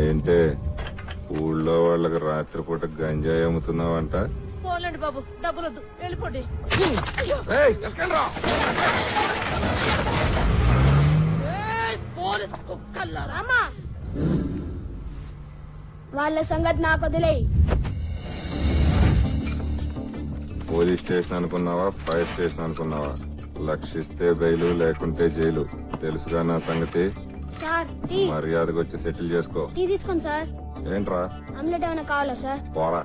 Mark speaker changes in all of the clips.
Speaker 1: ఏంటే ఊళ్ళో వాళ్ళకి రాత్రిపూట గంజాయి అమ్ముతున్నావంట?
Speaker 2: పోలండి బాబు, డబ్బులొద్దు, వెళ్ళిపోండి. పోలీసు కుక్కల్లారా!
Speaker 3: వాళ్ళ సంగతి నాకు వదిలేయి.
Speaker 1: పోలీస్ స్టేషన్ అనుకున్నావా, ఫైర్ స్టేషన్ అనుకున్నావా? లక్షిస్తే బెయిలు, లేకుంటే జైలు. తెలుసుగా నా సంగతి.
Speaker 3: సార్ టీ
Speaker 1: మర్యాదకు వచ్చి సెటిల్ చేసుకో.
Speaker 3: టీ తీసుకోండి సార్.
Speaker 1: ఏంట్రా?
Speaker 3: ఆమ్లెట్ ఏమైనా కావాలా సార్?
Speaker 1: పోరా.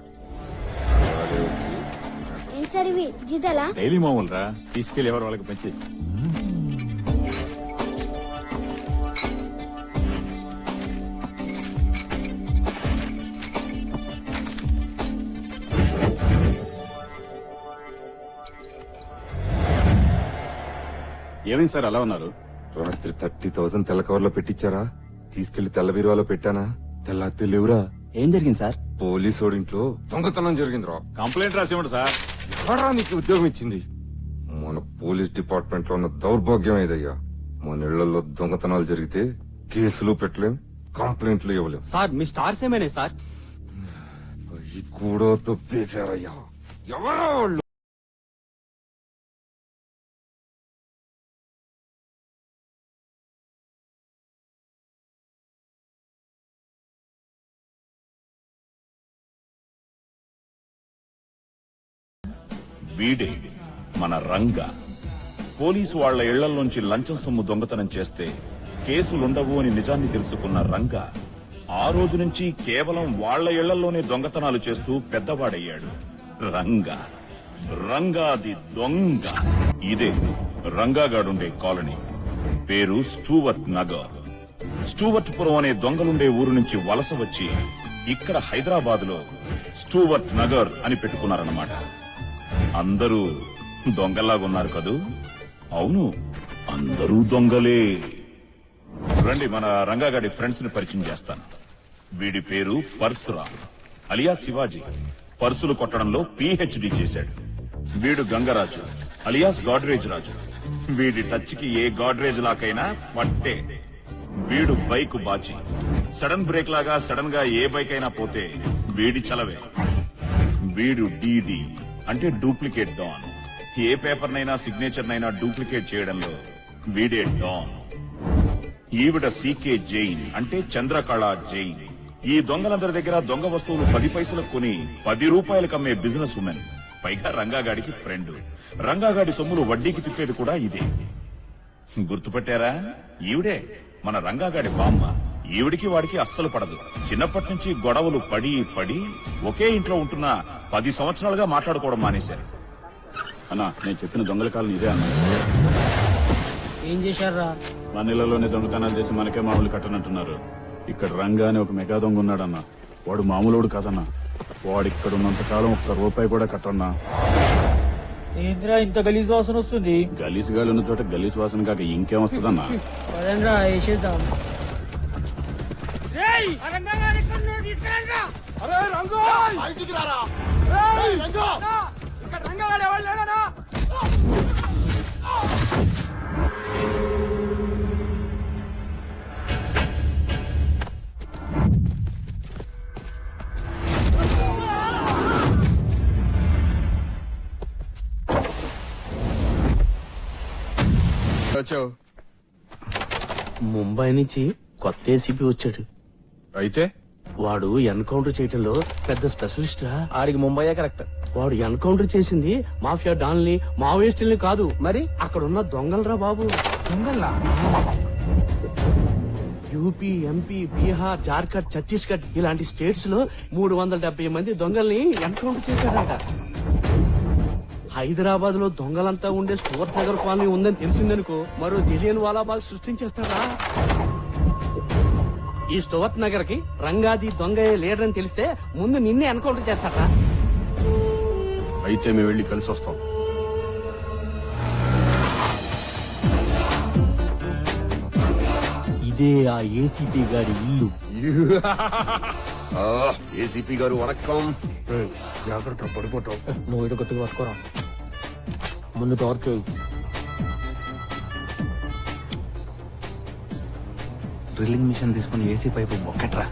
Speaker 3: ఏంటి సార్ ఇవి జిదలా?
Speaker 4: డైలీ మామూలు రా, తీసుకెళ్లి ఎవరు వాళ్ళకి మంచి. ఏమైంది సార్ అలా ఉన్నారు?
Speaker 1: రాత్రి 30,000 తెల్ల కవర్లో పెట్టించారా? తీసుకెళ్లి తెల్ల బీరువాలో పెట్టానా? తెల్ల తెలివురా.
Speaker 5: ఏం జరిగింది సార్?
Speaker 1: పోలీసోడింట్లో దొంగతనం జరిగిందిరా.
Speaker 4: కంప్లైంట్ రాసేవాడు సార్.
Speaker 1: ఎవరా నీకు ఉద్యోగం ఇచ్చింది? మన పోలీస్ డిపార్ట్మెంట్ లో ఉన్న దౌర్భాగ్యం ఏదయ్యా. మన ఇళ్లలో దొంగతనాలు జరిగితే కేసులు పెట్టలేం, కంప్లైంట్లు ఇవ్వలేం.
Speaker 5: సార్ మీ స్టార్స్ ఏమైనా సార్?
Speaker 1: అవి కూడా తప్పేశారయ్యా. ఎవరో వాళ్ళు.
Speaker 6: వీడే మన రంగ. పోలీసు వాళ్ల ఇళ్లలోంచి లంచం సొమ్ము దొంగతనం చేస్తే కేసులుండవు అని నిజాన్ని తెలుసుకున్న రంగ ఆ రోజు నుంచి కేవలం వాళ్ల ఇళ్లలోనే దొంగతనాలు చేస్తూ పెద్దవాడయ్యాడు. రంగాది దొంగ. ఇదే రంగాగాడుండే కాలనీ. పేరు స్టూవర్ట్ నగర్. స్టూవర్ట్పురం అనే దొంగలుండే ఊరు నుంచి వలస వచ్చి ఇక్కడ హైదరాబాద్ లో స్టూవర్ట్ నగర్ అని పెట్టుకున్నారన్నమాట. అందరూ దొంగల్లాగున్నారు కదూ? అవును, అందరూ దొంగలే. రండి, మన రంగాగాడి ఫ్రెండ్స్ ని పరిచయం చేస్తాను. వీడి పేరు పరశురాం అలియా శివాజీ. పర్సులు కొట్టడంలో PhD చేశాడు. వీడు గంగరాజు అలియాస్ గాడ్రేజ్ రాజు. వీడి టచ్ కి ఏ గాడ్రేజ్ లాకైనా పట్టే. వీడు బైక్ బాచి. సడన్ బ్రేక్ లాగా సడన్ గా ఏ బైక్ అయినా పోతే వీడి చలవే. వీడు DD అంటే డూప్లికేట్ డాన్. ఏ పేపర్ నైనా సిగ్నేచర్ నైనా డూప్లికేట్ చేయడంలో వీడే డాన్. ఈవిడ CK జైన్ అంటే చంద్రకళ జైన్. ఈ దొంగలందరి దగ్గర దొంగ వస్తువులు 10 పైసలకు కొని 10 రూపాయలకు అమ్మే బిజినెస్ ఉమెన్. పైగా రంగాగాడికి ఫ్రెండ్. రంగాగాడి సొమ్ములు వడ్డీకి తిప్పేది కూడా ఇదే. గుర్తుపట్టారా? ఈవిడే మన రంగాగాడి బామ్మ. ఈవిడికి వాడికి అస్సలు పడదు. చిన్నప్పటి నుంచి గొడవలు పడి పడి ఒకే ఇంట్లో ఉంటున్న 10 సంవత్సరాలుగా మాట్లాడుకోవడం మానేశారు.
Speaker 4: అన్నా, నేను చెప్పిన దొంగల కాలం ఇదే అన్నా.
Speaker 5: ఏం చేశారా?
Speaker 4: మన ఇళ్లలోనే దొంగతనాలు చేసి మనకే మామూలు కట్టనంటున్నారు. ఇక్కడ రంగా అని ఒక మెగా దొంగ ఉన్నాడన్నా. వాడు మామూలుడు కాదన్నా. వాడు ఇక్కడ ఉన్నంత కాలం ఒక్క రూపాయి కూడా కట్టన్నా.
Speaker 5: ఏంద్రా ఇంత గలీజ్ వాసన వస్తుంది?
Speaker 4: గలీసు గాలి ఉన్న చోట గలీసు వాసన కాక ఇంకేం వస్తుందన్నా?
Speaker 5: పదండ్రా వేసేద్దాం. ముంబై నుంచి కొత్త ఏసీపీ వచ్చాడు.
Speaker 1: అయితే
Speaker 5: వాడు ఎన్కౌంటర్ చేయటంలో పెద్ద స్పెషలిస్ట్ రా.
Speaker 7: ఆడికి ముంబైయే కరెక్ట్.
Speaker 5: వాడు ఎన్కౌంటర్ చేసింది మాఫియా డాన్లని, మావోయిస్టుల్ని కాదు,
Speaker 7: మరి
Speaker 5: అక్కడ ఉన్న దొంగలరా బాబు.
Speaker 7: దొంగల్లా?
Speaker 5: యూపీ, MP, బీహార్, జార్ఖండ్, ఛత్తీస్గఢ్ ఇలాంటి స్టేట్స్ లో 370 మంది దొంగల్ని ఎన్కౌంటర్ చేశాడట. హైదరాబాద్ లో దొంగలంతా ఉండే స్టూవర్ట్ నగర్ కాలనీ ఉందని తెలిసిందనుకో, మరో జలియన్ వాలాబాగ్ సృష్టించేస్తాడా. ఈ స్టూవర్ట్ నగర్ కి రంగాది దొంగ లీడర్ అని తెలిస్తే ముందు నిన్నే ఎన్కౌంటర్ చేస్తాడా.
Speaker 4: అయితే మేము వెళ్ళి కలిసి వస్తాం.
Speaker 5: ఇదే ఆ ఏసీపీ గారి ఇల్లు.
Speaker 4: ఏసీపీ గారు వనక్కం.
Speaker 5: జాగ్రత్త, పడిపోతావు. నువ్వు ఇటు కొత్తగా పట్టుకోరా. ముందు టోర్ చేయి.
Speaker 7: డ్రిల్లింగ్ మిషన్ తీసుకుని ఏసీ పైపు ఒక్కట్రా.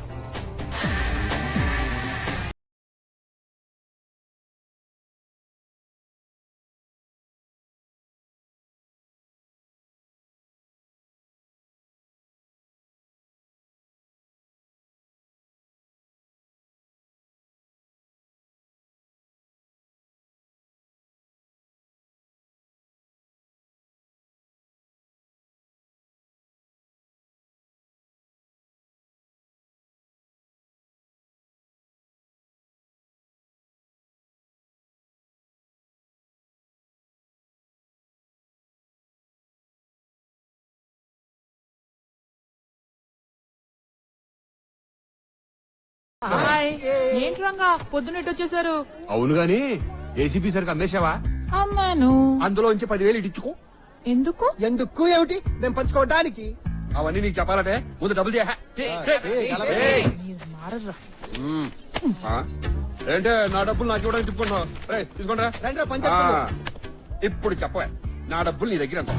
Speaker 7: ఏంటి రంగా పొద్దున ఇటు వచ్చేసారు?
Speaker 5: అవును గాని ఏసీపీ సరికి అమ్మేశావా?
Speaker 7: అమ్మాను.
Speaker 5: అందులోంచి 10,000 ఇచ్చుకో.
Speaker 7: ఎందుకు?
Speaker 8: ఎందుకు ఏమిటి మేము పంచుకోవడానికి?
Speaker 5: అవన్నీ నీకు చెప్పాలంటే ముందు డబ్బులు ఏంటే నా డబ్బులు నాకు ఇవ్వడానికి తిప్పుకుంటావు? తీసుకుంటా.
Speaker 8: రండిరా, పంచేస్తాను.
Speaker 5: ఇప్పుడు చెప్పవే, నా డబ్బులు నీ దగ్గర ఎంత?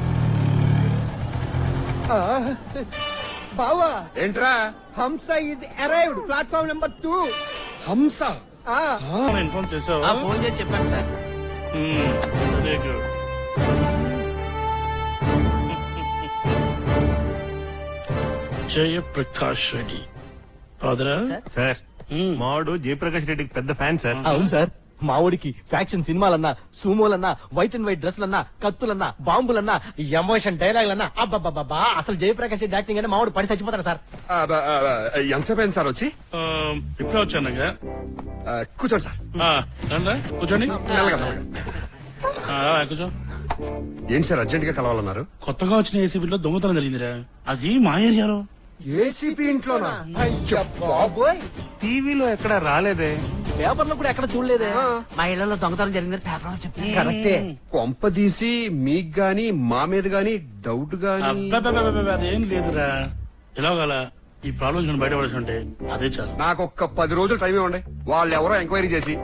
Speaker 8: బావా,
Speaker 5: ఏంట్రా?
Speaker 8: హంస ఈజ్ అరైవ్డ్, ప్లాట్ఫామ్ నెంబర్ 2.
Speaker 5: హంస
Speaker 4: ఇన్ఫార్మ్ చేసావు?
Speaker 5: ఫోన్ చేసి చెప్పాను sir.
Speaker 4: Very good. Jayaprakash Reddy ఫాదరా?
Speaker 9: సార్ మావాడు జయప్రకాష్ రెడ్డికి పెద్ద ఫ్యాన్ సార్.
Speaker 8: అవును సార్, మా ఊడికి ఫ్యాక్షన్ సినిమాలన్నా, సూమోలన్నా, వైట్ అండ్ వైట్ డ్రెస్లన్నా, కత్తులన్నా, బాంబులన్నా, ఎమోషన్ డైలాగులన్నా, అబ్బబ్బబ్బా అసలు జయప్రకాష్ రెడ్డి యాక్టింగ్ అంటే మావాడు పడి చచ్చిపోతాడు సార్.
Speaker 5: ఎంతసేపు అయింది సార్ వచ్చి?
Speaker 4: ఇప్పుడే వచ్చానగా.
Speaker 5: కూర్చోండి సార్.
Speaker 4: కూర్చోండి.
Speaker 5: మెల్లగా, మెల్లగా.
Speaker 4: కూర్చో.
Speaker 5: ఏంటి సార్ అర్జెంట్ గా కలవాలన్నారు?
Speaker 4: కొత్తగా వచ్చిన ఏసీబీలో దొంగతనం జరిగిందిరా. అది మా ఏరియాలో.
Speaker 5: ఏసీపీ ఇంట్లోనా?
Speaker 8: బాబోయ్,
Speaker 9: టీవీలో ఎక్కడ రాలేదే,
Speaker 8: పేపర్లో కూడా ఎక్కడ చూడలేదే.
Speaker 5: మా ఇళ్లలో దొంగతనం జరిగిందని పేపర్ చెప్పింది. కరెక్టే. కొంపదీసి మీకు గాని మా మీద గాని డౌట్ గాని?
Speaker 4: అబ్బబ్బబ్బబ్బ, అదేం లేదురా. ఎలాగల ఈ ప్రాబ్లం బయటపడేసి ఉంటే అదే చాలు.
Speaker 5: నాకు ఒక్క 10 రోజులు టైం ఇవ్వండి, వాళ్ళు ఎవరో ఎంక్వైరీ చేసి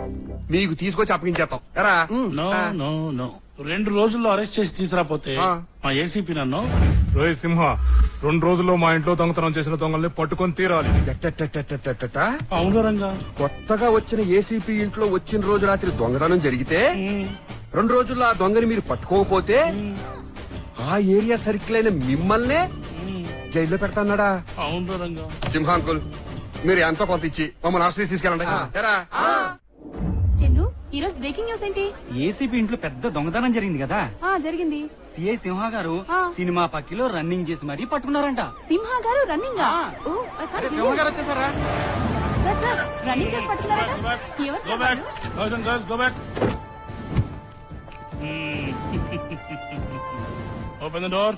Speaker 5: మీకు తీసుకొచ్చి అప్పగించేస్తాం. ఎరా?
Speaker 4: నో నో నో, 2 రోజుల్లో అరెస్ట్ చేసి తీసుకురాపోతే మా ఏసీపీ నన్ను
Speaker 10: రోహిత్ సింహ 2 రోజుల్లో మా ఇంట్లో దొంగతనం చేసిన దొంగల్ని పట్టుకొని తీరాలి.
Speaker 4: అవును రంగా.
Speaker 5: కొత్తగా వచ్చిన ఏసీపీ ఇంట్లో వచ్చిన రోజు రాత్రి దొంగతనం జరిగితే 2 రోజుల్లో ఆ దొంగని మీరు పట్టుకోకపోతే ఆ ఏరియా సర్కిల్ అయిన మిమ్మల్నే జైల్లో పెడతాన్నాడా?
Speaker 4: అవును రంగా.
Speaker 5: సింహాంకుల్, మీరు ఎంతో కొంత ఇచ్చి మమ్మల్ని అరెస్ట్ చేసి తీసుకెళ్ళండి. ఎరా?
Speaker 7: చందు, ఈ రోజు బ్రేకింగ్ న్యూస్ ఏంటి?
Speaker 11: ఏసీపీ ఇంట్లో పెద్ద దొంగతనం జరిగింది కదా.
Speaker 7: జరిగింది.
Speaker 11: సిఐ సింహ గారు సినిమా పక్కిలో రన్నింగ్ చేసి మరీ పట్టుకున్నారంట.
Speaker 7: సింహ గారు రన్నింగ్
Speaker 11: సింహ గారు వచ్చేసారా?
Speaker 7: రన్నింగ్ చేసి పట్టుకున్నారట.
Speaker 4: Go back. Boys and girls, go back. Open the door.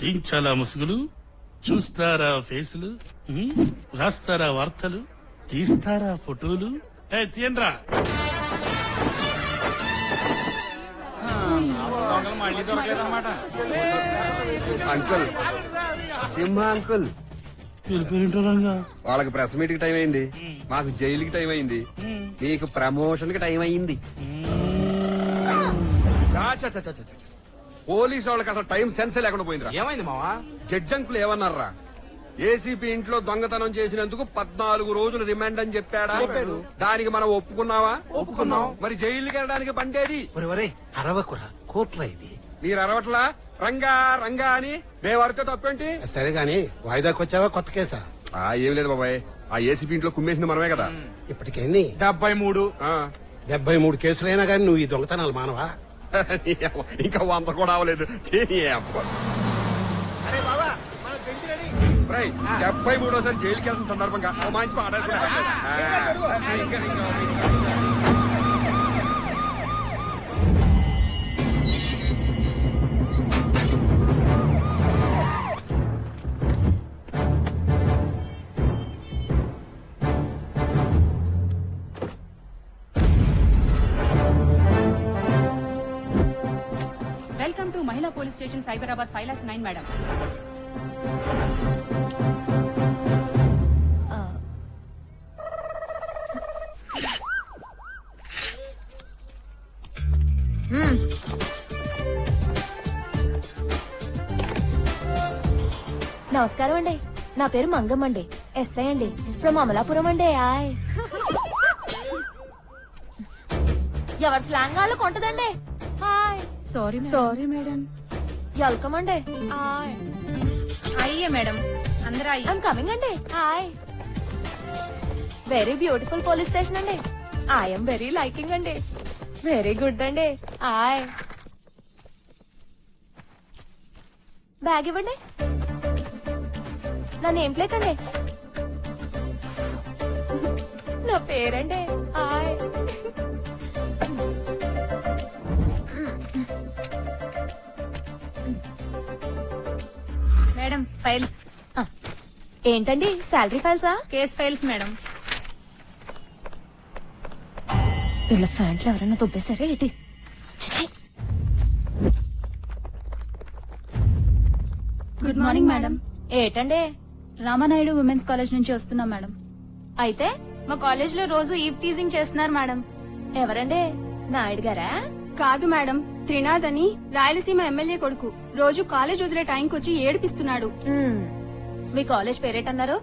Speaker 4: తీయించాలా ముసుగులు, చూస్తారా ఫేసులు, రాస్తారా వార్తలు, తీస్తారా ఫోటోలు. తీయండ్రా.
Speaker 11: మళ్ళీ దొరకలేదన్నమాట.
Speaker 5: అంకుల్, సింహ అంకుల్,
Speaker 4: వెళ్ళిపోయింటో రంగా.
Speaker 5: వాళ్ళకి ప్రెస్ మీట్ కి టైం అయింది, మాకు జైలుకి టైం అయింది, మీకు ప్రమోషన్ కి టైం అయింది. పోలీసు వాళ్ళకి అసలు టైం సెన్స్ లేకుండా పోయిందిరా.
Speaker 8: ఏమైంది మావా?
Speaker 5: Judge uncle ఏమన్నారా? ఏసీపీ ఇంట్లో దొంగతనం చేసినందుకు 14 రోజులు రిమాండ్ అని చెప్పాడా? దానికి మనం ఒప్పుకున్నావా?
Speaker 8: ఒప్పుకున్నాం.
Speaker 5: మరి జైలుకి వెళ్ళడానికి బండేది?
Speaker 8: అరవకురా, కోట్రా ఇది.
Speaker 5: మీరు అరవట్లా రంగా రంగా అని మేవారితో తప్పేంటి?
Speaker 8: సరే గాని వాయిదాకి వచ్చావా కొత్త కేసా?
Speaker 5: ఏం లేదు బాబాయ్, ఆ ఏసీపీ ఇంట్లో కుమ్మేసింది మనమే కదా.
Speaker 8: ఇప్పటికెన్ని?
Speaker 10: 73.
Speaker 8: 73 కేసులైనా గాని నువ్వు ఈ దొంగతనాలు మానవా?
Speaker 5: ఇంకా 100 కూడా అవలేదు. 73సారి జైలుకి వెళ్తున్న సందర్భంగా ఓ మంచి పాట
Speaker 7: వెల్కమ్ టు మహిళా పోలీస్ స్టేషన్ సైబరాబాద్ 5,09,000 మేడం.
Speaker 3: నమస్కారం అండి, నా పేరు మంగమ్మ అండి, ఎస్ఐ అండి, ఫ్రమ్ అమలాపురం అండి. ఆయ్, ఎవరి స్లాంగ్ వాళ్ళు కొంటదండి. Hi,
Speaker 7: sorry madam.
Speaker 3: వెల్కమ్ అండి.
Speaker 7: అయ్యే మేడం, అందరూ
Speaker 3: ఐఎమ్ కమింగ్ అండి. Hi, very beautiful police station అండి. ఐఎమ్ వెరీ లైకింగ్ అండి, వెరీ గుడ్ అండి. హాయ్, బ్యాగ్ ఇవ్వండి. నా నేమ్ ప్లేట్ అండి, నా పేరండి. Hi,
Speaker 7: madam files.
Speaker 3: ఏంటండి శాలరీ ఫైల్సా?
Speaker 7: Case files madam.
Speaker 3: వీళ్ళ ఫ్యాంట్లు ఎవరైనా దుబ్బేశారా ఏంటి?
Speaker 7: Good morning madam.
Speaker 3: ఏటండి?
Speaker 7: రామానాయుడు ఉమెన్స్ కాలేజ్ నుంచి వస్తున్నాం మేడం.
Speaker 3: అయితే
Speaker 7: మా కాలేజ్ లో రోజు ఈవ్ టీజింగ్ చేస్తున్నారు మేడం.
Speaker 3: ఎవరండి? నాయుడు గారా?
Speaker 7: కాదు మేడం, త్రినాథ్ అని రాయలసీమ ఎమ్మెల్యే కొడుకు. రోజు కాలేజ్ వదిలే టైంకి వచ్చి ఏడిపిస్తున్నాడు.
Speaker 3: మీ కాలేజ్ పేరేటన్నారు?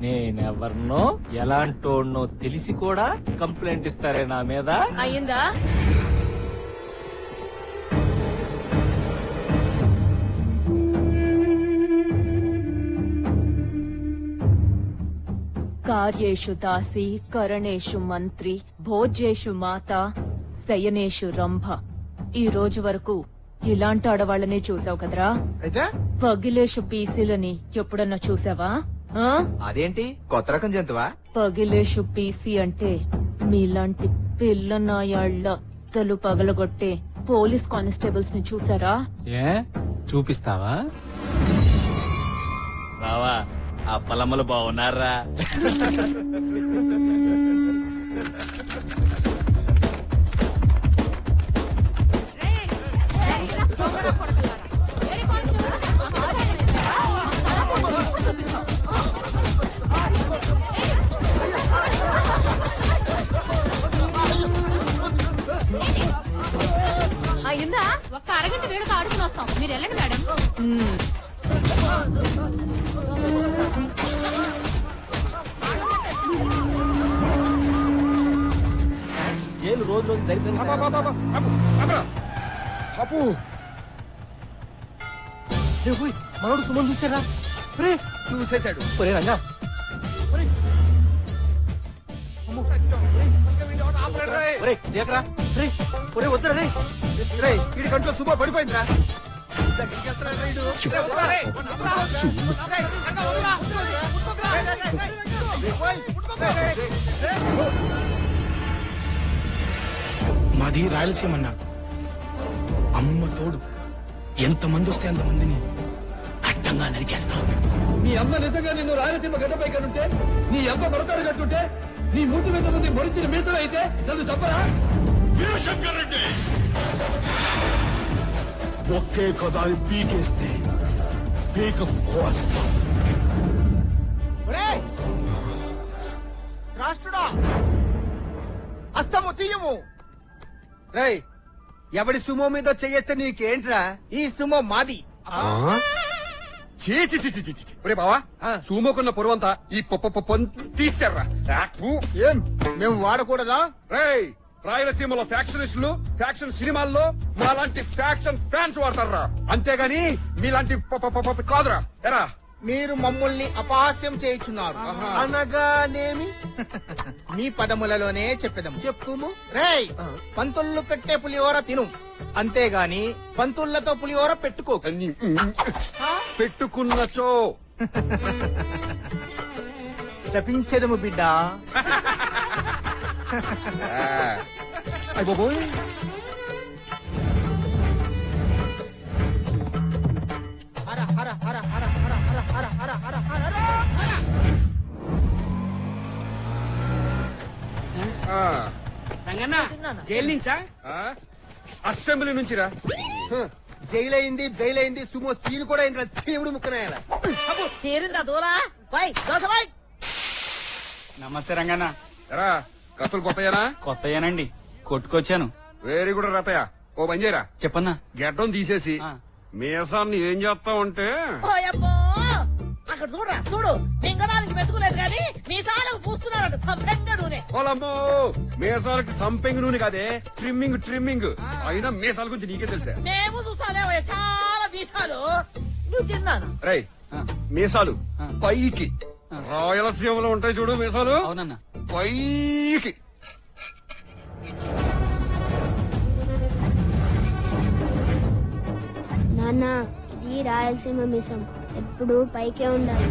Speaker 8: నేనెవరినో ఎలాంటోడ్నో తెలిసి కూడా కంప్లైంట్ ఇస్తారే నా మీద?
Speaker 3: అయ్యిందా? కార్యేషు దాసి కరణేషు మంత్రి భోజ్యేషు మాత శయనేషు రంభ. ఈ రోజు వరకు ఇలాంటి ఆడవాళ్ళని చూసావు కదరా?
Speaker 12: అయితే
Speaker 3: పగిలేషు పీసీలని ఎప్పుడన్నా చూసావా?
Speaker 12: అదేంటి కొత్త రకం జంతువా?
Speaker 3: పగిలేషు పీసీ అంటే మీలాంటి పిల్ల నాయాళ్ల తలు పగలగొట్టే పోలీస్ కానిస్టేబుల్స్ ని చూసారా?
Speaker 11: ఏ చూపిస్తావా? బావా ఆ పలమ్మలు బాగున్నారా?
Speaker 3: అయిందా?
Speaker 7: ఒక్క అరగంట వేడుక ఆడుకుని వస్తాం, మీరు వెళ్ళండి మేడం.
Speaker 8: జైలు రోజు రోజు మనోడు సుమన్ చూసారా?
Speaker 5: చూసేశాడు.
Speaker 8: ఒరే రంగా, ఒరే దేకరా, ఒరే వద్దురా రే.
Speaker 5: వీడి కంట్లో సుమా పడిపోయిందిరా.
Speaker 13: మాది రాయలసీమ అన్న. అమ్మ తోడు ఎంతమంది వస్తే అంతమందిని అడ్డంగా నరికేస్తా.
Speaker 5: నీ అమ్మ నిజంగా నిన్ను రాయలసీమ గడ్డపై కనుంటే, నీ అమ్మ కొడతాడు కట్టుంటే, నీ ముందు మీద ముందు మొలిచిన మీతో అయితే నన్ను చెప్పరా?
Speaker 6: శంకర్ రెడ్డి ఒకే కదాని పీకేస్తే పీక కోస్తా.
Speaker 12: రాష్ట్రుడా అస్తము తీయము. రేయ్, ఎవడి సుమో మీద చెయ్యేస్తే నీకేంట్రా? ఈ సుమో మాది.
Speaker 5: బావా సుమోకున్న పొరవంతా ఈ తీశారా?
Speaker 12: ఏం మేము వాడకూడదా?
Speaker 5: రేయ్, రాయలసీమలో ఫ్యాక్షనిస్టులు ఫ్యాక్షన్ సినిమాల్లో మాలాంటి ఫ్యాక్షన్ ఫ్యాన్స్ వాడతారా, అంతేగాని మీలాంటి కాదురా. ఎరా
Speaker 12: మీరు మమ్మల్ని అపహాస్యం చేయుచున్నారు. అనగానేమి? మీ పదములలోనే చెప్పేదాం. చెప్పుము. రేయ్, పంతుళ్ళు పెట్టే పులిహోర తిను, అంతేగాని పంతుళ్లతో పులిహోర పెట్టుకో.
Speaker 5: పెట్టుకున్నచో
Speaker 12: శపించేదము బిడ్డ.
Speaker 5: బాబోయ్,
Speaker 12: హర హర హర హర హర హర హర హర హర హర హర.
Speaker 11: రంగన్న జైలు నుంచా?
Speaker 5: అసెంబ్లీ నుంచిరా.
Speaker 12: జైలైంది బెయిలైంది సుమో సీన్ కూడా అయింది. దేవుడు ముక్కనాయాల
Speaker 2: తీరిందా దూలా? పై దోసపై.
Speaker 11: నమస్తే రంగన్న.
Speaker 5: ఎరా కత్తులు కొత్తయేనా?
Speaker 11: కొత్తయేనండి, కొట్టుకొచ్చాను.
Speaker 5: Very good Ratayya. ఓ పని చేయరా,
Speaker 11: చెప్పన్నా.
Speaker 5: గడ్డం తీసేసి మీసాన్ని ఏం చేస్తావంటే,
Speaker 2: ఓయమ్మో, అక్కడ చూడరా చూడు, మింగడానికి మెతుకులేదు కానీ మీసాలకు పూస్తున్నాడు సంపెంగ నూనె.
Speaker 5: ఓలమ్మో, మీసాలకి సంపెంగ్ నూనె కాదే, ట్రిమ్మింగ్ ట్రిమ్మింగ్. అయినా మీసాల గురించి నీకే తెలుసా?
Speaker 2: మేము చూసానే చాలా మీసాలు. నువ్వు తిన్నాను.
Speaker 5: రై, మీసాలు పైకి రాయలసీమలో ఉంటాయి చూడు మీసాలు.
Speaker 11: అవునన్నా.
Speaker 5: పైకి.
Speaker 14: నాన్న, ఇది రాయలసీమ మిసం, ఎప్పుడు పైకే ఉండాలి.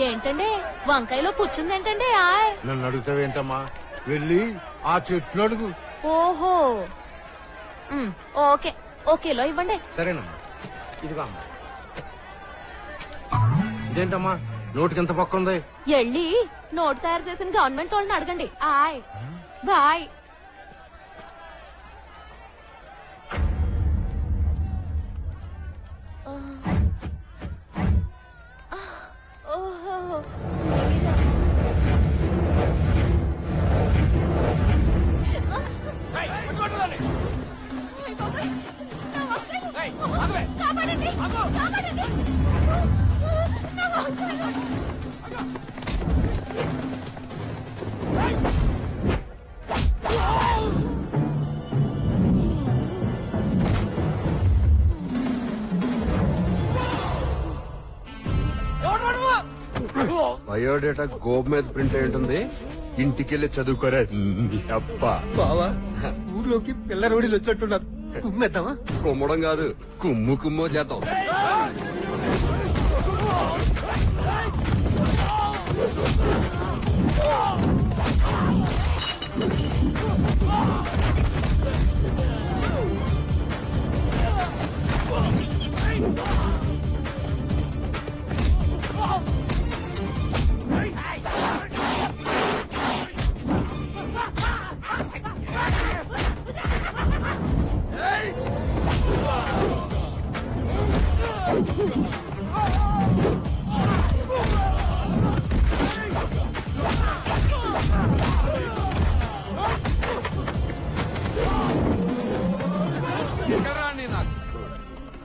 Speaker 3: ఏంటండి వంకాయలో పుచ్చుందేంటండి ఆయ్
Speaker 10: నన్ను అడుగుతావేంటమ్మా వెళ్ళి ఆ చెట్లు అడుగు.
Speaker 3: ఓహో ఓకే ఓకేలో ఇవ్వండి.
Speaker 8: సరేనమ్మా ఇదిగో అమ్మా. ఇదేంటమ్మా నోటికి ఎంత పక్క ఉంది?
Speaker 3: ఎళ్ళి నోటు తయారు చేసిన గవర్నమెంట్ వాళ్ళని అడగండి. ఆయ్ బాయ్. ఓహో
Speaker 5: బయోడేటా గోబ్ మీద ప్రింట్ అయి ఉంటుంది. ఇంటికెళ్ళి చదువుకోరా అబ్బా.
Speaker 12: బావా ఊర్లోకి పిల్ల రోడీలు వచ్చేట్టున్నారు. కుమ్మేద్దామా?
Speaker 5: కుమ్మడం కాదు, కుమ్ము కుమ్మో చేద్దాం.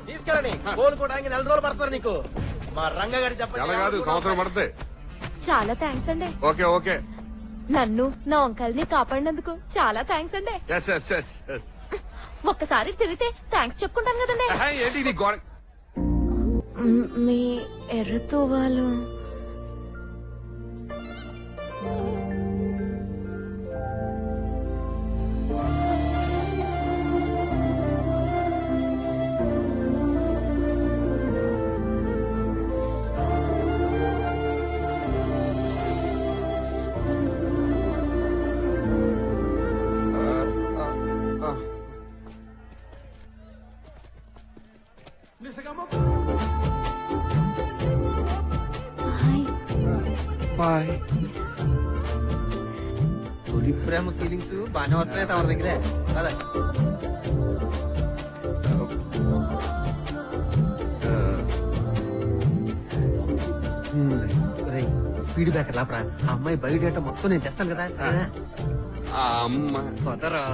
Speaker 8: తీసుకెళ్ళని కోలుకోవడానికి 4 రోజులు పడతారు నీకు. మా రంగగారి
Speaker 5: ఎలా కాదు, సంవత్సరం పడుతుంది.
Speaker 3: చాలా థ్యాంక్స్ అండి.
Speaker 5: Okay okay.
Speaker 3: నన్ను నా వంకాయల్ని కాపాడినందుకు చాలా థ్యాంక్స్ అండి. ఒక్కసారి తిరిగితే థ్యాంక్స్ చెప్పుకుంటాను కదండి.
Speaker 5: ఏంటి నీ గోడ?
Speaker 3: మీ ఎర్రతో వాళ్ళు
Speaker 12: తొలి ప్రేమ ఫీలింగ్స్ బాగానే వస్తున్నాయి తమ దగ్గరే. అదే స్పీడ్ బ్రేకర్ లాపరా. ఆ అమ్మాయి బయోడేటా మొత్తం నేను తెస్తాను కదా. సరేనా?
Speaker 5: ఆ అమ్మ
Speaker 12: పోతారా?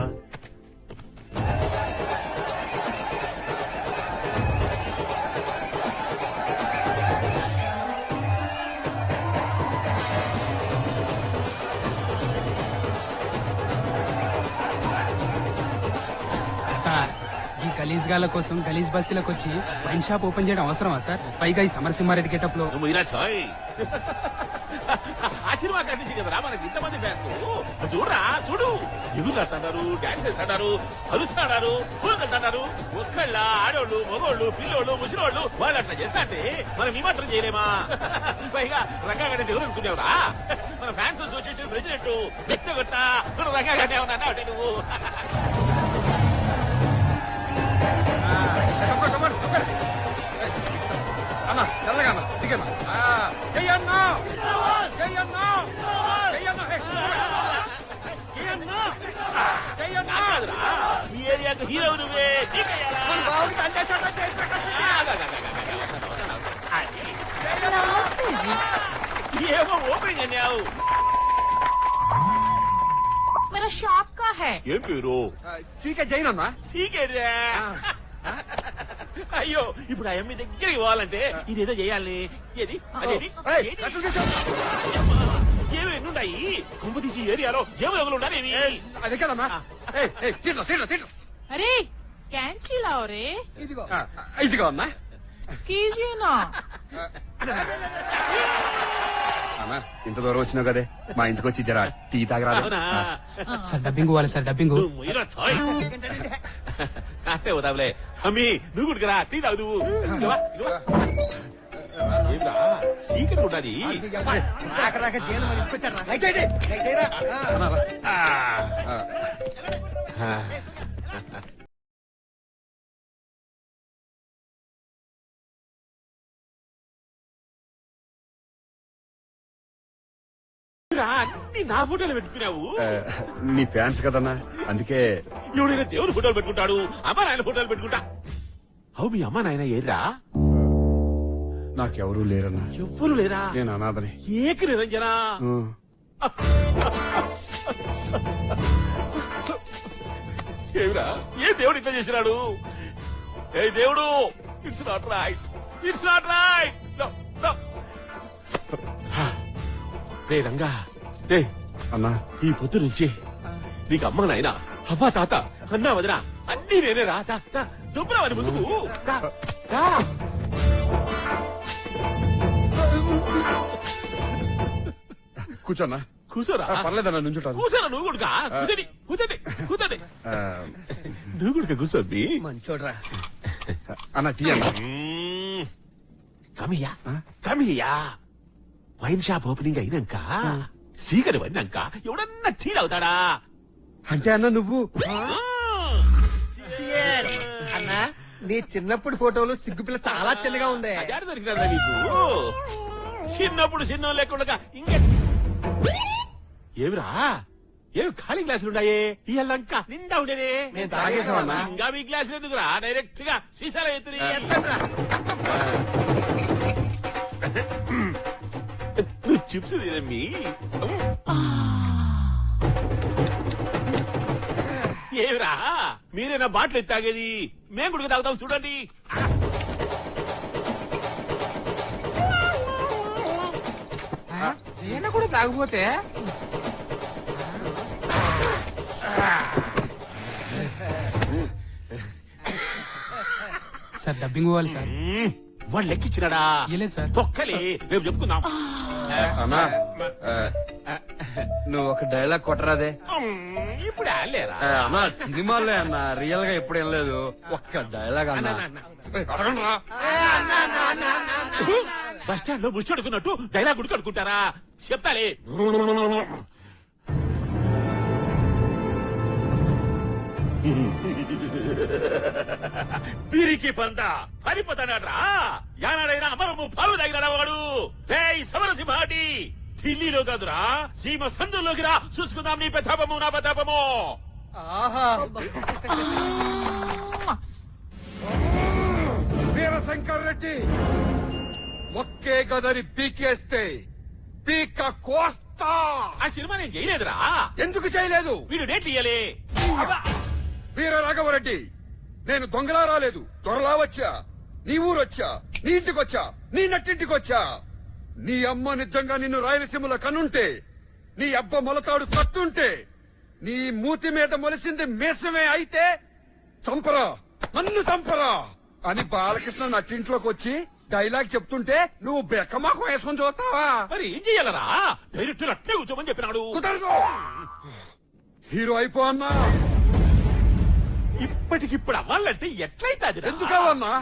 Speaker 11: సార్ ఈ గలీజ్ గాల కోసం గలీజ్ బస్తీలకు వచ్చి వైన్ షాప్ ఓపెన్ చేయడం అవసరమా సార్? పైగా ఈ సమరసింహారెడ్డి గెటప్ లో
Speaker 6: ఆశీర్వాద్ నుంచి కదరా మనకి ఇంతమంది ఫ్యాన్స్. చూడరా చూడు, ఎగురు అంటారు, డాన్స్ చేస్తాడారు, కలుస్తాడారు, పూలు కట్టాడారు. ఒక్కళ్ళ ఆడోళ్ళు, మగోళ్ళు, పిల్లోళ్ళు, ముసిలోళ్ళు వాళ్ళు అట్లా చేస్తా అంటే మనం ఈ మాత్రం చేయలేమా? పైగా రంగాగడ్డి ఎవరు అనుకునేవరా? మన ఫ్యాన్స్ అసోసియేషన్ ప్రెసిడెంట్ వ్యక్తిగత రంగాగడ్డి ఏమన్నా అంటే నువ్వు
Speaker 5: అన్నా చల్లగా అన్న దిగన్నా. చెయ్యన్నా చెయ్యన్నా చెయ్యన్నా.
Speaker 6: ఈ ఏరియాకు హీరో నువ్వే. ఏమో ఓపెనింగ్ అన్నావు.
Speaker 2: मेरा शॉप का है.
Speaker 6: ఏం పేరు?
Speaker 5: సీకే జైన్ అన్నా.
Speaker 6: సీకేదే. అయ్యో ఇప్పుడు ఆ అమ్మి దగ్గరికి పోవాలంటే ఇదేదో చేయాలి. ఏది అదేది ఏమి ఎన్నున్నాయి? కుంపు తీసి ఏరియాలో జేబులు ఉండాలి.
Speaker 5: అదే కదన్నా.
Speaker 2: अरे कैंची लाओ रे.
Speaker 5: ఇదిగో అన్నా.
Speaker 2: कीजिए ना.
Speaker 5: అన్నా ఇంత దూరం వచ్చినావు కదే, మా ఇంటికి వచ్చి జరా టీ తాగరాదు.
Speaker 11: సార్ డబ్బింగ్ పోవాలి సార్, డబ్బింగ్.
Speaker 6: అంటే పోతావులే. అమ్మి నువ్వు కూడా టీ తాగు.
Speaker 15: చీకటి ఉంటది. అన్ని నా ఫోటోలు పెట్టుకున్నావు.
Speaker 5: నీ ఫ్యాన్స్ కదన్నా, అందుకే.
Speaker 15: ఎవడైనా దేవుడి ఫోటోలు పెట్టుకుంటాడు, అమ్మ నాయన ఫోటోలు పెట్టుకుంటా. అవు మీ అమ్మ నాయన ఏర్రా?
Speaker 5: నాకెవరూ లేరన్నా.
Speaker 15: ఎవ్వరు లేరా?
Speaker 5: నేను అనాథని.
Speaker 15: ఏక నిరంజనా. ఏమిరా, ఏ దేవుడు ఇట్లా చేసినాడు? ఏ దేవుడు, it's not right, it's not right. రే రంగా, రే
Speaker 5: అన్నా,
Speaker 15: ఈ పొద్దు నుంచి నీకు అమ్మ నాయన, అవ్వ తాత, అన్నా వదిన అన్ని నేనే రా. దుబ్బరావని ముందుకు
Speaker 5: కూర్చోన్నా.
Speaker 15: కూర్చోరా.
Speaker 5: పర్లేదన్నా, నుంచుంటాను.
Speaker 15: కూర్చోరా నువ్వు కూడా. కూర్చోండి కూర్చోండి కూర్చోండి. నువ్వు కూడా కూర్చోండి.
Speaker 12: మంచోడ్రా
Speaker 5: అన్న. టీ అన్నా.
Speaker 15: Come here come here. Wine shop opening అయినాక సీకరి పడినాక ఎవడన్నా టీ తాగుతాడా?
Speaker 5: అంటే అన్న నువ్వు
Speaker 12: అన్నా, నీ చిన్నప్పుడు ఫోటోలు సిగ్గుపిల్ల చాలా చిన్నగా ఉంది.
Speaker 15: దొరికినదా నీకు? చిన్నప్పుడు చిన్న లేకుండా ఇంకా ఏమిరా? ఏమి ఖాళీ గ్లాసులు ఉన్నాయే? ఇయ్యాలంక నిండా ఉండేనే.
Speaker 12: నేను తాగేసామన్నా.
Speaker 15: ఇంకా మీ గ్లాసులు ఎందుకురా? డైరెక్ట్ గా సీసాలో ఎత్తుని నువ్వు చిప్స్ తినమ్మి. ఏమిరా, మీరేనా బాటిల్ ఎత్తి తాగేది? మేము కూడా తాగుతాం చూడండి.
Speaker 13: నేను కూడా తాగిపోతే
Speaker 11: సార్ డబ్బింగ్ ఇవ్వాలి సార్.
Speaker 15: వాళ్ళు లెక్కిచ్చినాడా?
Speaker 11: ఇవ్వలేదు సార్.
Speaker 15: తొక్కలే, రేపు చెప్పుకుందాం.
Speaker 5: అన్నా, నువ్వు ఒక డైలాగ్ కొట్టరాదే?
Speaker 15: ఇప్పుడు ఆలేరా
Speaker 5: అన్నా, సినిమాలే అన్నా, రియల్ గా ఎప్పుడు ఏం లేదు. ఒక్క డైలాగ్ అన్నా.
Speaker 15: బస్ స్టాండ్ లో ముష్టి అడుకున్నట్టు డైలాగ్ గుడికి అనుకుంటారా? చెప్తాలే. వీరికి పంద పడిపోతాడా? యానాడైనా అమరము పాలు తాగినాడా వాడు? రేయ్ సమరసింహాటి, ఢిల్లీలో కాదురా, సీమ సందుల్లోకి రా, చూసుకుందాం నీ ప్రతాపము నా ప్రతాపము.
Speaker 5: వీరశంకర్ రెడ్డి ఒక్కే గదని పీకేస్తే పీక కోస్తా.
Speaker 15: ఆ సినిమా నేను చేయలేదురా.
Speaker 5: ఎందుకు చేయలేదు?
Speaker 15: వీడు డేట్లు ఇయ్యలే.
Speaker 5: వీర రాఘవరెడ్డి, నేను దొంగలా రాలేదు, దొరలా వచ్చా. నీ ఊరొచ్చా, నీ ఇంటికొచ్చా, నీ నట్టింటికొచ్చా. నీ అమ్మ నిజంగా నిన్ను రాయలసీమలో కనుంటే, నీ అబ్బ మొలతాడు కట్టుంటే, నీ మూతి మీద మొలిసింది మేసమే అయితే చంపరా, నన్ను చంపరా అని బాలకృష్ణ నట్టింట్లోకి వచ్చి డైలాగ్ చెప్తుంటే నువ్వు బెక్కమాకు వేసుకొని చూస్తావా?
Speaker 15: మరి ఏం చెయ్యాలరా? డైరెక్టర్ అట్నే కూర్చోమని చెప్పినాడు.
Speaker 5: కుదరదు. హీరో అయిపో అన్నా.
Speaker 15: ఇప్పటికిప్పుడు అవ్వాలంటే ఎట్లయితే అది
Speaker 5: ఎందుకన్నా?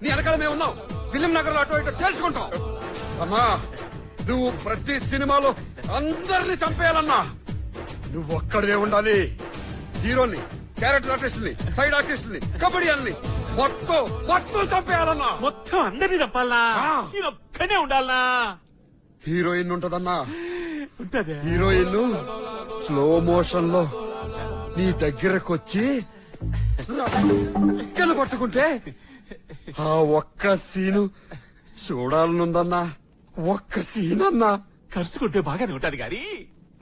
Speaker 5: నీ వెనకాల మేము ఉన్నాం. ఫిలిం నగర్ లో అటో ఇటో తెలుసుకుంటాం. అన్నా, నువ్వు ప్రతి సినిమాలో అందరినీ చంపేయాలన్నా. నువ్వు ఒక్కడే ఉండాలి. హీరోని, క్యారెక్టర్ ఆర్టిస్ట్ ని, సైడ్ ఆర్టిస్ట్ ని, కబడ్డీ అని మొత్తం చంపేయాలన్నా.
Speaker 15: మొత్తం అందరినీ చంపాలనా? నేను ఒక్కనే ఉండాలనా?
Speaker 5: హీరోయిన్ ఉంటదన్నా.
Speaker 15: ఉంటదే.
Speaker 5: హీరోయిన్ స్లో మోషన్ లో నీ దగ్గరకొచ్చి రెక్కలు పట్టుకుంటే ఆ ఒక్క సీను చూడాలనుందన్నా. ఒక్క సీన్ అన్నా.
Speaker 15: కరుచుకుంటే బాగానే ఉంటది గాని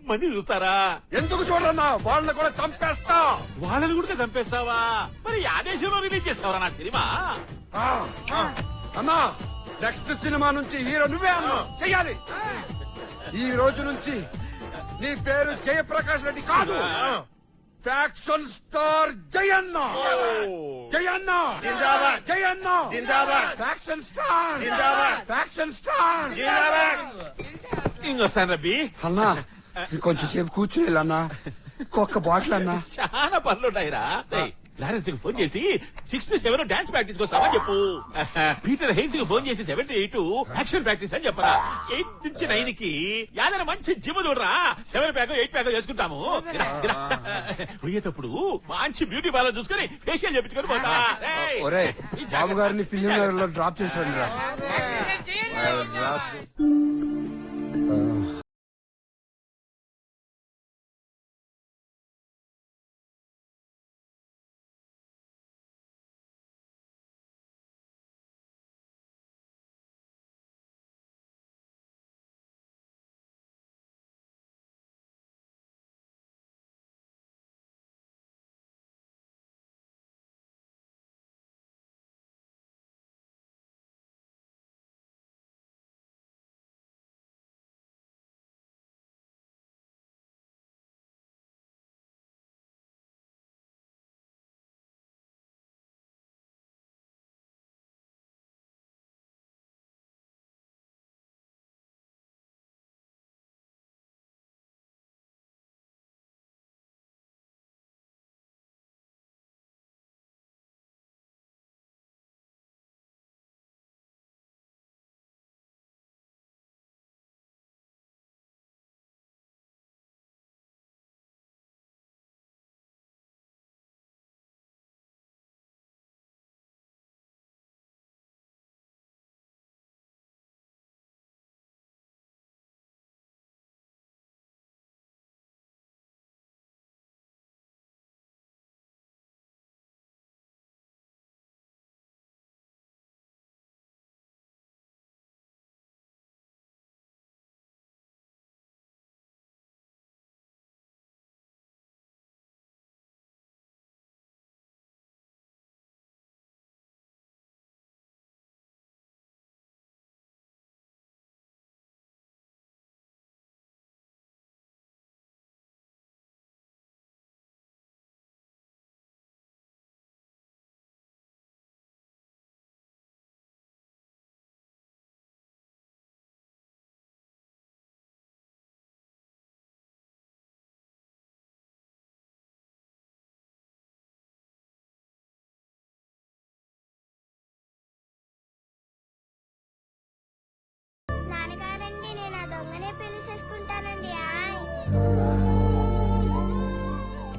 Speaker 15: మంది చూస్తారా?
Speaker 5: ఎందుకు చూడన్నా? వాళ్ళని కూడా చంపేస్తా.
Speaker 15: వాళ్ళని కూడా చంపేస్తావా? మరి ఆ దేశంలో రిలీజ్ చేస్తావరా నా సినిమా?
Speaker 5: అన్నా, నెక్స్ట్ సినిమా నుంచి హీరో నువ్వే అన్నా. చెయ్యాలి. ఈ రోజు నుంచి నీ పేరు జయప్రకాష్ రెడ్డి కాదు, faction star Jayanna. Jayanna Jayanna faction star. Faction star.
Speaker 15: ఇంకొస్తాను రబ్బి.
Speaker 5: అన్నా, కొంచెం సేపు కూర్చుని అన్నా. ఒక్క బాటిల్ అన్నా.
Speaker 15: చాలా పనులుంటాయిరా. క్లారెన్స్ కి ఫోన్ చేసి 67 డాన్స్ ప్రాక్టీస్ వస్తామని చెప్పు. పీటర్ హెయిన్స్ కి ఫోన్ చేసి 78 యాక్షన్ ప్రాక్టీస్ అని చెప్పరా. 8 నుంచి 9 కి యాదన మంచి జిమ్ చూడరా. 7 ప్యాక్ 8 ప్యాక్ చేసుకుంటాము. పోయేటప్పుడు మంచి బ్యూటీ పార్లర్ చూసుకుని ఫేషియల్ చేపించుకొని పోతా.
Speaker 5: బాబు గారిని ఫిలిం నగర్ లో డ్రాప్ చేశాను రా.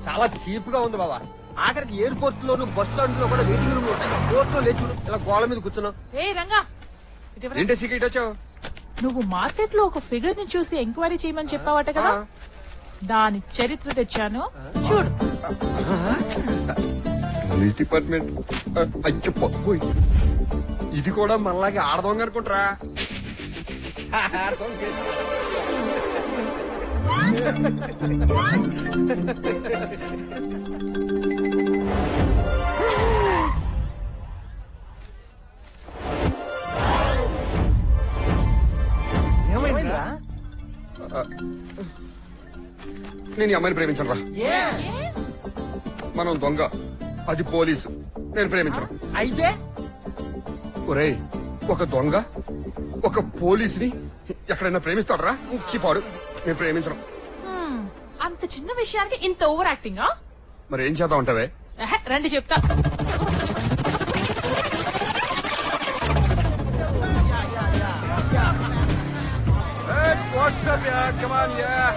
Speaker 12: చాలా చీప్ గా ఉంది బాబా. ఆఖరికి ఎయిర్పోర్ట్ లోను బస్ స్టాండ్ లో కూడా వెయిటింగ్ రూమ్ లో ఉంటాయి. కోర్ట్ లో లేచు ఇలా గోళ మీద కూర్చున్నాం.
Speaker 2: ఏ రంగా,
Speaker 5: ఏంటి సీక్రెట్ వచ్చావు?
Speaker 2: నువ్వు మార్కెట్ లో ఒక ఫిగర్ ని చూసి ఎంక్వైరీ చేయమని చెప్పావట కదా, దాని చరిత్ర తెచ్చాను చూడు.
Speaker 5: పోలీస్ డిపార్ట్మెంట్ అయ్యో పప్పోయ్, ఇది కూడా మనలాగే ఆడదోంగ అనుకుంటారా?
Speaker 12: ఏమైందిరా?
Speaker 5: నేను ఈ అమ్మాయిని ప్రేమించను రా. మనం దొంగ, అది పోలీసు. నేను ప్రేమించను.
Speaker 12: అయితే
Speaker 5: ఒరేయ్, ఒక దొంగ ఒక పోలీసుని ఎక్కడైనా ప్రేమిస్తాడరా? చిపాడు. నేను ప్రేమించను.
Speaker 2: అంత చిన్న విషయానికి ఇంత ఓవర్ యాక్టింగ్.
Speaker 5: మరి ఏం చేద్దాం అంటావే?
Speaker 2: రండి చెప్తా.
Speaker 5: What's up, yeah? Come on, yeah.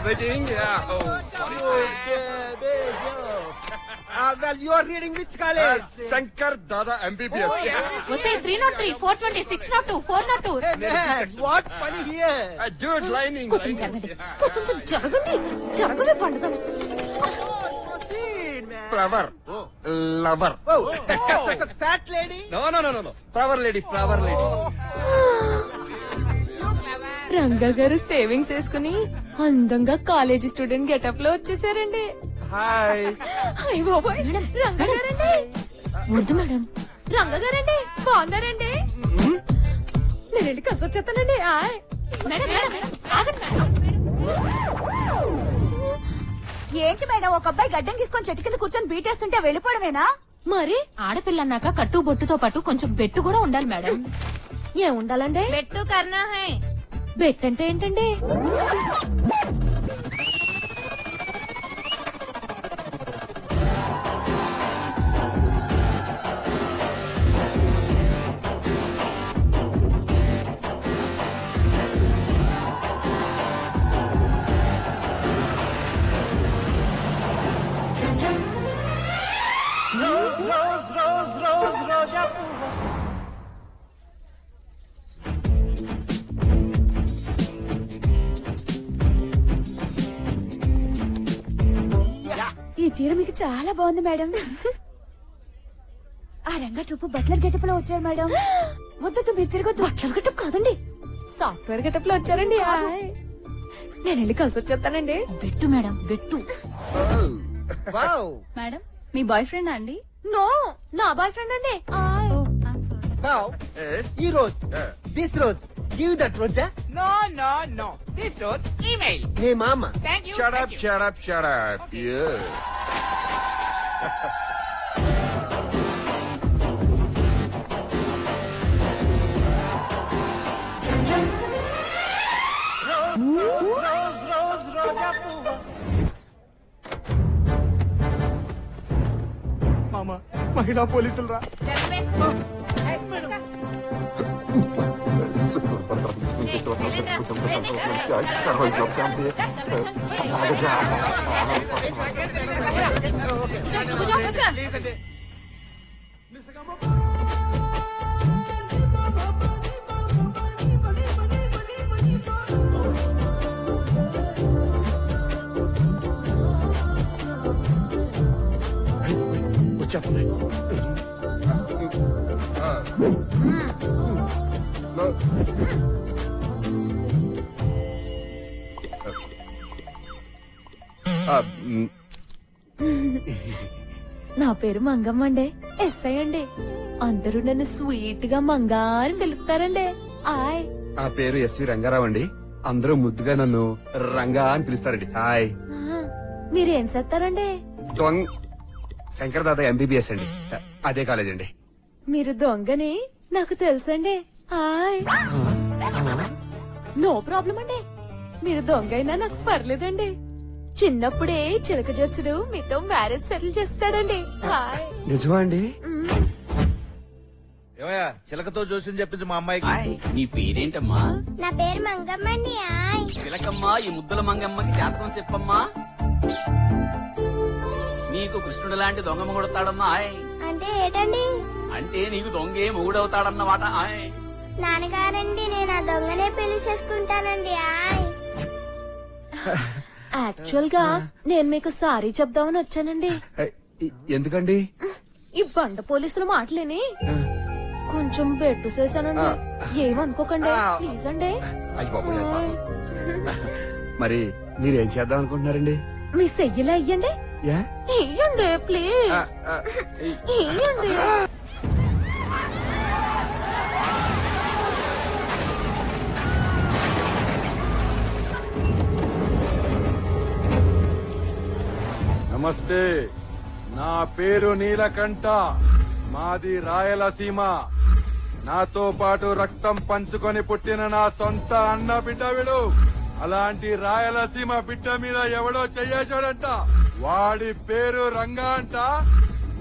Speaker 5: Waiting, yeah. Oh.
Speaker 12: well, you are reading which college?
Speaker 5: Shankar Dada MBBS.
Speaker 3: Say 303, 420, 602, 402.
Speaker 12: Hey man, what's funny here?
Speaker 5: Dude, lining.
Speaker 3: జరగండి పండుగ.
Speaker 5: Flower. Lover.
Speaker 12: Oh, fat lady?
Speaker 5: No. Flower lady.
Speaker 3: Ranga గారు savings వేసుకుని అందంగా college student getup లో వచ్చేసారండి.
Speaker 5: Hi.
Speaker 3: Hi బాబాయ్. రంగా గారండి. వద్దు madam. Ranga గారండి బాగున్నారండి. నేను వెళ్ళి కలిసి వచ్చేస్తానండి. ఏంటి మేడం, ఒక అబ్బాయి గడ్డం తీసుకొని చెట్టు కింద కూర్చొని బీటేస్తుంటే వెళ్ళిపోవడమేనా? మరి ఆడపిల్ల అన్నాక కట్టు బొట్టుతో పాటు కొంచెం బెట్టు కూడా ఉండాలి మేడం. ఏం ఉండాలండి? బెట్టు కర్నా హై. బెట్ అంటే ఏంటండి? ఈ చీర మీకు చాలా బాగుంది మేడం. ఆ రంగా ట్రూప్ బట్లర్ గెటప్ లో వచ్చారు మేడం. వద్దొద్దు, మీరు తిరగొద్దు. బట్లర్ గెటప్ కాదండి, సాఫ్ట్వేర్ గెటప్ లో వచ్చారండి. నేను వెళ్ళి కలిసి వచ్చేస్తానండి. బెట్టు మేడం, బెట్టు.
Speaker 7: మేడం మీ బాయ్ ఫ్రెండ్ అండి?
Speaker 3: నో, నా బాయ్ ఫ్రెండ్ అండి.
Speaker 12: ఈ రోజు దిస్ రోజు గివ్ దట్ రోజా.
Speaker 11: నో నో నో, దిస్ రోజు ఈమెయిల్.
Speaker 12: నీ మామ.
Speaker 11: Thank you.
Speaker 5: Shut up, shut up, shut up. Yeah.
Speaker 8: మామ, మహిళా పోలీసులు రా.
Speaker 5: వచ్చేస్తుంది.
Speaker 3: నా పేరు మంగమ్మ అండి, ఎస్ఐ అండి. అందరూ నన్ను స్వీట్ గా మంగా అని పిలుస్తారండి. ఆయ్,
Speaker 5: నా పేరు ఎస్వి రంగారావు అండి. అందరూ ముద్దుగా నన్ను రంగా అని పిలుస్తారండి. హాయ్.
Speaker 3: మీరేం చేస్తారండి?
Speaker 5: దొంగ శంకర్ దాదా ఎంబీబీఎస్ అండి, అదే కాలేజ్ అండి.
Speaker 3: మీరు దొంగని నాకు తెలుసండి. ఆయ్, నో ప్రాబ్లం అండి. మీరు దొంగ అయినా నాకు పర్లేదండి. చిన్నప్పుడే చిలక జచ్చుడు మీతో మ్యారేజ్ సెటిల్ చేస్తాడండి. హాయ్.
Speaker 5: నిజమా అండి?
Speaker 16: ఏమయ్యా చిలకతో జోస్యం చెప్పింది మా అమ్మాయికి.
Speaker 11: నీ పేరేంటమ్మా?
Speaker 14: నా పేరు మంగమ్మండి.
Speaker 11: చిలకమ్మా, ఈ ముద్దుల మంగమ్మకి జాతకం చెప్పమ్మా. నీకు కృష్ణుడు లాంటి దొంగ మొగుడతాడమ్మా.
Speaker 14: అంటే ఏటండి?
Speaker 11: అంటే నీకు దొంగే మొగుడవుతాడన్నమాట.
Speaker 14: నాన్నగారండి, నేను ఆ దొంగనే పెళ్లి చేసుకుంటానండి.
Speaker 3: యాక్చువల్ గా నేను మీకు సారీ చెప్దామని వచ్చానండి.
Speaker 5: ఎందుకండి?
Speaker 3: ఈ బండ పోలీసుల మాటలేని కొంచెం బెట్టు చేశానండి. ఏమనుకోకండి ప్లీజ్ అండి.
Speaker 5: అయ్య బాబోయ్. మరి మీరేం చేద్దాం అనుకుంటున్నారండి?
Speaker 3: మీ సెయ్యలా ఇయ్యండి. ఇయ్యండి ప్లీజ్, ఇయ్యండి.
Speaker 10: నమస్తే, నా పేరు నీలకంఠ, మాది రాయలసీమ. నాతో పాటు రక్తం పంచుకొని పుట్టిన నా సొంత అన్న బిడ్డ వీడు. అలాంటి రాయలసీమ బిడ్డ మీద ఎవడో చెయ్యేశాడంట. వాడి పేరు రంగా అంట.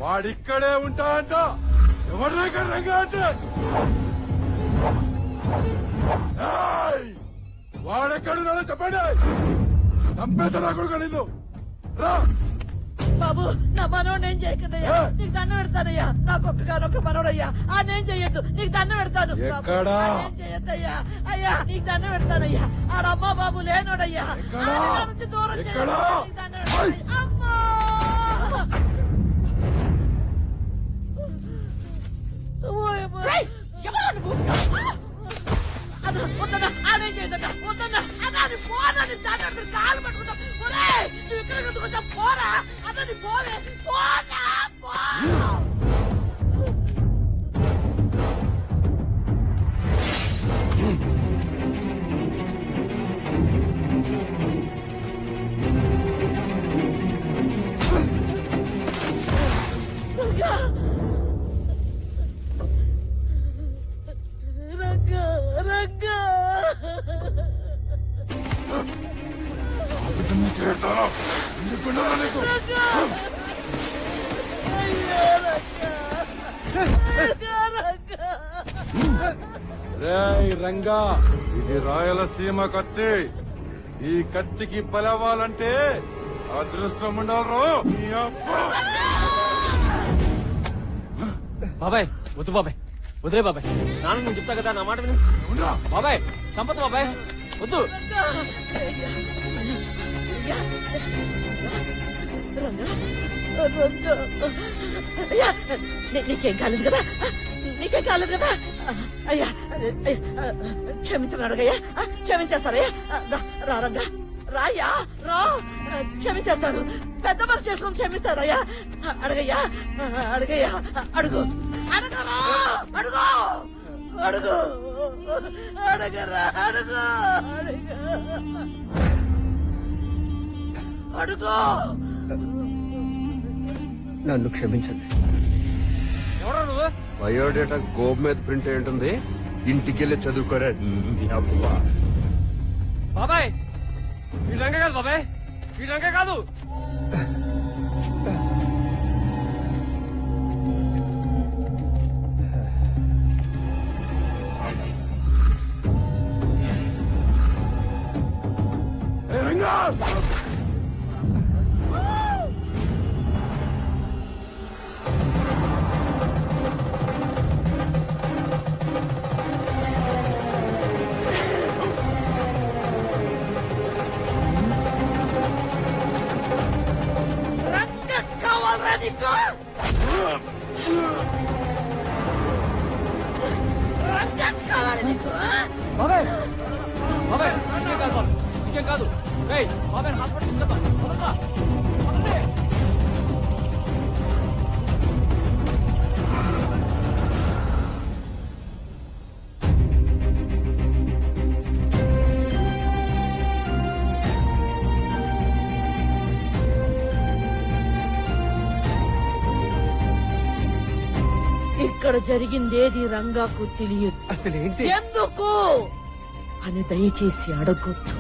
Speaker 10: వాడిక్కడే ఉంటా అంట. ఎవరి దగ్గర రంగా అంటే వాడెక్కడున్నాడో చెప్పండి. చంపేత నా కొడుకు నిన్ను. రా
Speaker 2: బాబు, నా మనోడు ఏం చేయకండియ్యా, నీకు దండం పెడతానయ్యా. నాకు ఒక్క మనోడయ్యా, ఆ నేను చెయ్యొద్దు, నీకు దండం పెడతాను. చెయ్యొద్దయ్యా, అయ్యా నీకు దండం పెడతానయ్యా. ఆడమ్మా బాబు లేనోడయ్యా, నుంచి దూరం అమ్మా. వద్దన్నా, ఆడేం చేయదన్నా, వద్దన్నా అన్నాని పోదని దాని కాలు పట్టుకుంటా. నువ్వు ఇక్కడ కొంచెం పోరా అన్నది, పోవే పోనా పో. రంగా రంగా
Speaker 10: రేయ్ రంగా, ఇది రాయలసీమ కత్తి. ఈ కత్తికి బలవ్వాలంటే అదృష్టం ఉండాలి.
Speaker 8: బాబాయ్ వద్దు బాబాయ్, వదిలే బాబాయ్. నాన్న నేను చెప్తా కదా, నా మాట విను బాబాయ్. సంపత్ బాబాయ్ వద్దు.
Speaker 2: నీకేం కాలేదు కదా, నీకేం కాలేదు కదా. అయ్యా క్షమించమని అడగయ్యా, క్షమించేస్తారయ్యా. రా రంగా, రాయ్యా, రా. క్షమించేస్తాడు, పెద్ద మనసు చేసుకుని క్షమిస్తారయ్యా. అడగయ్యా, అడగయ్యా, అడుగు, అడగరా, అడుగు, అడుగు, అడగరా, అడుగు, అడుగు, అడుగు.
Speaker 5: నన్ను క్షమించండి.
Speaker 8: ఎవరు నువ్వు?
Speaker 5: బయోడేటా గోబ్ మీద ప్రింట్ అయి ఉంటుంది, ఇంటికెళ్ళి చదువుకోరా.
Speaker 8: బాబాయ్ ఈ రంగ కాదు బాబాయ్, ఈ రంగ కాదు. బాబాయ్ బాబాయ్ ఇంకేం కాదు బాబాయ్, ఇంకేం కాదు. బాబాయ్ హాస్పిటల్ తీసుకెళ్తాం.
Speaker 2: ఇక్కడ జరిగిందేది రంగాకు తెలియదు.
Speaker 12: అసలేంటి?
Speaker 2: ఎందుకు అని దయచేసి అడగొద్దు.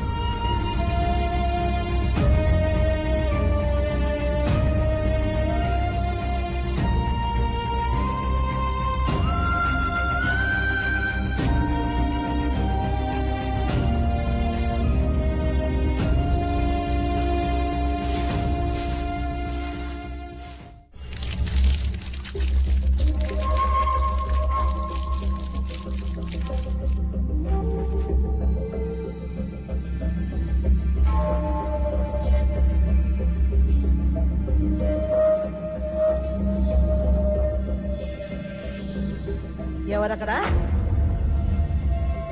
Speaker 2: ఎవరక్కడ?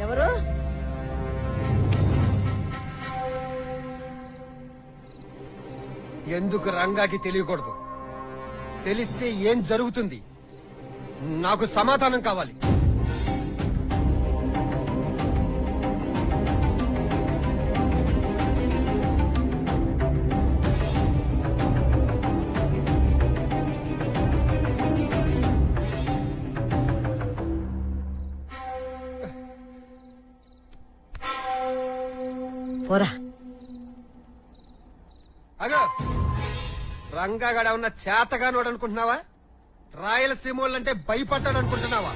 Speaker 2: ఎవరు?
Speaker 12: ఎందుకు రంగాకి తెలియకూడదు? తెలిస్తే ఏం జరుగుతుంది? నాకు సమాధానం కావాలి.
Speaker 2: పోరా.
Speaker 12: అగో రంగాగడ ఉన్న చేతగానోడు అనుకుంటున్నావా? రాయలసీమ వాళ్ళంటే భయపడ్డాడు అనుకుంటున్నావా?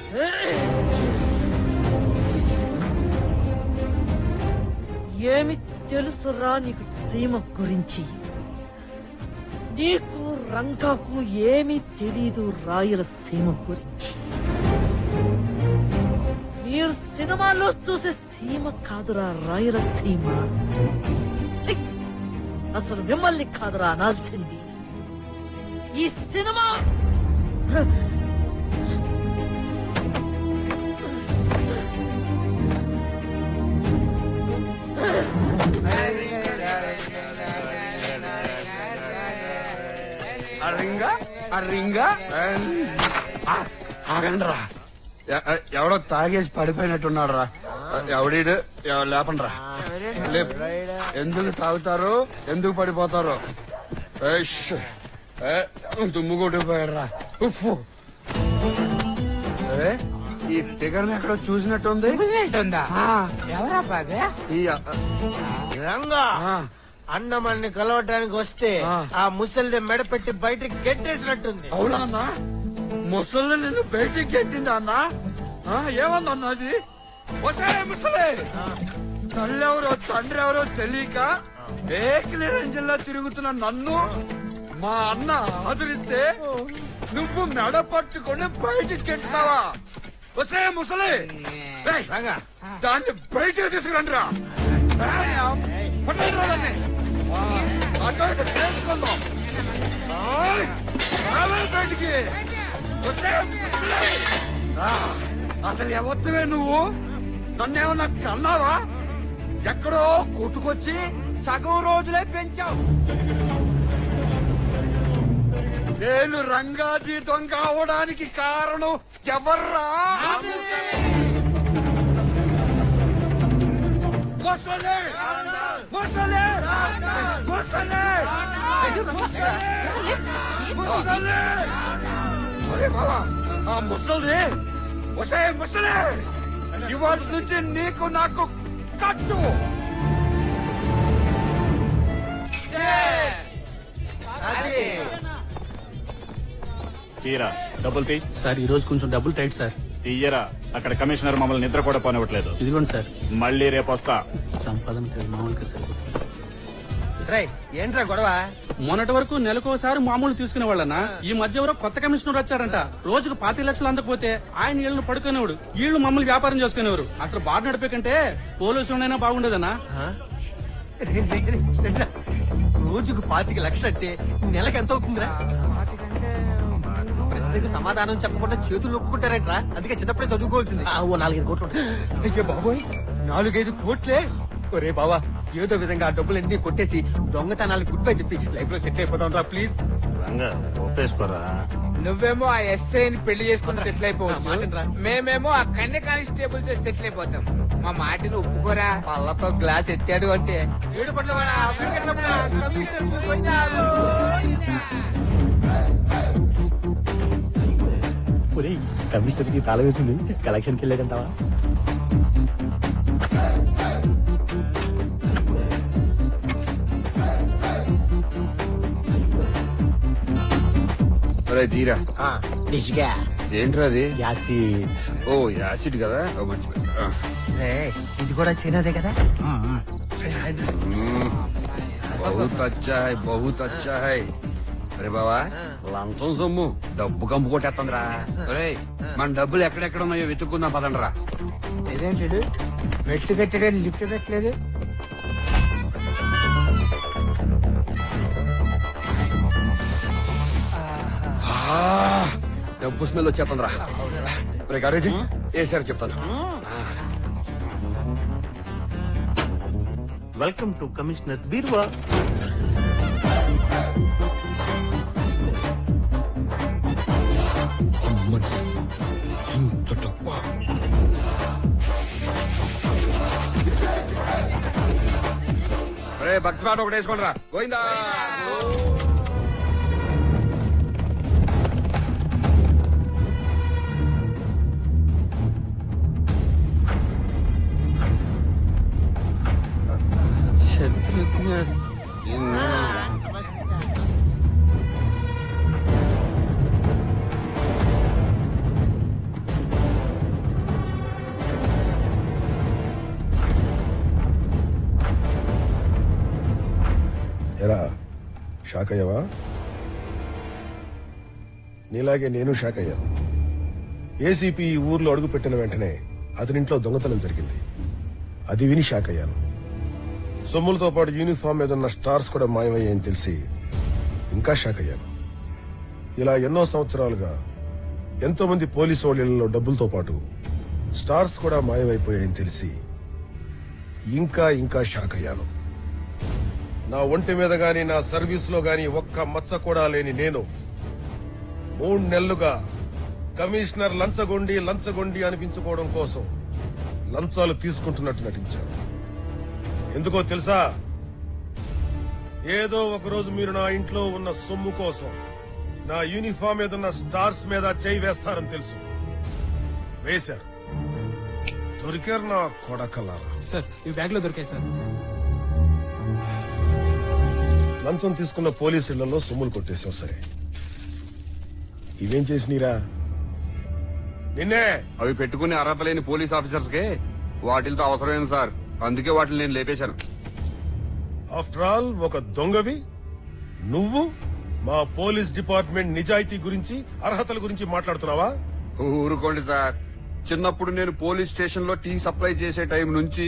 Speaker 2: ఏమి తెలుసురా నీకు సీమ గురించి? నీకు రంగాకు ఏమీ తెలీదు రాయలసీమ గురించి. మీరు సినిమాల్లో చూసే సీమ కాదురా రాయలసీమ. అసలు మిమ్మల్ని కాదురా అనాల్సింది. ఈ సినిమా
Speaker 5: ఆగండ్రా, ఎవడో తాగేసి పడిపోయినట్టున్నాడు రా. ఎవడీడు లేపండ్రా. ఎందుకు తాగుతారు, ఎందుకు పడిపోతారు? దుమ్ము కొట్టిపోయాడు రా. ఈ ఫిగర్ ఎక్కడో చూసినట్టుంది.
Speaker 12: ఎవరా బాబే? రంగా అన్నమల్ని కలవటానికి వస్తే ఆ ముసలిది మెడ పెట్టి బయటికి గెట్టేసినట్టుంది.
Speaker 5: అవునా అన్నా? ముసలి నిన్ను బయటికి గెట్టిందా అన్నా? ఏమందన్నా అది? వసాయే ముసలే, తల్లెవరో తండ్రి ఎవరో తెలియక ఏకలే జిల్లా తిరుగుతున్న నన్ను మా అన్న ఆదరిస్తే నువ్వు మెడ పట్టుకుని బయటికి గెంటుతావా? వస్తే ముసలి ఏయ్, దాన్ని బయటికి తీసుకురండి రా. బయటికి వస్తే ముసలి. అసలు ఎవరివే నువ్వు? నన్నేమన్నా కన్నావా? ఎక్కడో కొట్టుకొచ్చి సగం రోజులే పెంచావు. నేను రంగాజీ దొంగ అవడానికి కారణం ఎవర్రా? ముసలే ముసలే ముసలే ముసలే. ఒరే బావా, ఆ ముసలి వసే ముసలే, ఇవాటి నుంచి నీకు నాకు కట్టు.
Speaker 4: తీరా డబ్బులు తీ.
Speaker 11: సార్ ఈ రోజు కొంచెం డబ్బులు టైట్ సార్.
Speaker 4: తీయరా, అక్కడ కమిషనర్ మమ్మల్ని నిద్ర కూడా పోనివ్వట్లేదు.
Speaker 11: ఇదిగోండి సార్.
Speaker 4: మళ్ళీ రేపు వస్తా.
Speaker 11: సంపాదన మామూలుగా సార్.
Speaker 12: ఏంట్రా గొడవ?
Speaker 11: మొన్నటి వరకు నెలకోసారి మామూలు తీసుకునే వాళ్ళన్నా, ఈ మధ్య ఎవరో కొత్త కమిషనర్ వచ్చారంట. రోజుకు 25 లక్షలు అందకపోతే ఆయన ఇళ్లను పడుకునేవాడు, వీళ్ళు మమ్మల్ని వ్యాపారం చేసుకునేవారు. అసలు బాధ నడిపే కంటే పోలీసులైనా బాగుండేదన్నా.
Speaker 12: రోజుకు 25 లక్షలు అంటే నెలకు ఎంత అవుతుందిరా? ప్రశ్నకు సమాధానం చెప్పకుండా చేతులు నొక్కుంటారేట్రా? అందుకే చిన్నప్పుడే చదువుకోవాల్సింది.
Speaker 8: 4-5 కోట్లు.
Speaker 12: అయ్యో బాబోయ్, 4-5 కోట్లే? ఒరే బావా, ఏదో విధంగా ఆ డబ్బులన్నీ కొట్టేసి దొంగతనాలు గుడ్ బై చెప్పి లైఫ్ లో సెటిల్ అయిపోతాం రా ప్లీజ్.
Speaker 17: నువ్వేమో ఆ ఎస్ఐని పెళ్లి చేసుకుని సెటిల్ అయిపోవచ్చు, మేమేమో ఆ కన్య కానిస్టేబుల్ తో సెటిల్ అయిపోతాం. మా మాటను ఒప్పుకోరా?
Speaker 12: పళ్ళతో గ్లాస్ ఎత్తాడు అంటే
Speaker 17: ఏడు పట్ల
Speaker 8: కమిషనర్ కి తాళం వేసింది, కలెక్షన్ కి వెళ్ళేదంటావా?
Speaker 5: తీరా ఏంట్రా అది?
Speaker 8: యాసిడ్.
Speaker 5: ఓ యాసిడ్ కదా.
Speaker 12: ఇది కూడా చిన్నదే కదా.
Speaker 5: బహుత్ అచ్చా హై, బహుత్ అచ్చా హై. అరే బావా, లంచం సొమ్ము డబ్బు కంపు కొట్టేస్తుందిరా. ఒరేయ్, మన డబ్బులు ఎక్కడెక్కడ ఉన్నాయో వెతుక్కుందాం పదండ్రా.
Speaker 17: ఇదేంటి మెట్లు కట్టగా లిఫ్ట్ పెట్టలేదు?
Speaker 5: డబ్బు స్మెల్ వచ్చేస్తుందిరా. రే గారేజీ, ఏ సార్ చెప్తాను.
Speaker 9: వెల్కమ్ టు కమిషనర్ బీర్వా.
Speaker 5: రే భక్తి పాట ఒకటి వేసుకోండి రా. గోవిందా.
Speaker 18: ఎరా షాక్ అయ్యావా? నీలాగే నేను షాక్ అయ్యాను. ఏసీపీ ఈ ఊర్లో అడుగు పెట్టిన వెంటనే అతనింట్లో దొంగతనం జరిగింది. అది విని షాక్ అయ్యాను. సొమ్ములతో పాటు యూనిఫామ్ మీద ఉన్న స్టార్స్ కూడా మాయమయ్యాయని తెలిసి ఇంకా షాక్ అయ్యాను. ఇలా ఎన్నో సంవత్సరాలుగా ఎంతో మంది పోలీసు వాళ్ళ డబ్బులతో పాటు స్టార్స్ కూడా మాయమైపోయాయని తెలిసి ఇంకా ఇంకా షాక్ అయ్యాను. నా ఒంటి మీద గాని నా సర్వీస్ లో గాని ఒక్క మచ్చ కూడా లేని నేను 3 నెలలుగా కమిషనర్ లంచగొండి అనిపించుకోవడం కోసం లంచాలు తీసుకుంటున్నట్టు నటించాను. ఎందుకో తెలుసా? ఏదో ఒకరోజు మీరు నా ఇంట్లో ఉన్న సొమ్ము కోసం నా యూనిఫామ్ మీద ఉన్న స్టార్స్ మీద చేయి వేస్తారని తెలుసు. వేశారు. దొరికారు నా కొడకలారా.
Speaker 11: సార్ ఈ బ్యాగ్ లో దొరికాయి సార్.
Speaker 18: లంచం తీసుకున్న పోలీసు ఇళ్లలో సొమ్ములు కొట్టేశావు. సరే, ఇవేం చేసినీరా? నిన్నే.
Speaker 5: అవి పెట్టుకునే అర్హత లేని పోలీస్ ఆఫీసర్స్ కే వాటితో అవసరమైంది సార్. అందుకే వాటిని నేను లేపేశాను.
Speaker 18: ఆఫ్టర్ ఆల్ ఒక దొంగవి నువ్వు మా పోలీస్ డిపార్ట్మెంట్ నిజాయితీ గురించి అర్హతల గురించి మాట్లాడుతున్నావా?
Speaker 5: ఊరుకోండి సార్. చిన్నప్పుడు నేను పోలీస్ స్టేషన్ లో టీ సప్లై చేసే టైం నుంచి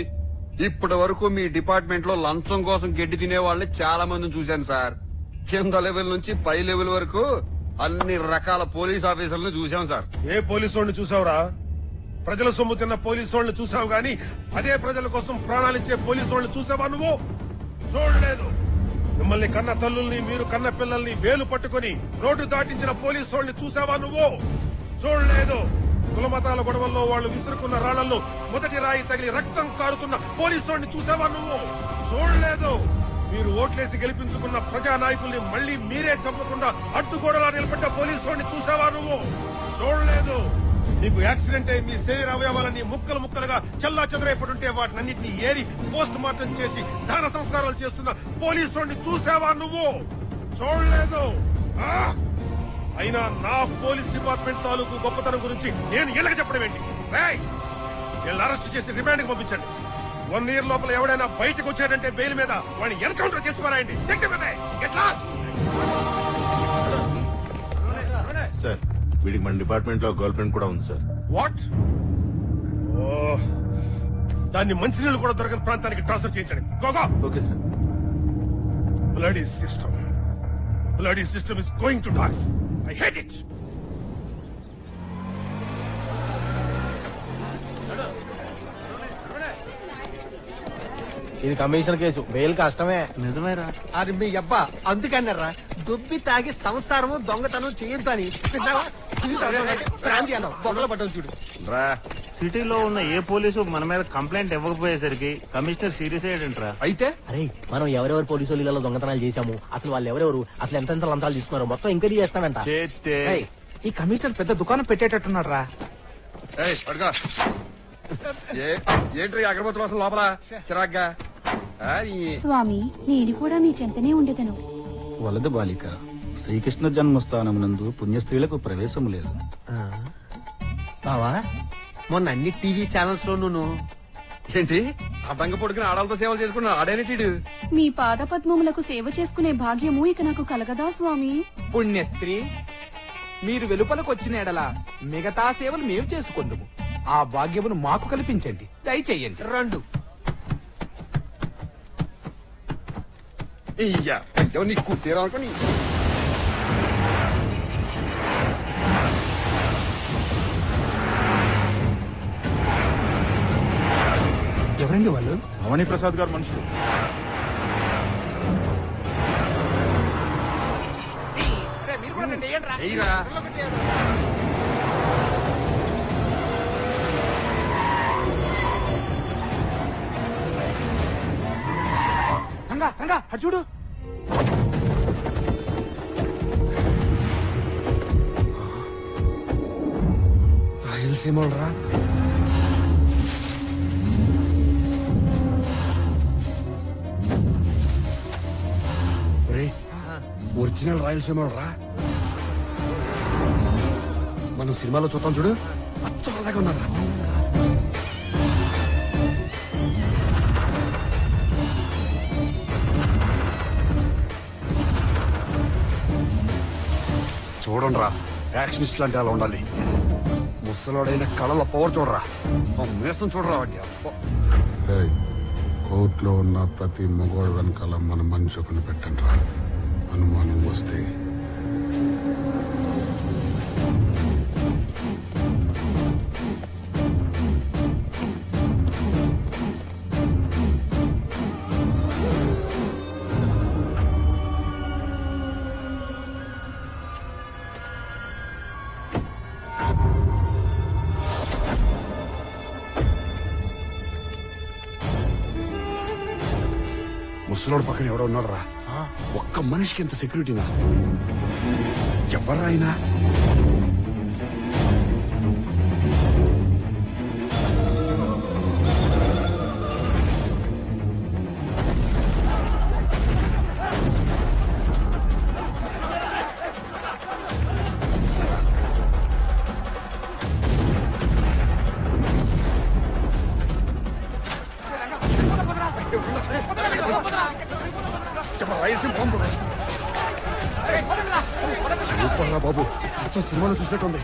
Speaker 5: ఇప్పటి వరకు మీ డిపార్ట్మెంట్ లో లంచం కోసం గడ్డి తినే వాళ్ళని చాలా మందిని చూశాను సార్. కింద లెవెల్ నుంచి పై లెవెల్ వరకు అన్ని రకాల పోలీస్ ఆఫీసర్లను చూశాం సార్.
Speaker 18: ఏ పోలీసు వాడిని చూసావురా? ప్రజల సొమ్ము తిన్న పోలీసు వాళ్ళని చూసావు గాని అదే ప్రజల కోసం ప్రాణాలిచ్చే పోలీసు వాళ్ళని చూసావా నువ్వు? చూడలేదు. మిమ్మల్ని కన్న తల్లుల్ని, మీరు కన్న పిల్లల్ని వేలు పట్టుకుని రోడ్డు దాటించిన పోలీసు వాళ్ళని చూసావా నువ్వు? చూడలేదు. కులమతాల గొడవల్లో వాళ్ళు విసురుకున్న రాళ్లలో మొదటి రాయి తగిలి రక్తం కారుతున్న పోలీసు వాడిని చూసావా నువ్వు? చూడలేదు. మీరు ఓట్లేసి గెలిపించుకున్న ప్రజా నాయకుల్ని మళ్లీ మీరే చంపకుండా అడ్డుగోడలా నిలబడ్డ పోలీసు వాడిని చూసావా నువ్వు? చూడలేదు. నీకు యాక్సిడెంట్ అయి మీ శరీర అవయవాలన్నీ ముక్కలు ముక్కలుగా చెల్లా చెదరైపడుంటే వాటినన్నింటినీ ఏరి పోస్ట్ మార్టం చేసి దాన సంస్కారాలు చేస్తున్న పోలీసు వాడిని చూసావా నువ్వు? చూడలేదు. అయినా నా పోలీస్ డిపార్ట్మెంట్ తాలూకు గొప్పతనం గురించి నేను ఇళ్ళకి చెప్పడం ఏంటి? వీళ్ళని అరెస్ట్ చేసి రిమాండ్ కి పంపించండి. 1 year లోపల ఎవడైనా బయటకు వచ్చాడంటే బెయిల్ మీద వాడిని ఎన్కౌంటర్ చేసి పారాయండి.
Speaker 9: సార్, వీడికి మన డిపార్ట్మెంట్ లో గర్ల్ ఫ్రెండ్ కూడా ఉంది సార్.
Speaker 18: వాట్? దాన్ని మంచినీళ్ళు కూడా దొరకని ప్రాంతానికి ట్రాన్స్ఫర్ చేయించండి. గోగా.
Speaker 9: Okay sir.
Speaker 18: Bloody system. Bloody system is going to dogs. I hate it.
Speaker 8: ఇది కమిషన్ కేసు, బెయిల్ కష్టమే.
Speaker 12: నిజమేరా? అది మీ అబ్బా అందుకన్నారా దుబ్బి తాగి సంసారము దొంగతనం చేయొద్దని ప్రాంతి అన్నావు. బొమ్మల పట్టలు చూడు.
Speaker 9: సిటీలో ఉన్న ఏ పోలీసు మన మీద కంప్లైంట్ ఇవ్వకపోయేసరికి కమిషనర్ సీరియస్ అయ్యాడంట్రా.
Speaker 5: అయితే
Speaker 8: అరే, మనం ఎవరెవరు పోలీసు వాళ్ళలో దొంగతనాలు చేశాము, అసలు వాళ్ళు ఎవరెవరు, అసలు ఎంతెంత లంచాలు తీసుకున్నారు, మొత్తం ఎంక్వైరీ చేస్తానంట.
Speaker 17: ఈ కమిషనర్ పెద్ద దుకాణం పెట్టేటట్టున్నాడు రా.
Speaker 5: ఏంటి అగరబత్తుల వాసన లోపల చిరాగ్గా?
Speaker 7: స్వామి, నేను కూడా మీ చెంతనే ఉండేదను.
Speaker 13: వలదు బాలిక, శ్రీకృష్ణ జన్మస్థానమునందు పుణ్యస్త్రీలకు ప్రవేశము లేదు.
Speaker 12: బావా, మొన్న అన్ని టీవీ ఛానల్స్ లోనూ
Speaker 5: ఏంటి అడ్డంగా పడుకుని ఆడాలతో సేవలు చేసుకున్నా ఆడేనేటీడు.
Speaker 7: మీ పాద పద్మములకు సేవ చేసుకునే భాగ్యము ఇక నాకు కలగదా స్వామి?
Speaker 17: పుణ్యస్త్రీ, మీరు వెలుపలకు వచ్చిన ఎడల మిగతా సేవలు మేము చేసుకుందుము. ఆ భాగ్యమును మాకు కల్పించండి, దయచేయండి.
Speaker 12: రెండు
Speaker 5: నీకు తీరాలనుకోని
Speaker 17: ఎవరండి వాళ్ళు?
Speaker 4: అవని ప్రసాద్ గారు మనుషులు.
Speaker 17: రంగా రంగా అటు చూడు.
Speaker 5: రాయలసీమ రా. ఒరిజినల్ రాయలసీమ రా. మనం సినిమాలో చూద్దాం చూడు, అచ్చలాగా ఉన్నారా. చూడండి రా, యాక్షనిస్ట్ లాంటి అలా ఉండాలి. ముసలోడైన కళల పవర్ చూడరా, మేసం చూడరా.
Speaker 19: కోర్టులో ఉన్న ప్రతి మగోడు వెనకాల మన మనిషి ఒకరిని పెట్టండి రా. అనుమానం వస్తే
Speaker 5: ముసలోడు పక్కన ఎవడో ఉన్నాడు రా. ఒక్క మనిషికి ఎంత సెక్యూరిటీనా? ఎవర్రా అయినా? రాయలసీమ బాబు సినిమాలో చూసినట్టుంది.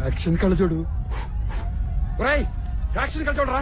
Speaker 5: యాక్షన్ కళ్ళ చూడు. యాక్షన్ కళ్ళ చూడరా.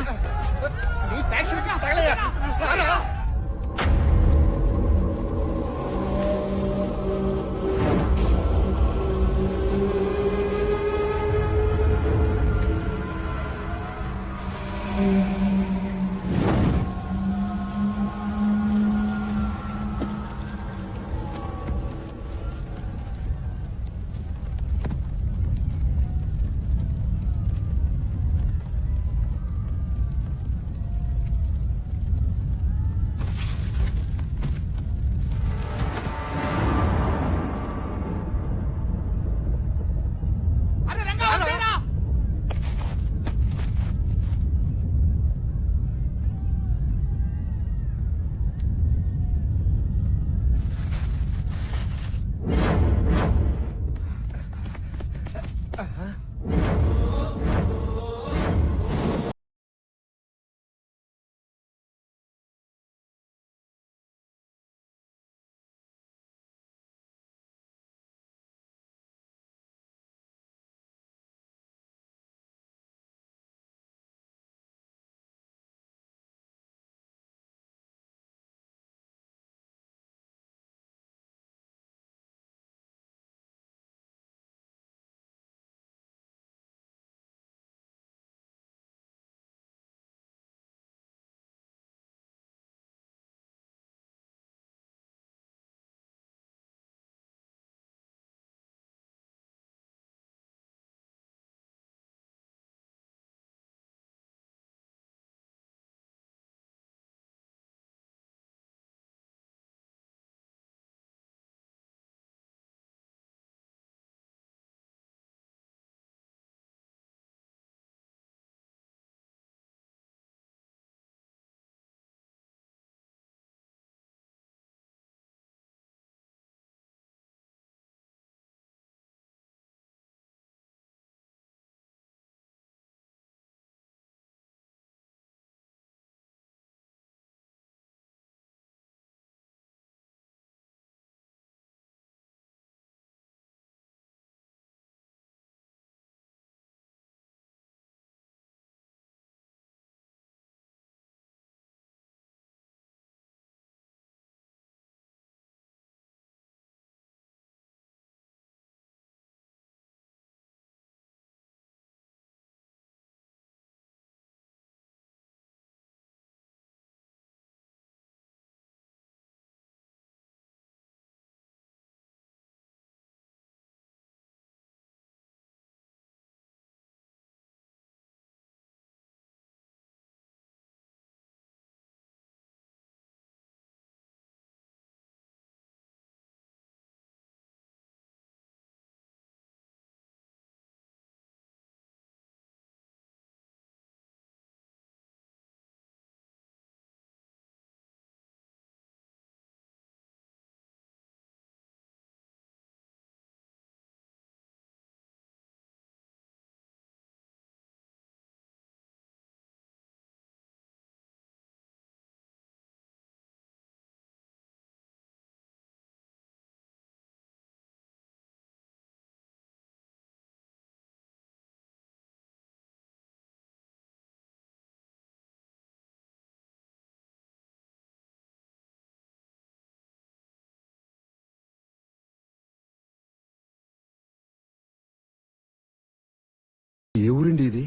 Speaker 5: ఏ ఊరండి ఇది?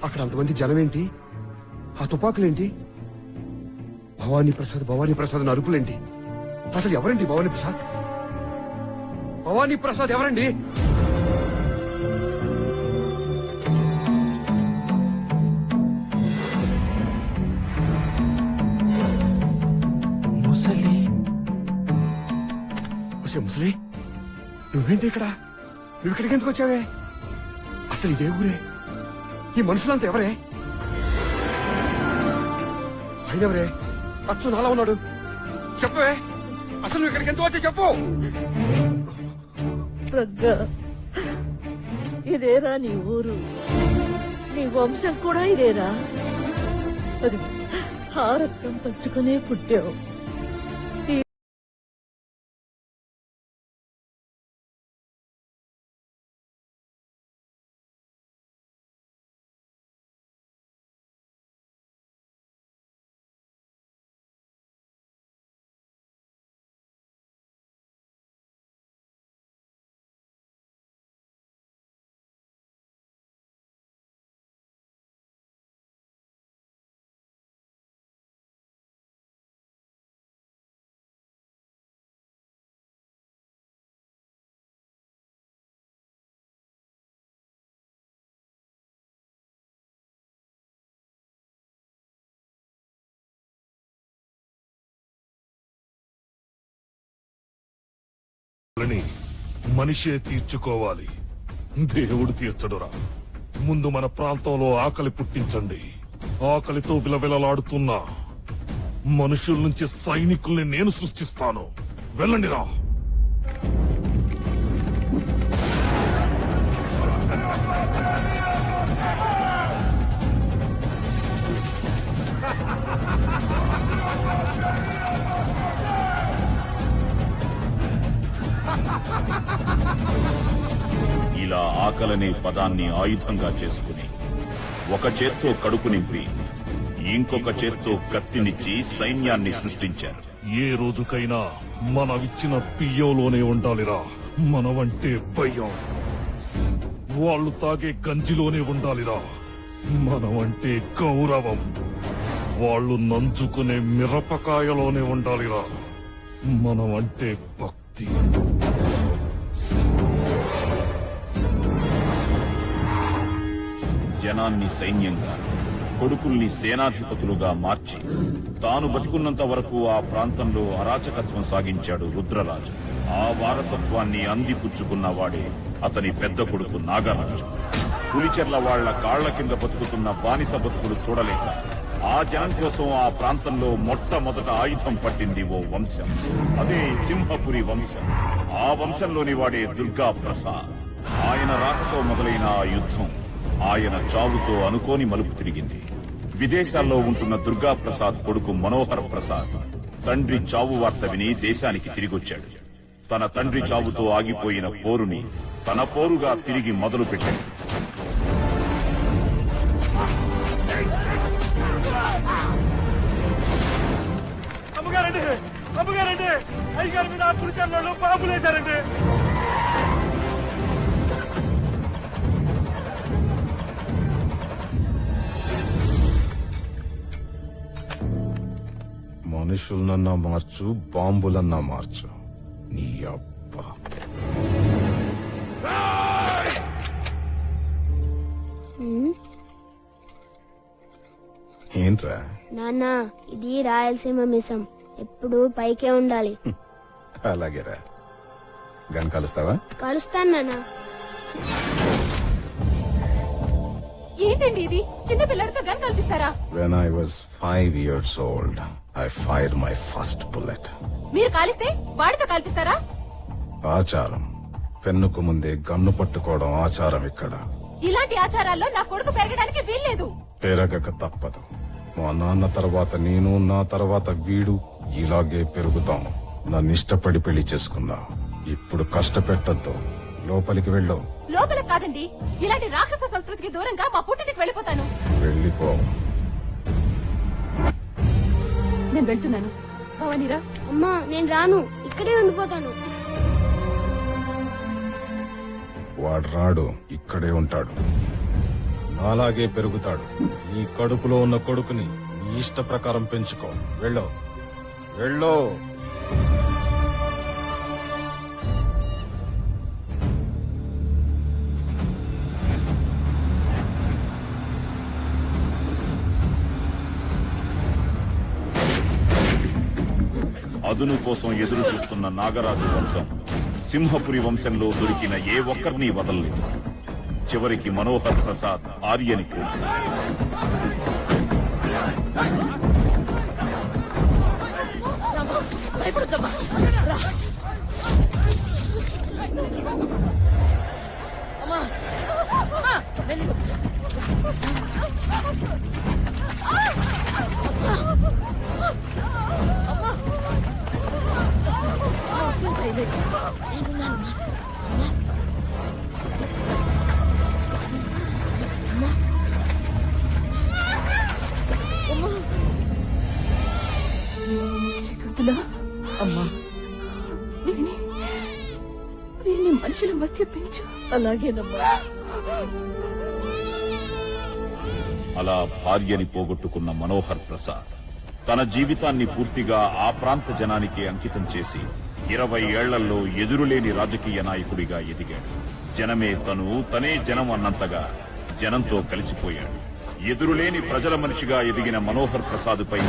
Speaker 5: అక్కడ అంతమంది జనమేంటి? ఆ తుపాకులేంటి? భవానీ ప్రసాద్ అని అరుపులేంటి? అసలు ఎవరండి భవానీ ప్రసాద్? భవానీ ప్రసాద్ ఎవరండి? ముసలి ముసలి నువ్వేంటి ఇక్కడ? నువ్వు ఇక్కడికి ఎందుకు వచ్చావే? అసలు ఇదే ఊరే? ఈ మనుషులంతా ఎవరే? అయినవరే అచ్చు నాలా ఉన్నాడు. చెప్పవే, అసలు నువ్వు ఇక్కడికి ఎందుకు వచ్చా చెప్పు.
Speaker 2: రంగా, ఇదేరా నీ ఊరు? నీ వంశం కూడా ఇదేరా? అది ఆ రక్తం పంచుకునే పుట్టావు.
Speaker 20: మనిషే తీర్చుకోవాలి, దేవుడు తీర్చడురా. ముందు మన ప్రాంతంలో ఆకలి పుట్టించండి. ఆకలితో విలవిలలాడుతున్న మనుషుల నుంచి సైనికుల్ని నేను సృష్టిస్తాను. వెళ్ళండిరా.
Speaker 6: ఇలా ఆకలనే పదాన్ని ఆయుధంగా చేసుకుని ఒక చేత్తో కడుపు నింపి ఇంకొక చేత్తో కత్తినిచ్చి సైన్యాన్ని సృష్టించారు.
Speaker 20: ఏ రోజుకైనా మనమిచ్చిన బియ్యంలోనే ఉండాలిరా మనవంటే భయం. వాళ్ళు తాగే గంజిలోనే ఉండాలిరా మనమంటే గౌరవం. వాళ్ళు నంచుకునే మిరపకాయలోనే ఉండాలిరా మనమంటే భక్తి.
Speaker 6: జనాన్ని సైన్యంగా, కొడుకుల్ని సేనాధిపతులుగా మార్చి తాను బతికున్నంత వరకు ఆ ప్రాంతంలో అరాచకత్వం సాగించాడు రుద్రరాజు. ఆ వారసత్వాన్ని అందిపుచ్చుకున్నవాడే అతని పెద్ద కొడుకు నాగరాజు. పులిచెర్ల వాళ్ల కాళ్ల కింద బతుకుతున్న బానిస బతుకులు చూడలేక ఆ జనం కోసం ఆ ప్రాంతంలో మొట్టమొదట ఆయుధం పట్టింది ఓ వంశం. అదే సింహపురి వంశం. ఆ వంశంలోని వాడే దుర్గా ప్రసాద్. ఆయన రాకతో మొదలైన ఆ యుద్ధం ఆయన చావుతో అనుకోని మలుపు తిరిగింది. విదేశాల్లో ఉంటున్న దుర్గా ప్రసాద్ కొడుకు మనోహర్ ప్రసాద్ తండ్రి చావు వార్త విని దేశానికి తిరిగొచ్చాడు. తన తండ్రి చావుతో ఆగిపోయిన పోరుని తన పోరుగా తిరిగి మొదలు పెట్టాడు.
Speaker 20: అమ్మగారండి, అమ్మగారండి, అయ్యగారి మీద పులిచెర్లలో బాంబులేశారండి.
Speaker 1: మనుషులనన్నా మార్చు, బాంబులన్నా మార్చు. నీ అబ్బా ఏంట్రా?
Speaker 14: నాన్న, ఇది రాయలసీమ మిసం, ఎప్పుడు పైకే ఉండాలి.
Speaker 1: అలాగేరా. గన్ కలుస్తావా?
Speaker 14: కలుస్తాను నాన్న.
Speaker 3: ఏంటండి ఇది? చిన్న పిల్లడితో gun కల్పిస్తారా?
Speaker 1: When I was 5 years old, I fired my first bullet.
Speaker 3: మీరు కాలిస్తే వాడితో కల్పిస్తారా?
Speaker 1: ఆచారం. పెన్నుకు ముందే గన్ను పట్టుకోవడం ఆచారం ఇక్కడ.
Speaker 3: ఇలాంటి ఆచారాల్లో నా కొడుకు పెరగడానికి వీల్లేదు.
Speaker 1: పెరగక తప్పదు. మా నాన్న తర్వాత నేను, నా తర్వాత వీడు ఇలాగే పెరుగుతాం. నన్ను ఇష్టపడి పెళ్లి చేసుకున్నా. ఇప్పుడు కష్టపెట్టద్దు. లోపలికి వెళ్ళు.
Speaker 3: లోపల కాదండి, ఇలాంటి రాక్షస సంస్కృతికి దూరంగా మా పుట్టింటికి వెళ్ళిపోతాను.
Speaker 1: వెళ్ళిపో.
Speaker 3: నేను వెళ్తున్నాను. భవానీరా.
Speaker 14: అమ్మా, నేను రాను, ఇక్కడే ఉండిపోతాను.
Speaker 1: వాడు రాడు, ఇక్కడే ఉంటాడు. అలాగే పెరుగుతాడు. నీ కడుపులో ఉన్న కొడుకుని నీ ఇష్ట ప్రకారం పెంచుకో. వెళ్ళో, వెళ్ళో.
Speaker 6: అదును కోసం ఎదురు చూస్తున్న నాగరాజు వర్గం సింహపురి వంశంలో దొరికిన ఏ ఒక్కరిని వదలలేదు. చివరికి మనోహర్ ప్రసాద్ ఆర్యని
Speaker 3: శకుంతల
Speaker 2: అమ్మా
Speaker 3: వీడిని మనుషుల మధ్య పెంచు.
Speaker 2: అలాగేనమ్మా.
Speaker 6: అలా భార్యని పోగొట్టుకున్న మనోహర్ ప్రసాద్ తన జీవితాన్ని పూర్తిగా ఆ ప్రాంత జనానికి అంకితం చేసి 20 ఏళ్లలో ఎదురులేని రాజకీయ నాయకుడిగా ఎదిగాడు. జనమే తనే జనం అన్నంతగా జనంతో కలిసిపోయాడు. ఎదురులేని ప్రజల మనిషిగా ఎదిగిన మనోహర్ ప్రసాద్ పై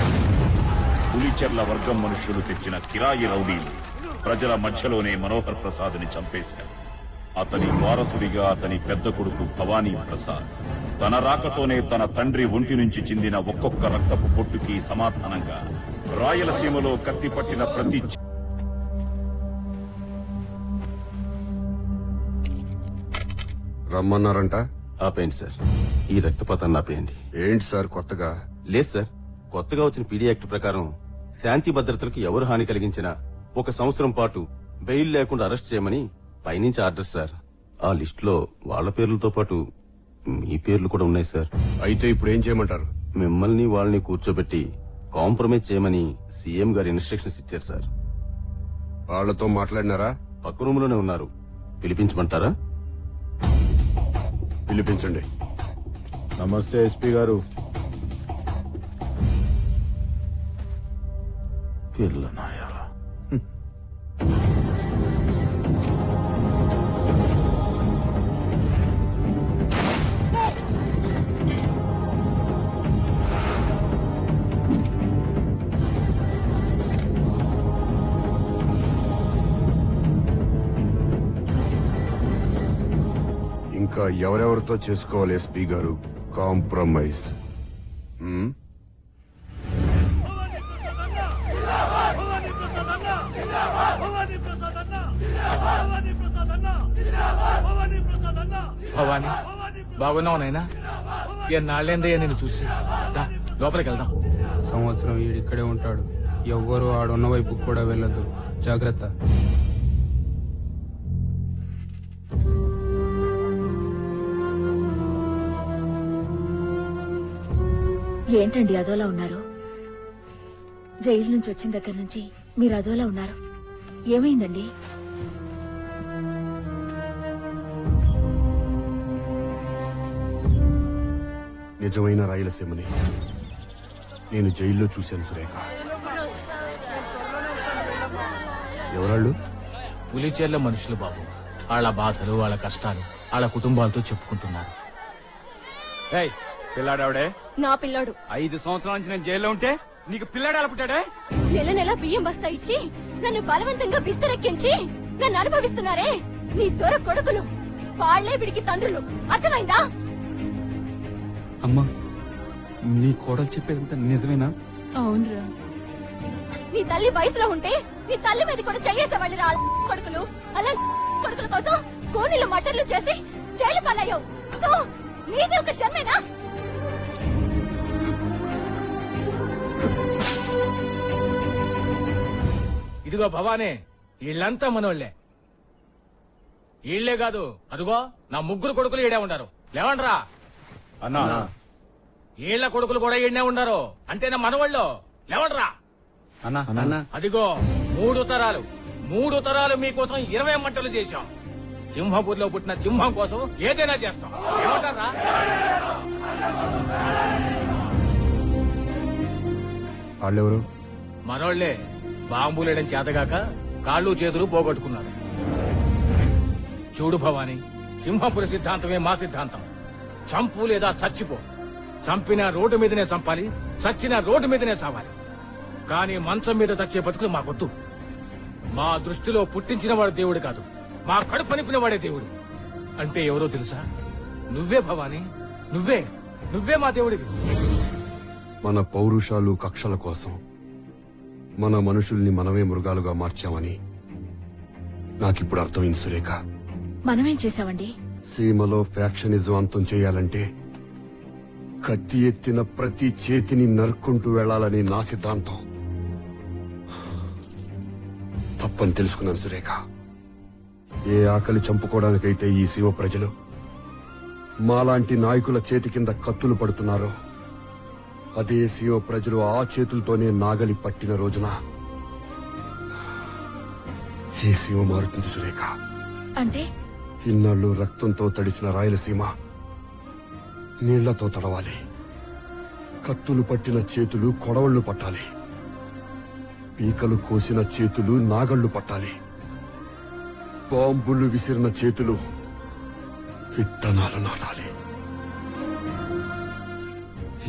Speaker 6: పులిచెర్ల వర్గం మనుష్యులు తెచ్చిన కిరాయి రౌడీలు ప్రజల మధ్యలోనే మనోహర్ ప్రసాద్ ని చంపేశారు. అతని వారసుడిగా అతని పెద్ద కొడుకు భవానీ ప్రసాద్ తన రాకతోనే తన తండ్రి ఒంటి నుంచి చిందిన ఒక్కొక్క రక్తపు పొట్టుకి సమాధానంగా రాయలసీమలో కత్తిపట్టిన ప్రతి
Speaker 5: రమ్మన్నారంట.
Speaker 21: ఆపేయండి సార్, ఈ రక్తపాతాన్ని ఆపేయండి.
Speaker 5: ఏంటి సార్ కొత్తగా?
Speaker 21: లేదు సార్, కొత్తగా వచ్చిన పీడీ యాక్ట్ ప్రకారం శాంతి భద్రతలకు ఎవరు హాని కలిగించినా 1 సంవత్సరం పాటు బెయిల్ లేకుండా అరెస్ట్ చేయమని పైనుంచి ఆర్డర్ సార్. ఆ లిస్ట్ లో వాళ్ళ పేర్లతో పాటు మీ పేర్లు కూడా ఉన్నాయి సార్.
Speaker 5: అయితే ఇప్పుడు ఏం చేయమంటారు?
Speaker 21: మిమ్మల్ని వాళ్ళని కూర్చోబెట్టి కాంప్రమైజ్ చేయమని సీఎం గారు ఇన్స్ట్రక్షన్స్ ఇచ్చారు సార్.
Speaker 5: వాళ్లతో మాట్లాడినారా?
Speaker 21: పక్క రూమ్ లోనే ఉన్నారు. పిలిపించమంటారా?
Speaker 5: పిలిపించండి.
Speaker 4: నమస్తే ఎస్పీ గారు. పిల్లనాయాల
Speaker 5: ఇంకా ఎవరెవరితో చేసుకోవాలి ఎస్పీ గారు కాంప్రమైజ్?
Speaker 17: భవానీ బాగున్నావు నాయనా? ఎన్నాళ్ళేందయ్యా నేను చూసి. లోపలికి వెళ్దాం.
Speaker 22: సంవత్సరం ఈడిక్కడే ఉంటాడు. ఎవ్వరూ ఆడున్న వైపు కూడా వెళ్ళదు. జాగ్రత్త.
Speaker 3: ఏంటండి అదోలా ఉన్నారు? జైలు నుంచి వచ్చిన దగ్గర నుంచి మీరు అదోలా ఉన్నారు. ఏమైందండి?
Speaker 5: నిజమైన రాయలసీమని నేను జైల్లో చూశాను సురేఖ. ఎవరాళ్ళు?
Speaker 17: పులిచెర్ల మనుషులు బాబు. వాళ్ళ బాధలు, వాళ్ళ కష్టాలు వాళ్ళ కుటుంబాలతో చెప్పుకుంటున్నారు.
Speaker 22: పిల్లాడావిడే?
Speaker 7: నా పిల్లోడు.
Speaker 22: 5 సంవత్సరాల నుంచి నేను జైల్లో ఉంటే నీకు పిల్లాడు ఎలా పుట్టాడే?
Speaker 7: నెల నెల బియ్యం బస్తా ఇచ్చి నన్ను బలవంతంగా బిస్తరెక్కించి నన్ను అనుభవిస్తున్నారే నీ దొర కొడుకులు. వాళ్లే విడికి తండ్రులు. అర్థమైందా?
Speaker 22: అమ్మా, నీ కోడలు చెప్పేదంతా నిజమేనా?
Speaker 3: అవునరా.
Speaker 7: నీ తల్లి వయసులో ఉంటే నీ తల్లి మీద కూడా చెయ్యేసేవాళ్ళు రా కొడుకులు. అలా కొడుకుల కోసం కూనీలు మటర్లు చేసి జైలు పాలయ్యావు. సో నీది ఒక జన్మేనా?
Speaker 17: ఇదిగో భవానీ, వీళ్ళంతా మనోళ్లే. వీళ్లే కాదు, అదిగో నా 3 కొడుకులు ఈడే ఉండారు. లేవండ్రా
Speaker 4: అన్నా.
Speaker 17: వీళ్ల కొడుకులు కూడా ఈడనే ఉండారు. అంటే నా మనవాళ్ళు. లేవండ్రా. అదిగో 3 తరాలు 3 తరాలు మీకోసం 20 మంటలు చేశాం. సింహపూర్లో పుట్టిన సింహం కోసం ఏదైనా చేస్తాం. ఏమంటారా?
Speaker 5: వాళ్ళెవరు?
Speaker 17: మనోళ్లే. బాంబులేయడం చేతగాక కాళ్ళు చేతులు పోగొట్టుకున్నారు. చూడు భవానీ, సింహపురి సిద్ధాంతమే మా సిద్ధాంతం. చంపు లేదా చచ్చిపో. చంపిన రోడ్డు మీదనే చంపాలి, చచ్చిన రోడ్డు మీదనే చావాలి. కానీ మంచం మీద చచ్చే బతుకులు మాకొద్దు. మా దృష్టిలో పుట్టించిన వాడు దేవుడు కాదు, మా కడుపు నింపిన వాడే దేవుడు. అంటే ఎవరో తెలుసా? నువ్వే భవానీ, నువ్వే మా దేవుడివి.
Speaker 5: మన పౌరుషాలు కక్షల కోసం మన మనుషుల్ని మనమే మృగాలుగా మార్చామని నాకిప్పుడు అర్థమైంది సురేఖ.
Speaker 3: మనమేం చేశామండి?
Speaker 5: సీమలో ఫ్యాక్షనిజం అంతం చేయాలంటే కత్తి ఎత్తిన ప్రతి చేతిని నరుక్కుంటూ వెళ్లాలని నా సిద్ధాంతం. తప్పని తెలుసుకున్నాను సురేఖ. ఏ ఆకలి చంపుకోవడానికైతే ఈ శివ ప్రజలు మాలాంటి నాయకుల చేతి కింద కత్తులు పడుతున్నారో, అదే శివ ప్రజలు ఆ చేతులతోనే నాగలి పట్టిన రోజున ఈ శివ మారుతుంది సురేఖ.
Speaker 3: అంటే
Speaker 5: ఇన్నాళ్లు రక్తంతో తడిసిన రాయలసీమ నీళ్లతో తడవాలి. కత్తులు పట్టిన చేతులు కొడవళ్లు పట్టాలి. పీకలు కోసిన చేతులు నాగళ్లు పట్టాలి. బాంబులు విసిరిన చేతులు విత్తనాలు నాటాలి.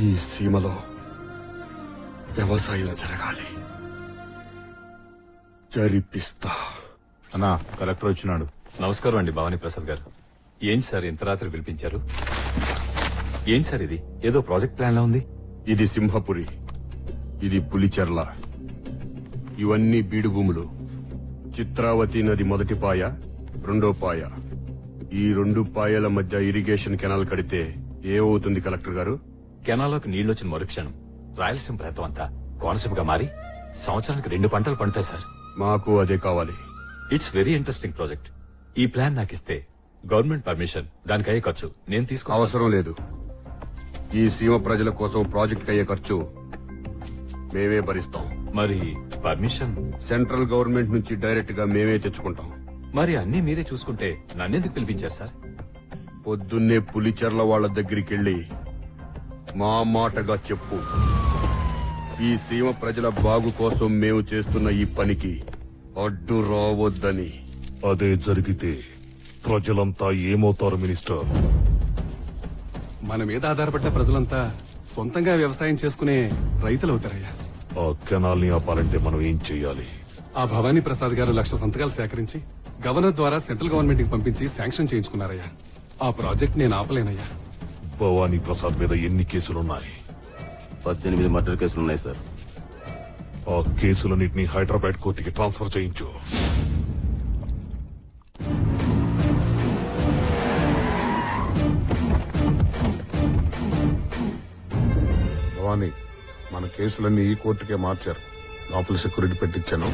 Speaker 5: ఈ సీమలో వ్యవసాయం జరగాలి. జరిపిస్తా.
Speaker 15: అన్నా, కలెక్టర్ వచ్చినాడు.
Speaker 16: నమస్కారం అండి భవానీ ప్రసాద్ గారు. ఏంటి సార్ ఇంత రాత్రి పిలిపించారు? ఏంటి సార్ ఇది? ఏదో ప్రాజెక్ట్ ప్లాన్ లా ఉంది.
Speaker 5: ఇది సింహపురి, ఇది పులిచెర్ల, ఇవన్నీ బీడు భూములు. చిత్రావతి నది మొదటి పాయ, రెండో పాయ. ఈ 2 పాయల మధ్య ఇరిగేషన్ కెనాల్ కడితే ఏమవుతుంది కలెక్టర్ గారు?
Speaker 16: కెనాల్లోకి నీళ్లొచ్చిన మరుక్షణం రాయలసీమ ప్రాంతం అంతా కోనసీమగా మారి సంవత్సరానికి 2 పంటలు పండుతాయి సార్.
Speaker 5: మాకు అదే కావాలి.
Speaker 16: It's very interesting project. ఈ ప్లాన్ నాకు ఇస్తే గవర్నమెంట్ పర్మిషన్, దానికి అయ్యే ఖర్చు నేను తీసుకో.
Speaker 5: అవసరం లేదు. ఈ సీమ ప్రజల కోసం ప్రాజెక్ట్ అయ్యే ఖర్చు మేమే భరిస్తాం.
Speaker 16: మరి పర్మిషన్
Speaker 5: సెంట్రల్ గవర్నమెంట్ నుంచి డైరెక్ట్ గా మేమే తెచ్చుకుంటాం.
Speaker 16: మరి అన్ని మీరే చూసుకుంటే నన్నెందుకు పిలిపించారు సార్?
Speaker 5: పొద్దున్నే పులిచెర్ల వాళ్ల దగ్గరికి వెళ్లి మా మాటగా చెప్పు, ఈ సీమ ప్రజల బాగు కోసం మేము చేస్తున్న ఈ పనికి అడ్డు రావద్దని.
Speaker 20: అదే జరిగితే ప్రజలంతా ఏమవుతారు మినిస్టర్?
Speaker 23: మన మీద ఆధారపడ్డ ప్రజలంతా సొంతంగా వ్యవసాయం చేసుకునే రైతులవుతారయ్యా.
Speaker 20: ఆ కెనాల్ ని ఆపాలంటే మనం ఏం చెయ్యాలి?
Speaker 23: ఆ భవానీ ప్రసాద్ గారు 1,00,000 సంతకాలు సేకరించి గవర్నర్ ద్వారా సెంట్రల్ గవర్నమెంట్ కి పంపించి శాంక్షన్ చేయించుకున్నారయ్యా. ఆ ప్రాజెక్ట్ నేను ఆపలేనయ్యా.
Speaker 20: భవానీ ప్రసాద్ మీద ఎన్ని కేసులున్నాయి?
Speaker 21: 18 మర్డర్ కేసులున్నాయి సార్.
Speaker 20: ఆ కేసులన్నింటినీ హైదరాబాద్ కోర్టుకి ట్రాన్స్ఫర్ చేయించు.
Speaker 19: భవానీ, మన కేసులన్నీ ఈ కోర్టుకే మార్చారు. లోపల సెక్యూరిటీ పెట్టించాను.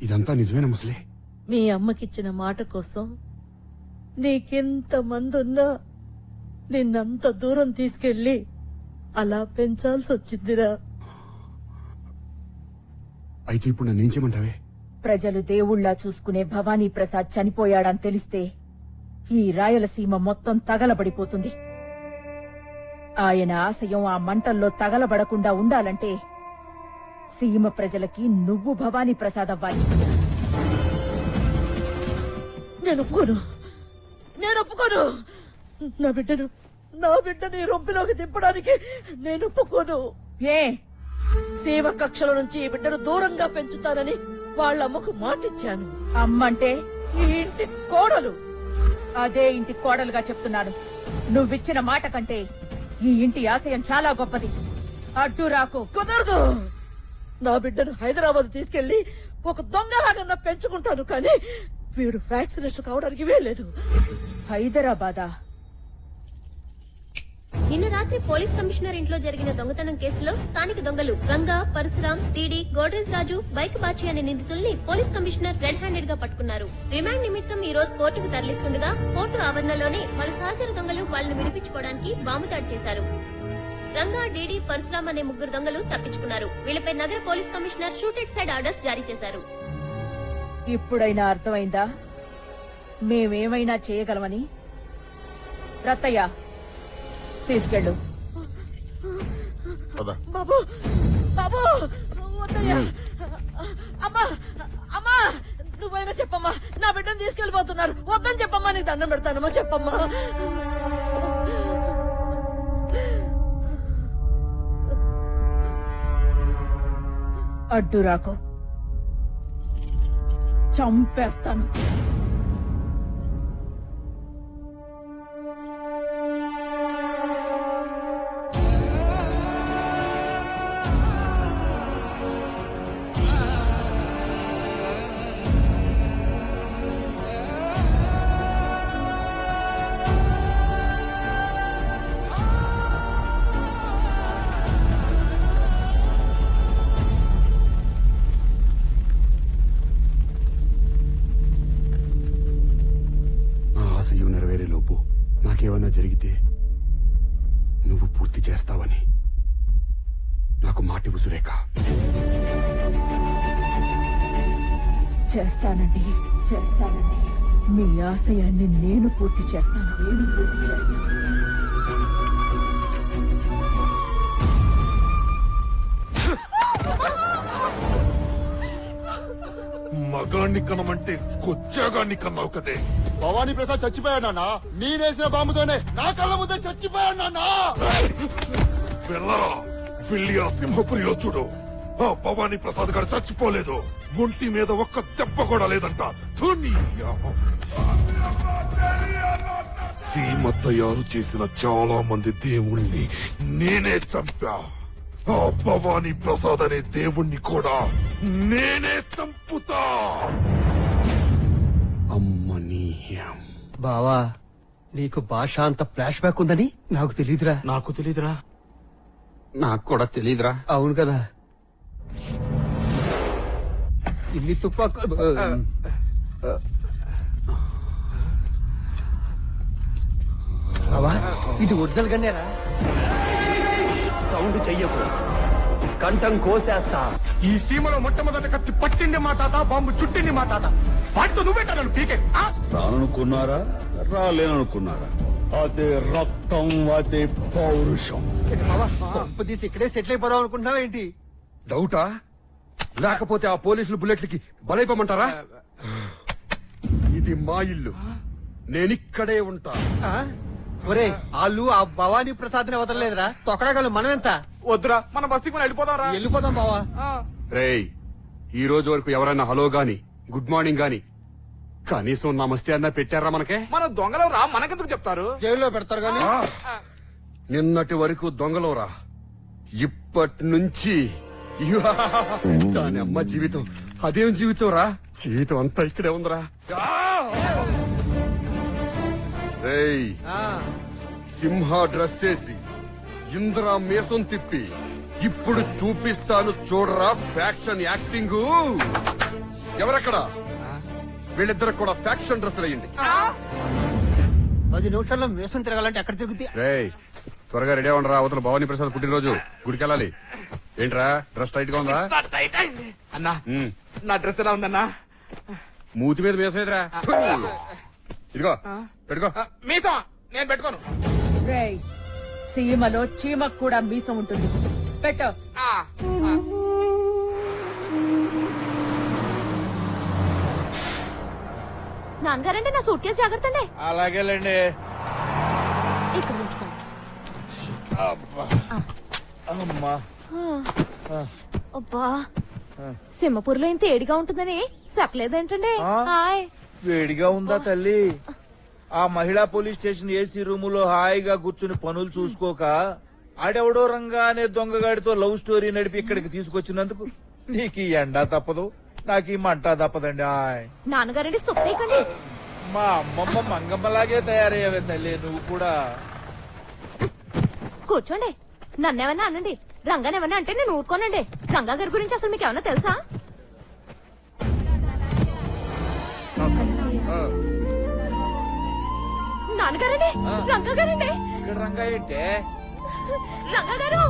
Speaker 5: ఇదంతా నిజమేనా ముసలే?
Speaker 2: మీ అమ్మకిచ్చిన మాట కోసం నీకెంత మంది ఉన్నా నిన్నంత దూరం తీసుకెళ్లి అలా పెంచాల్సి వచ్చిందిరా.
Speaker 5: అయితే ఇప్పుడు నన్నేం చేయమంటావే?
Speaker 24: ప్రజలు దేవుళ్లా చూసుకునే భవానీ ప్రసాద్ చనిపోయాడని తెలిస్తే ఈ రాయలసీమ మొత్తం తగలబడిపోతుంది. ఆయన ఆశయం ఆ మంటల్లో తగలబడకుండా ఉండాలంటే సీమ ప్రజలకి నువ్వు భవానీ ప్రసాద్ అవ్వాలి.
Speaker 2: నేను ఒప్పుకోను. నా బిడ్డని రొంపిలోకి దింపడానికి నేను ఒప్పుకోను.
Speaker 24: ఏ
Speaker 2: సీమ కక్షల నుంచి ఈ బిడ్డను దూరంగా పెంచుతానని వాళ్ళమ్మకు మాటిచ్చాను.
Speaker 24: అమ్మంటే
Speaker 2: ఈ ఇంటి కోడలు.
Speaker 24: అదే ఇంటి కోడలుగా చెప్తున్నాను. నువ్విచ్చిన మాట కంటే ఈ ఇంటి ఆశయం చాలా గొప్పది. అడ్డు రాకు.
Speaker 2: కుదరదు. నా బిడ్డను హైదరాబాద్ తీసుకెళ్లి ఒక దొంగలాగా పెంచుకుంటాను, కానీ వీడు ఫ్యాక్సినిస్ట్ కావడానికి వీల్లేదు.
Speaker 24: హైదరాబాదా?
Speaker 7: నిన్న రాత్రి పోలీస్ కమిషనర్ ఇంట్లో జరిగిన దొంగతనం కేసులో స్థానిక దొంగలు రంగా, పరశురాం, టీడీ, గోడ్రేజ్ రాజు, బైక్ బాచి అనే నిందితుల్ని పోలీస్ కమిషనర్ రెడ్ హ్యాండెడ్ గా పట్టుకున్నారు. రిమాండ్ నిమిత్తం ఈ రోజు కోర్టుకు తరలిస్తుండగా కోర్టు ఆవరణలోనే వాళ్ళ సహచర దొంగలు వాళ్ళని విడిపించుకోవడానికి బాంబు దాడి చేశారు. రంగా, డీడీ, పరశురాం అనే 3 దొంగలు తప్పించుకున్నారు. వీళ్లపై నగర police commissioner shooted sight orders జారీ చేశారు.
Speaker 24: ఇప్పుడైనా అర్థమైందా మేమేమైనా చేయగలమని? రత్తయ్య తీసుకెళ్ళు.
Speaker 2: బాబు బాబు వద్దయ్యా. అమ్మా అమ్మా నువ్వైనా చెప్పమ్మా, నా బిడ్డను తీసుకెళ్లిపోతున్నారు. వద్దని చెప్పమ్మా, నీకు దండం పెడతానమ్మా, చెప్పమ్మా.
Speaker 24: అడ్డు రాకు, చంపేస్తాను.
Speaker 5: నాకేమన్నా జరిగితే నువ్వు పూర్తి చేస్తావని నాకు మాటివ్వు సురేఖ.
Speaker 24: చేస్తానండి, చేస్తానండి. మీ ఆశయాన్ని నేను పూర్తి చేస్తాను, నేను పూర్తి చేస్తాను.
Speaker 20: మగాన్ని కనమంటే కొచ్చాగాన్ని కన్నావు కదే.
Speaker 12: భవానీ ప్రసాద్ చచ్చిపోయాడు నాన్న. నేనేసిన బాంబుతోనే నా కళ్ళ ముందే చచ్చిపోయాడు నాన్న.
Speaker 20: వెళ్ళరా, వెళ్ళి ఆ సింహపురిలో చూడు. ఆ భవానీ ప్రసాద్ గారు చచ్చిపోలేదు. ఒంటి మీద ఒక్క దెబ్బ కూడా లేదంట. సీమ తయారు చేసిన చాలా మంది దేవుణ్ణి నేనే చంపా. ఆ భవానీ ప్రసాద్ అనే దేవుణ్ణి కూడా నేనే చంపుతా.
Speaker 12: బావా, నీకు భాష అంత ఫ్లాష్ బ్యాక్ ఉందని నాకు తెలీదురా.
Speaker 5: నాకు తెలీదురా. నాకు కూడా తెలీదురా.
Speaker 12: అవును కదా. ఇన్ని తుపాకు బావా, ఇది ఒరిజినల్ గన్నేరా?
Speaker 5: సౌండ్ చెయ్యకు, కంఠం కోసేస్తా. ఈ సీమలో మొట్టమొదటి కత్తి పట్టింది మా తాత, బాంబు చుట్టింది మా తాత. వాటితో నువ్వేటా నన్ను పీకే?
Speaker 6: రాననుకున్నారా, రాలేననుకున్నారా? అదే రక్తం, అదే పౌరుషం.
Speaker 12: తీసి ఇక్కడే సెటిల్ అయిపోదాం అనుకుంటున్నావా ఏంటి?
Speaker 5: డౌటా? లేకపోతే ఆ పోలీసులు బుల్లెట్లకి బలైపోమంటారా? ఇది మా ఇల్లు, నేనిక్కడే ఉంటా.
Speaker 12: ఒరే, వాళ్ళు ఆ భవానీ ప్రసాద్ ని వదలలేదురా. తొక్కడగలు మనమెంత?
Speaker 5: వద్దురా, మన బస్తీకి మనం వెళ్ళిపోదాం.
Speaker 12: వెళ్ళిపోదాం బావా.
Speaker 5: రేయ్, ఈ రోజు వరకు ఎవరైనా హలో గాని గుడ్ మార్నింగ్ గాని కనీసం నమస్తే అన్నా పెట్టారా మనకే?
Speaker 17: మన దొంగలు రా, మనకెందుకు చెప్తారు?
Speaker 12: జైల్లో పెడతారు గాని.
Speaker 5: నిన్నటి వరకు దొంగలోరా, ఇప్పటి నుంచి దాని అమ్మ జీవితం అదేం జీవితం రా? జీవితం అంతా ఇక్కడే ఉందిరా. రేయ్, సింహ డ్రెస్ వేసి ఇంద్రా మీసం తిప్పి ఇప్పుడు చూపిస్తాను చూడరా ఫ్యాక్షన్ యాక్టింగ్. ఎవరెక్కడ? వీళ్ళిద్దరు కూడా ఫ్యాక్షన్ డ్రెస్సులు అయ్యింది.
Speaker 12: 10 నిమిషాల్లో మీసం తిరగాలంటే ఎక్కడ తిరుగుతాయి?
Speaker 5: రేయ్, త్వరగా రెడీ అవ్వండిరా, అవతల భవానీ ప్రసాద్ పుట్టినరోజు, గుడికెళ్ళాలి. ఏంట్రా డ్రెస్ టైట్ గా ఉందా?
Speaker 17: అన్నా, నా డ్రెస్ ఎలా ఉందన్నా?
Speaker 5: మూతి మీద మీసం ఎదురా. ఇదిగో పెట్టుకో.
Speaker 17: మీసం నేను పెట్టుకోను.
Speaker 24: రేయ్, సీమలో చీమకు కూడా మీసం ఉంటుంది. పెట్టు.
Speaker 3: నాన్నగారండి, నా సూట్ కేసు జాగ్రత్త అండి.
Speaker 17: అలాగేలేండి.
Speaker 3: ఇక్కడ ఉంచుకోండి.
Speaker 17: అమ్మా,
Speaker 3: అబ్బా, సింహపూర్లో ఇంత ఏడిగా ఉంటుందని చెప్పలేదేంటండి? హాయ్.
Speaker 17: వేడిగా ఉందా తల్లి? ఆ మహిళా పోలీస్ స్టేషన్ ఏసీ రూములో హాయిగా కూర్చుని పనులు చూసుకోక ఆడెవడో రంగా అనే దొంగగాడితో లవ్ స్టోరీ నడిపి ఇక్కడికి తీసుకొచ్చినందుకు నీకు ఈ ఎండా తప్పదు, నాకు ఈ మంట తప్పదండి.
Speaker 3: నాన్నగారండి సొప్పేకండి.
Speaker 17: మా అమ్మమ్మ మంగమ్మలాగే తయారయ్యావే తల్లి, నువ్వు కూడా.
Speaker 3: కూర్చోండి. నన్నేమన్నా అనండి, రంగానేమన్నా అంటే నేను ఊరుకోనండి. రంగా గారి గురించి అసలు మీకు ఏమన్నా తెలుసా? నాన్నగారండి, రంగా గారండి.
Speaker 17: ఇక్కడ రంగా ఏంటే?
Speaker 3: రంగా గారు,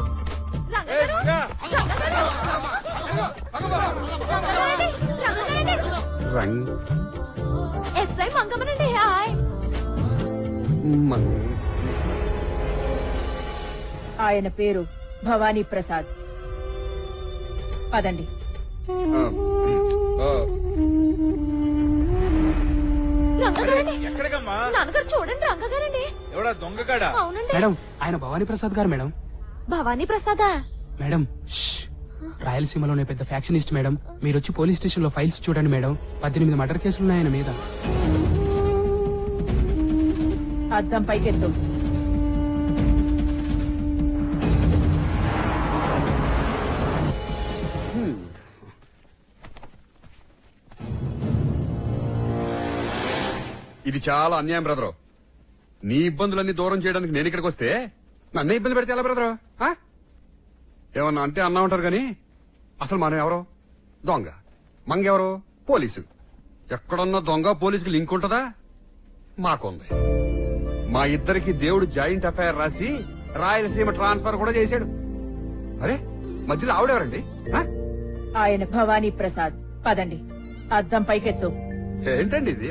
Speaker 3: రంగా గారు, రంగా గారు, ఎస్ఐ మంగమ్మనండి. హాయ్.
Speaker 24: ఆయన పేరు భవానీ ప్రసాద్. పదండి.
Speaker 3: ఎక్కడికమ్మా? నాన్నగారు చూడండి, రంగగారండి.
Speaker 9: ఎవడా దొంగగాడా?
Speaker 3: అవునండి.
Speaker 22: మేడం ఆయన భవానీ ప్రసాద్ గారు మేడం.
Speaker 3: భవానీ ప్రసాదా?
Speaker 22: మేడం రాయలసీమలోనే పెద్ద ఫ్యాక్షనిస్ట్ మేడం. మీరు వచ్చి పోలీస్ స్టేషన్ లో ఫైల్స్ చూడండి మేడం. 18 మర్డర్ కేసులున్నాయి ఆయన మీద.
Speaker 24: అద్దం పైకెత్తు.
Speaker 5: ఇది చాలా అన్యాయం బ్రదరు. నీ ఇబ్బందులన్నీ దూరం చేయడానికి నేను ఇక్కడికి వస్తే నన్నే ఇబ్బంది పెడితే ఎలా బ్రదరు? ఏమన్నా అంటే అన్నా ఉంటారు గాని అసలు మనం ఎవరో దొంగ, మంగెవరో పోలీసు. ఎక్కడున్న దొంగ పోలీసుకి లింక్ ఉంటుందా? మాకుంది. మా ఇద్దరికి దేవుడు జాయింట్ ఎఫ్ఐఆర్ రాసి రాయలసీమ ట్రాన్స్ఫర్ కూడా చేశాడు. అరే మధ్యలో ఆవిడెవరండి?
Speaker 24: ఆయన భవానీ ప్రసాద్. పదండి. అద్దం పైకెత్తు.
Speaker 5: ఏంటండి ఇది?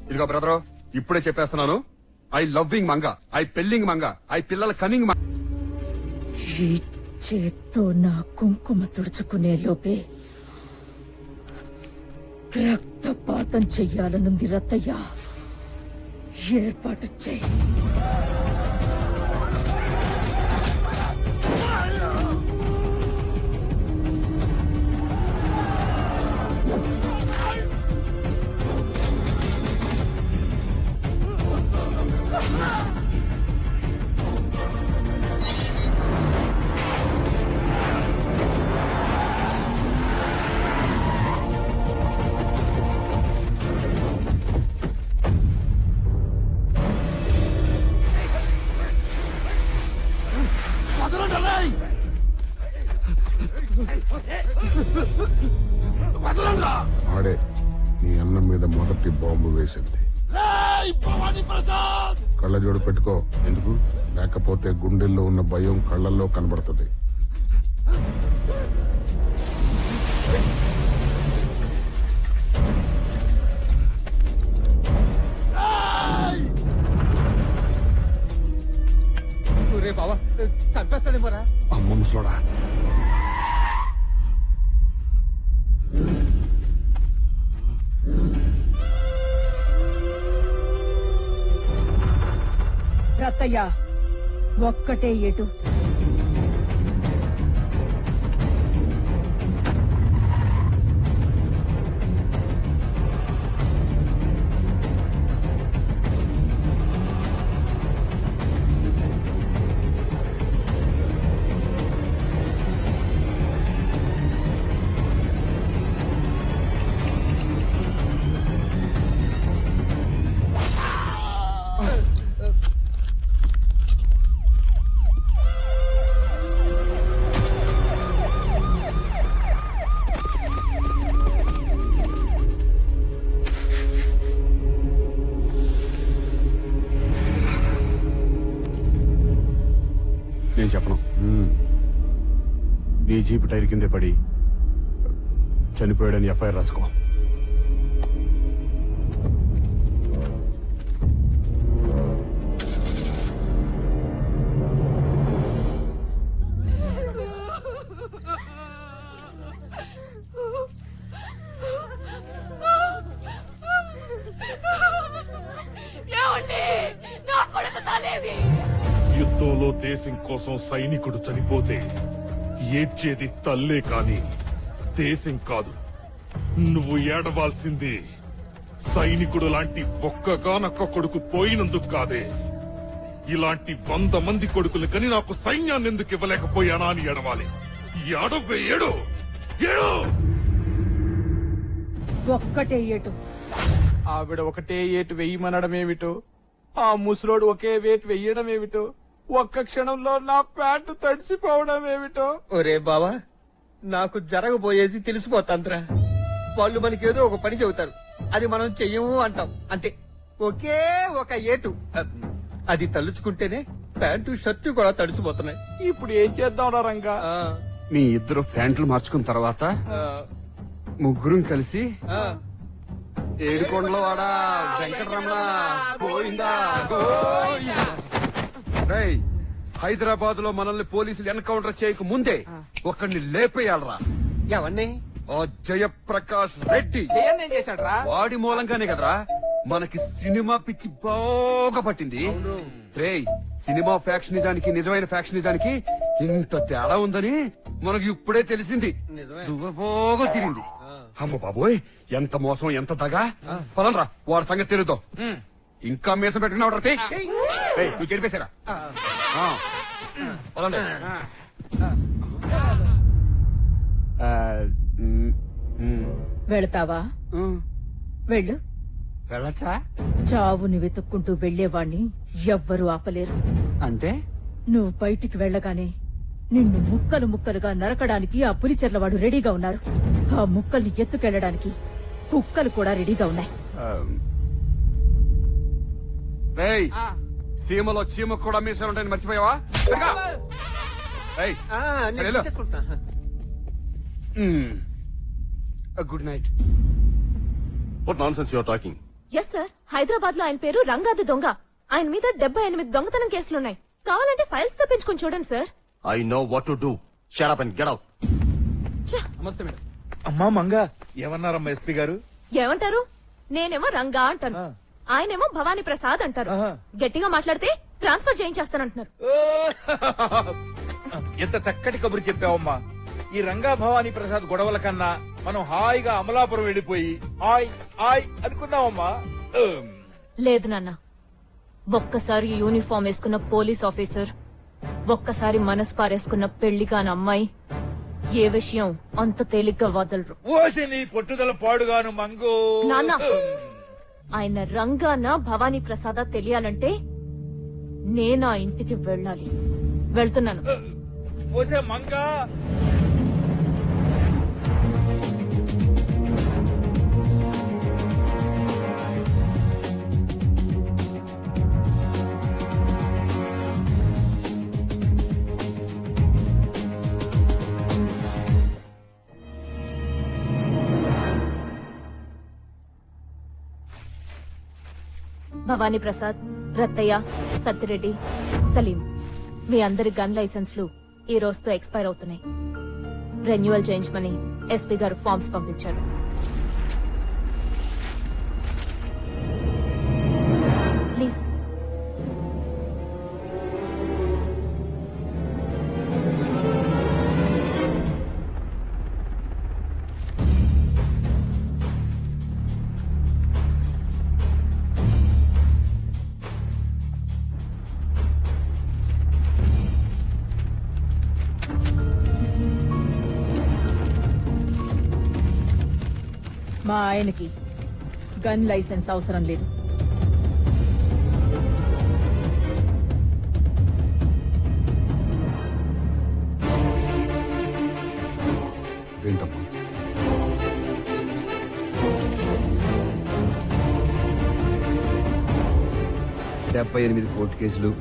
Speaker 5: ఇదిగో బ్రదరు, ఇప్పుడే చెప్పేస్తున్నాను. ఐ లవ్వింగ్ మంగ, ఐ పెళ్లింగ్ మంగ, ఐ పిల్లల కనింగ్ మంగ.
Speaker 24: ఈ చేత్తో నా కుంకుమ తుడుచుకునే లోపే రక్తపాతం చెయ్యాలనుంది రత్తయ్య. ఏర్పాటు చెయ్యి.
Speaker 19: ఆడే నీ అన్నం మీద మొదటి బాంబు వేసింది. కళ్ళజోడు పెట్టుకో. ఎందుకు? లేకపోతే గుండెల్లో ఉన్న భయం కళ్ళల్లో కనబడుతుంది.
Speaker 12: బావా చంపేస్తాడేమోరా.
Speaker 5: అమ్మ ముసలోడా.
Speaker 24: రత్తయ్య ఒక్కటే ఎటు.
Speaker 5: నేను చెప్పను. నీ జీపు టైర్ కిందే పడి చనిపోయాడని ఎఫ్ఐఆర్ రాసుకో.
Speaker 20: యుద్ధంలో దేశం కోసం సైనికుడు చనిపోతే ఏడ్చేది తల్లే కాని దేశం కాదు. నువ్వు ఏడవాల్సింది సైనికుడు లాంటి ఒక్కగానొక్క కొడుకు పోయినందుకు కాదే, ఇలాంటి 100 మంది కొడుకులు కని నాకు సైన్యాన్ని ఎందుకు ఇవ్వలేకపోయానా అని ఏడవాలి. ఏడవే, ఏడు ఏడు.
Speaker 24: ఒక్కటే ఏటు.
Speaker 8: ఆవిడ ఒకటే ఏటు వెయ్యమనడం ఏమిటో, ఆ ముసలోడు ఒకే వేటు వెయ్యడం ఏమిటో, ఒక్క క్షణంలో నా ప్యాంటు తడిసిపోవడం ఏమిటో.
Speaker 12: ఒరే బావా, నాకు జరగబోయేది తెలిసిపోతాంద్రా. వాళ్ళు మనకేదో ఒక పని చెబుతారు, అది మనం చెయ్యము అంటాం అంతే. ఒకే ఒక ఏటు, అది తలుచుకుంటేనే ప్యాంటు షర్టు కూడా తడిసిపోతున్నాయి.
Speaker 8: ఇప్పుడు ఏం చేద్దాం రంగా?
Speaker 5: మీ ఇద్దరు ప్యాంట్లు మార్చుకున్న తర్వాత ముగ్గురం కలిసి ఏడుకొండల వాడ వెంకటరమణ గోవిందా గోవిందా. రేయ్ హైదరాబాద్ లో మనల్ని పోలీసులు ఎన్కౌంటర్ చేయక ముందే ఒకరిని లేపేయాలరా.
Speaker 12: ఎవరిని?
Speaker 5: ఆ జయప్రకాష్ రెడ్డి.
Speaker 12: ఏం చేశాడ్రా?
Speaker 5: వాడి మూలంగానే కదరా మనకి సినిమా పిచ్చి బాగా పట్టింది. రేయ్, సినిమా ఫ్యాక్షనిజానికి నిజమైన ఫ్యాక్షనిజానికి ఇంత తేడా ఉందని మనకు ఇప్పుడే తెలిసింది. బాగా తిరిగింది. అమ్మ బాబోయ్, ఎంత మోసం, ఎంత దగా. పదండ్రా, వాడి సంగతి తెలుద్దాం. ఇంకా మీసం పెట్టుకున్నావు నువ్వు చెరిపేశారా? పదండి.
Speaker 24: వెళతావా? వెళ్ళు.
Speaker 12: వెళ్ళచ్చా?
Speaker 24: చావుని వెతుక్కుంటూ వెళ్లేవాణ్ణి ఎవ్వరూ ఆపలేరు.
Speaker 12: అంటే
Speaker 24: నువ్వు బయటికి వెళ్ళగానే నిన్ను ముక్కలు ముక్కలుగా నరకడానికి ఆ పులిచెర్లవాడు రెడీగా ఉన్నారు. ఆ ముక్కల్ని ఎత్తుకెళ్లడానికి కుక్కలు కూడా రెడీగా ఉన్నాయి.
Speaker 5: రేయ్, సీమలో చీమ కూడా మీసాలు ఉంటాయని మర్చిపోయావా? Good night.
Speaker 21: What nonsense you are talking?
Speaker 3: Yes sir, Hyderabad లో ఆయన పేరు రంగాది దొంగ. ఆయన మీద 78 దొంగతనం కేసులున్నాయి. కావాలంటే ఫైల్స్ తెప్పించుకొని చూడండి sir.
Speaker 21: I know what to do. Shut up and get out.
Speaker 12: నమస్తే మేడం.
Speaker 9: అమ్మా మంగ, ఏమన్నారమ్మా ఎస్పీ గారు?
Speaker 3: ఏమంటారు? నేనేమో రంగా అంటాను, ఆయనేమో భవానీ ప్రసాద్ అంటారు. గట్టిగా మాట్లాడితే ట్రాన్స్ఫర్ చేయించేస్తానంటున్నారు.
Speaker 9: ఎంత చక్కటి కబురు చెప్పావమ్మా. ఈ రంగా భవానీ ప్రసాద్ గొడవల కన్నా మనం హాయిగా అమలాపురం వెళ్లిపోయి హాయ్ హాయ్ అనుకున్నావమ్మా.
Speaker 3: లేదు నాన్న, ఒక్కసారి యూనిఫామ్ వేసుకున్న పోలీస్ ఆఫీసర్, ఒక్కసారి మనసు పారేసుకున్న పెళ్లి కాని అమ్మాయి ఏ విషయం అంత తేలిగ్గా వదలరు.
Speaker 9: ఓసి నీ పట్టుదల పాడుగాను మంగు.
Speaker 3: నాన్న, ఆయన రంగాన భవానీ ప్రసాద తెలియాలంటే నేనా ఇంటికి వెళ్ళాలి. వెళ్తున్నాను.
Speaker 9: ఓసే మంగా.
Speaker 3: భవానీ ప్రసాద్, రత్తయ్య, సత్తిరెడ్డి, సలీం, మీ అందరి గన్ లైసెన్స్లు ఈ రోజుతో ఎక్స్పైర్ అవుతున్నాయి. రెన్యువల్ చేయించమని ఎస్పీ గారు ఫార్మ్స్ పంపించారు. ప్లీజ్.
Speaker 24: మా ఆయనకి గన్ లైసెన్స్ అవసరం లేదు.
Speaker 19: ఏంటమ్మా?
Speaker 5: డెబ్బై 78 కోర్టు కేసులు,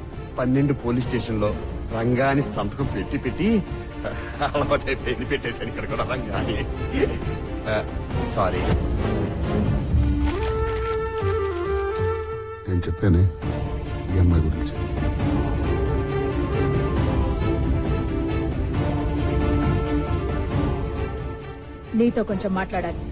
Speaker 5: 12 పోలీస్ స్టేషన్లో రంగాని సంతకం పెట్టి అలవాటైపోయింది. పెట్టేశాను ఇక్కడ కూడా రంగాని. సారీ.
Speaker 19: నేను చెప్పానే ఈ అమ్మాయి గురించి.
Speaker 24: నీతో కొంచెం మాట్లాడాలి.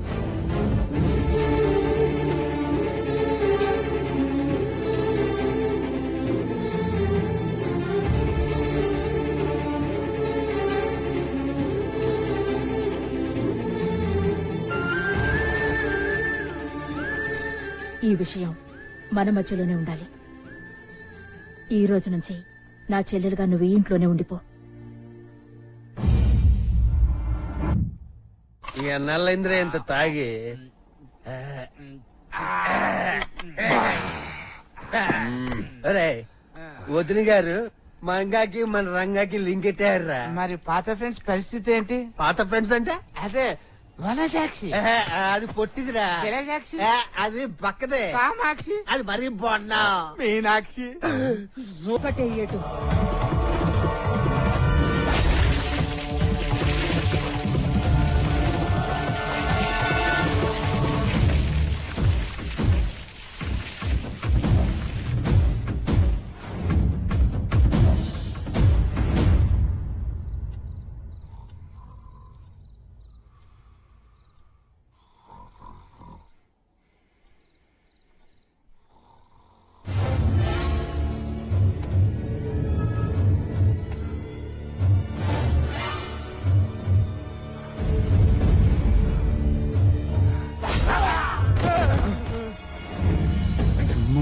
Speaker 24: ఈ విషయం మన మధ్యలోనే ఉండాలి. ఈ రోజు నుంచి నా చెల్లెలుగా నువ్వు ఈ ఇంట్లోనే ఉండిపో.
Speaker 12: ఎన్నాళ్ళైందిరా ఇంత తాగి? అరే వదిన గారు, మంగాకి మన రంగాకి లింక్ ఎట్టారా?
Speaker 10: మరి పాత ఫ్రెండ్స్ పరిస్థితి ఏంటి?
Speaker 12: పాత ఫ్రెండ్స్ అంటే
Speaker 10: అదే వనజాక్షి,
Speaker 12: అది పొట్టిదిరా.
Speaker 10: జలజాక్షి,
Speaker 12: అది పక్కదే.
Speaker 10: కామాక్షి,
Speaker 12: అది మరీ బొన్నా.
Speaker 10: మీనాక్షి.
Speaker 24: ఒకటే ఏటు.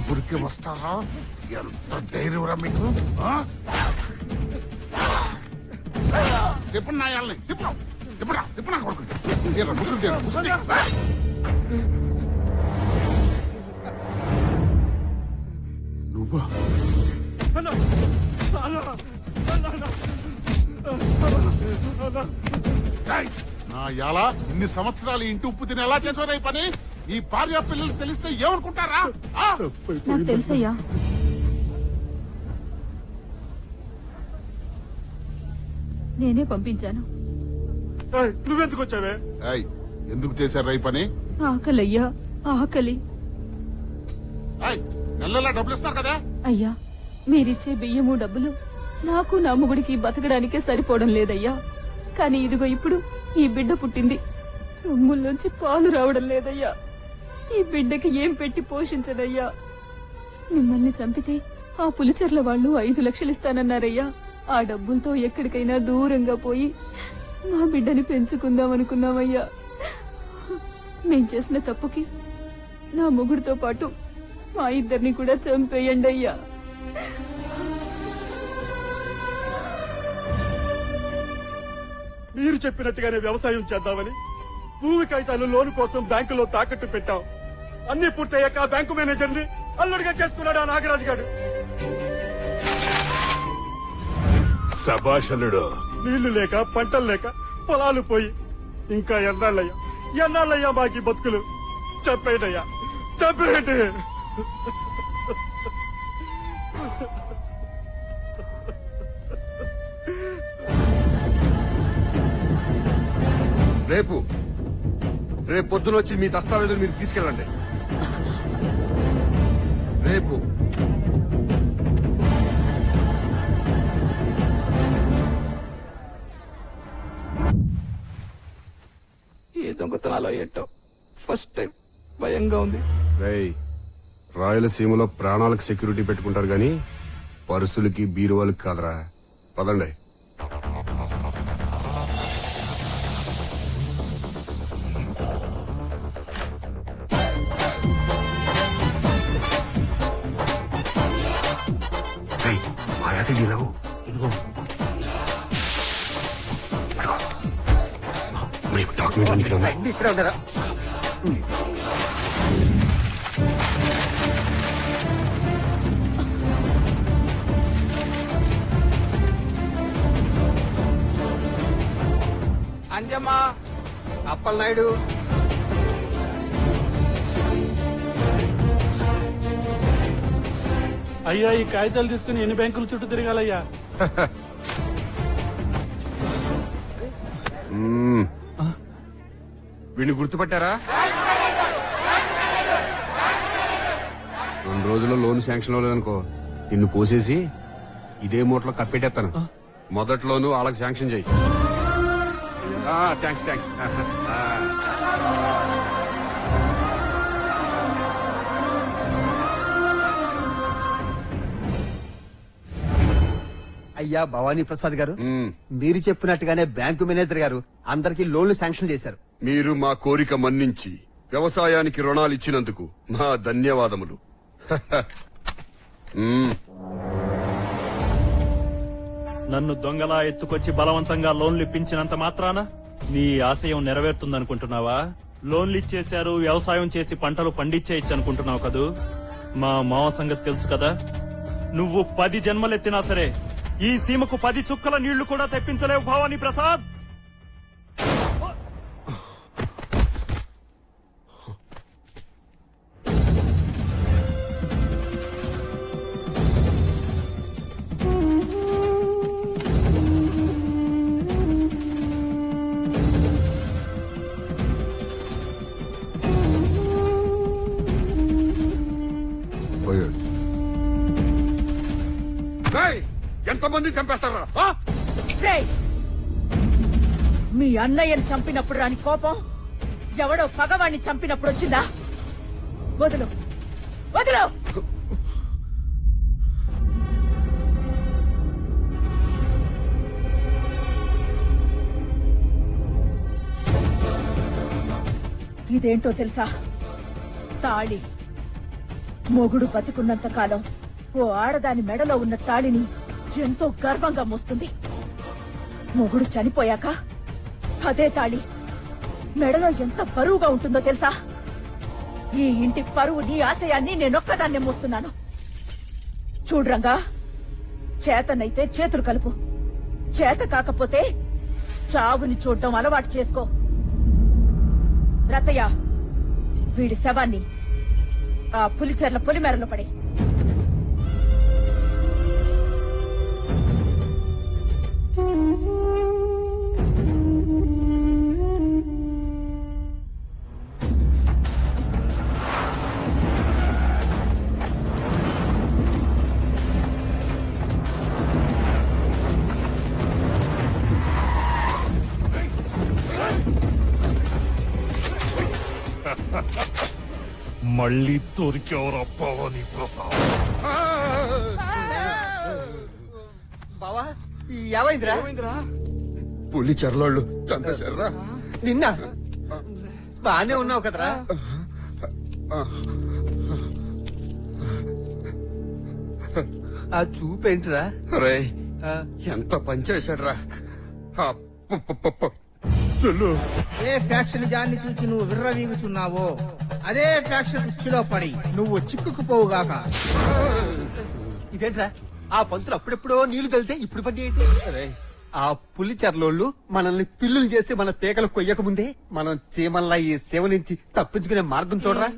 Speaker 19: లోపలికి వస్తారా? ఎంత ధైర్యంరా మీకు? ఎప్పుడు నాయాలని ఇప్పుడు నా కొడుకు నువ్వా? నా ఎలా ఇన్ని సంవత్సరాలు ఇంటి ఉప్పు తిని ఎలా చేసారా ఈ పని? ఈ భార్య పిల్లలు తెలిస్తే ఏమనుకుంటారా?
Speaker 3: నాకు తెలుసయ్యా. నేనే పంపించాను.
Speaker 19: నువ్వెందుకు వచ్చావే? ఎందుకు చేశారా ఈ పని?
Speaker 3: ఆకలయ్యా, ఆకలి.
Speaker 19: నెలలా డబ్బులు ఇస్తారు కదా?
Speaker 3: అయ్యా, మీరిచ్చే బియ్యము డబ్బులు నాకు నా మొగుడికి బతకడానికే సరిపోవడం లేదయ్యా. కానీ ఇదిగో ఇప్పుడు ఈ బిడ్డ పుట్టింది, రొమ్ముల్లోంచి పాలు రావడం లేదయ్యా. ఈ బిడ్డకి ఏం పెట్టి పోషించదయ్యా. మిమ్మల్ని చంపితే ఆ పులిచెర్ల వాళ్ళు 5 లక్షలు ఇస్తానన్నారయ్యా. ఆ డబ్బులతో ఎక్కడికైనా దూరంగా పోయి మా బిడ్డని పెంచుకుందాం అనుకున్నామయ్యా. మేం చేసిన తప్పుకి నా మొగుడితో పాటు మా ఇద్దరిని కూడా చంపేయండి అయ్యా.
Speaker 11: మీరు చెప్పినట్టుగానే వ్యవసాయం చేద్దామని భూమి కాగితాలు లోను కోసం బ్యాంకులో తాకట్టు పెట్టాం. అన్ని పూర్తయ్యాక బ్యాంకు మేనేజర్ ని అల్లుడిగా చేసుకున్నాడు ఆ నాగరాజు గారు.
Speaker 20: సభాషలుడు.
Speaker 11: నీళ్లు లేక పంటలు లేక పొలాలు పోయి ఇంకా ఎన్నాళ్ళయ్యా మాకి బతుకులు. చెప్పేటయ్యా, చెప్పేటి.
Speaker 5: రేపు పొద్దున వచ్చి మీ దస్తావేజులు మీరు తీసుకెళ్ళండి. రేపు
Speaker 22: ఏ దొంగతనాలో ఏంటో ఫస్ట్ టైం భయంగా ఉంది.
Speaker 5: రాయలసీమలో ప్రాణాలకు సెక్యూరిటీ పెట్టుకుంటారు గాని పర్సులకి బీరువాలకి కాదరా. పదండి.
Speaker 12: ఇక్కడ ఉండరా? అంజమ్మా, అప్పలనాయుడు,
Speaker 11: అయ్యా ఈ కాగితాలు తీసుకుని ఎన్ని బ్యాంకుల చుట్టూ తిరగాలయ్యా?
Speaker 5: వీడిని గుర్తుపట్టారా? 2 రోజుల్లో లోన్ శాంక్షన్ అవ్వలేదనుకో నిన్ను పోసేసి ఇదే మూటలో కప్పెట్టేస్తాను. మొదట్లోనూ వాళ్ళకి శాంక్షన్ చెయ్యి. థ్యాంక్స్.
Speaker 12: అయ్యా భవానీ ప్రసాద్ గారు, మీరు చెప్పినట్టుగానే బ్యాంకు మేనేజర్ గారు అందరికీ లోన్లు శాంక్షన్ చేశారు.
Speaker 5: మీరు మా కోరిక మన్నించి వ్యవసాయానికి రుణాలు ఇచ్చినందుకు మా ధన్యవాదములు.
Speaker 11: నన్ను దొంగలా ఎత్తుకొచ్చి బలవంతంగా లోన్లు ఇప్పించినంత మాత్రాన నీ ఆశయం నెరవేరుతుందనుకుంటున్నావా? లోన్లు ఇచ్చేశారు, వ్యవసాయం చేసి పంటలు పండించేయచ్చు అనుకుంటున్నావు కదూ? మా మావ సంగతి తెలుసు కదా. నువ్వు 10 జన్మలెత్తినా సరే ఈ సీమకు 10 చుక్కల నీళ్లు కూడా తెప్పించలేవు భవానీ ప్రసాద్.
Speaker 5: ఎంతమంది చంపేస్తారా?
Speaker 24: మీ అన్నయ్యని చంపినప్పుడు రాని కోపం ఎవడో పగవాణ్ణి చంపినప్పుడు వచ్చిందా? వదులు. ఇదేంటో తెలుసా? తాళి మొగుడు బతికున్నంత కాలం ఓ ఆడదాని మెడలో ఉన్న తాళిని ఎంతో గర్వంగా మోస్తుంది. మొగుడు చనిపోయాక అదే తాళి మెడలో ఎంత బరువుగా ఉంటుందో తెలుసా? ఈ ఇంటి పరువుని ఆశయాన్ని నేనొక్కదాన్నే మోస్తున్నాను. చూడ్రంగా, చేతనైతే చేతులు కలుపు, చేత కాకపోతే చావుని చూడ్డం అలవాటు చేసుకో. రతయ్య, వీడి శవాన్ని ఆ పులిచెర్ల పొలిమేరలో పడి.
Speaker 20: మళ్ళీ దొరికేవరా భవానీ ప్రసాద్?
Speaker 12: బావా ఏమైందిరా?
Speaker 5: పులి చెరలోళ్ళు చంపేశారా?
Speaker 12: నిన్న బానే ఉన్నావు కదరా? ఆ చూపేంటిరా?
Speaker 5: రే ఎంత పనిచేశాడ్రా!
Speaker 10: ఏ ఫ్యాక్షన్ జాన్ని చూసి నువ్వు విర్రవీగుచున్నావో అదే ఫ్యాక్షన్ కుర్చీలో పడి నువ్వు చిక్కుకుపోవుగాక.
Speaker 12: ఇదేంట్రా, ఆ పంతులు అప్పుడెప్పుడో నీళ్లు కలితే ఇప్పుడు పడి ఏంటి? ఆ పులి చెర్లోళ్ళు మనల్ని పిల్లులు చేసి మన పేకలు కొయ్యక ముందే మనం చీమల్లా ఈ సేవ నుంచి తప్పించుకునే మార్గం చూడరా.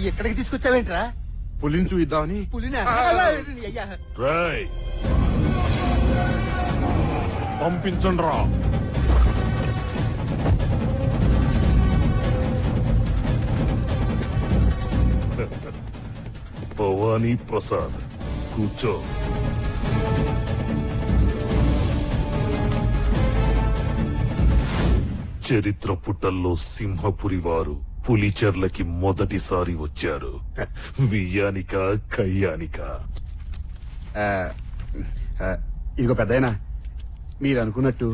Speaker 12: ఎక్కడికి తీసుకొచ్చావేంట్రా?
Speaker 5: పులిని చూద్దామని.
Speaker 12: పులినా?
Speaker 20: రేయ్, పంపించండి రా. భవానీ ప్రసాద్, కూర్చో. చరిత్ర పుటల్లో సింహపురి వారు పులిచెర్లకి మొదటిసారి వచ్చారు. వియ్యానిక కయ్యానిక.
Speaker 5: ఇదిగో పెద్దయినా, మీరు అనుకున్నట్టు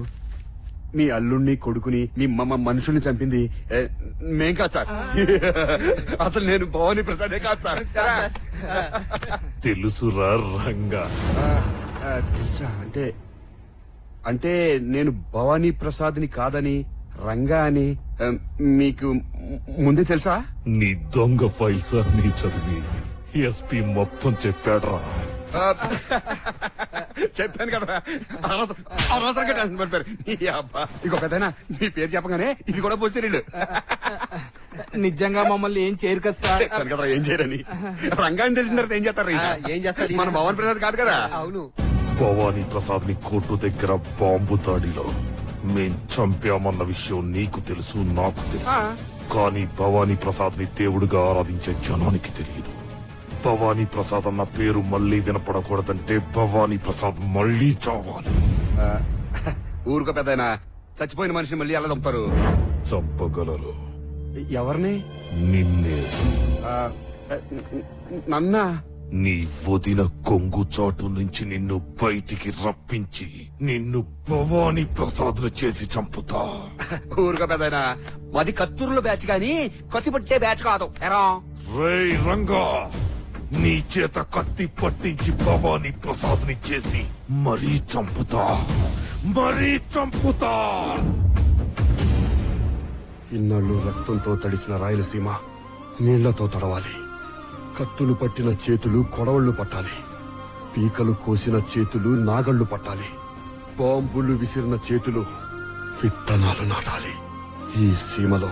Speaker 5: మీ అల్లుణ్ణి కొడుకుని మీ మనుషుల్ని చంపింది మేం కాదు సార్. అసలు నేను భవానీ ప్రసాదే కాదు సార్.
Speaker 20: తెలుసురా రంగా?
Speaker 5: తెలుసా? అంటే నేను భవానీ ప్రసాద్ని కాదని రంగా అని మీకు ముందే తెలుసా?
Speaker 20: నీ దొంగ ఫైల్స్ అన్ని చదివి ఎస్పీ మొత్తం చెప్పాడ్రా.
Speaker 5: చెప్పాను కదా, అనవసరంగా టెన్షన్ పడిపోయారు. ఇక పెద్దనా మీ పేరు చెప్పగానే ఇది కూడా పోసిరీళ్ళు.
Speaker 10: నిజంగా మమ్మల్ని ఏం చేయరు కదా సార్.
Speaker 5: చెప్పాను కదా ఏం చేయరని. రంగాన్ని తెలిసిన తర్వాత ఏం చేస్తారు?
Speaker 12: ఏం చేస్తారు?
Speaker 5: మన భవానీ ప్రసాద్ కాదు కదా.
Speaker 12: అవును.
Speaker 20: భవానీ ప్రసాద్ ని కోర్టు దగ్గర బాంబు దాడిలో మేం చంపామన్న విషయం నీకు తెలుసు, నాకు తెలుసు. కానీ భవానీ ప్రసాద్ ని దేవుడిగా ఆరాధించే జనానికి తెలియదు. భవానీ ప్రసాద్ అన్న పేరు మళ్లీ వినపడకూడదంటే భవానీ ప్రసాద్ మళ్లీ చావాలి.
Speaker 5: ఊరుకో పెద్దయినా, చచ్చిపోయిన మనిషిని మళ్ళీ ఎలా చంపుతారు?
Speaker 20: చంపగలరు.
Speaker 5: ఎవరిని?
Speaker 20: నిన్నే.
Speaker 5: నన్నా?
Speaker 20: నీ వదిన కొంగు చాటు నుంచి నిన్ను బయటికి రప్పించి నిన్ను భవానీ ప్రసాద్ చేసి చంపుతా.
Speaker 5: ఊరుకో పెద్దయినా, మాది కత్తూరులో బ్యాచ్ గాని కత్తి పట్టే బ్యాచ్ కాదు. ఎరా
Speaker 20: రేయ్ రంగా, నీ చేత కత్తి పట్టించి భవానీ ప్రసాద్ ని చేసి మరీ చంపుతా.
Speaker 5: ఇన్నాళ్ళు రక్తంతో తడిసిన రాయలసీమ నీళ్లతో తడవాలి. కత్తులు పట్టిన చేతులు కొడవళ్లు పట్టాలి. పీకలు కోసిన చేతులు నాగళ్లు పట్టాలి. బాంబులు విసిరిన చేతులు విత్తనాలు నాటాలి. ఈ సీమలో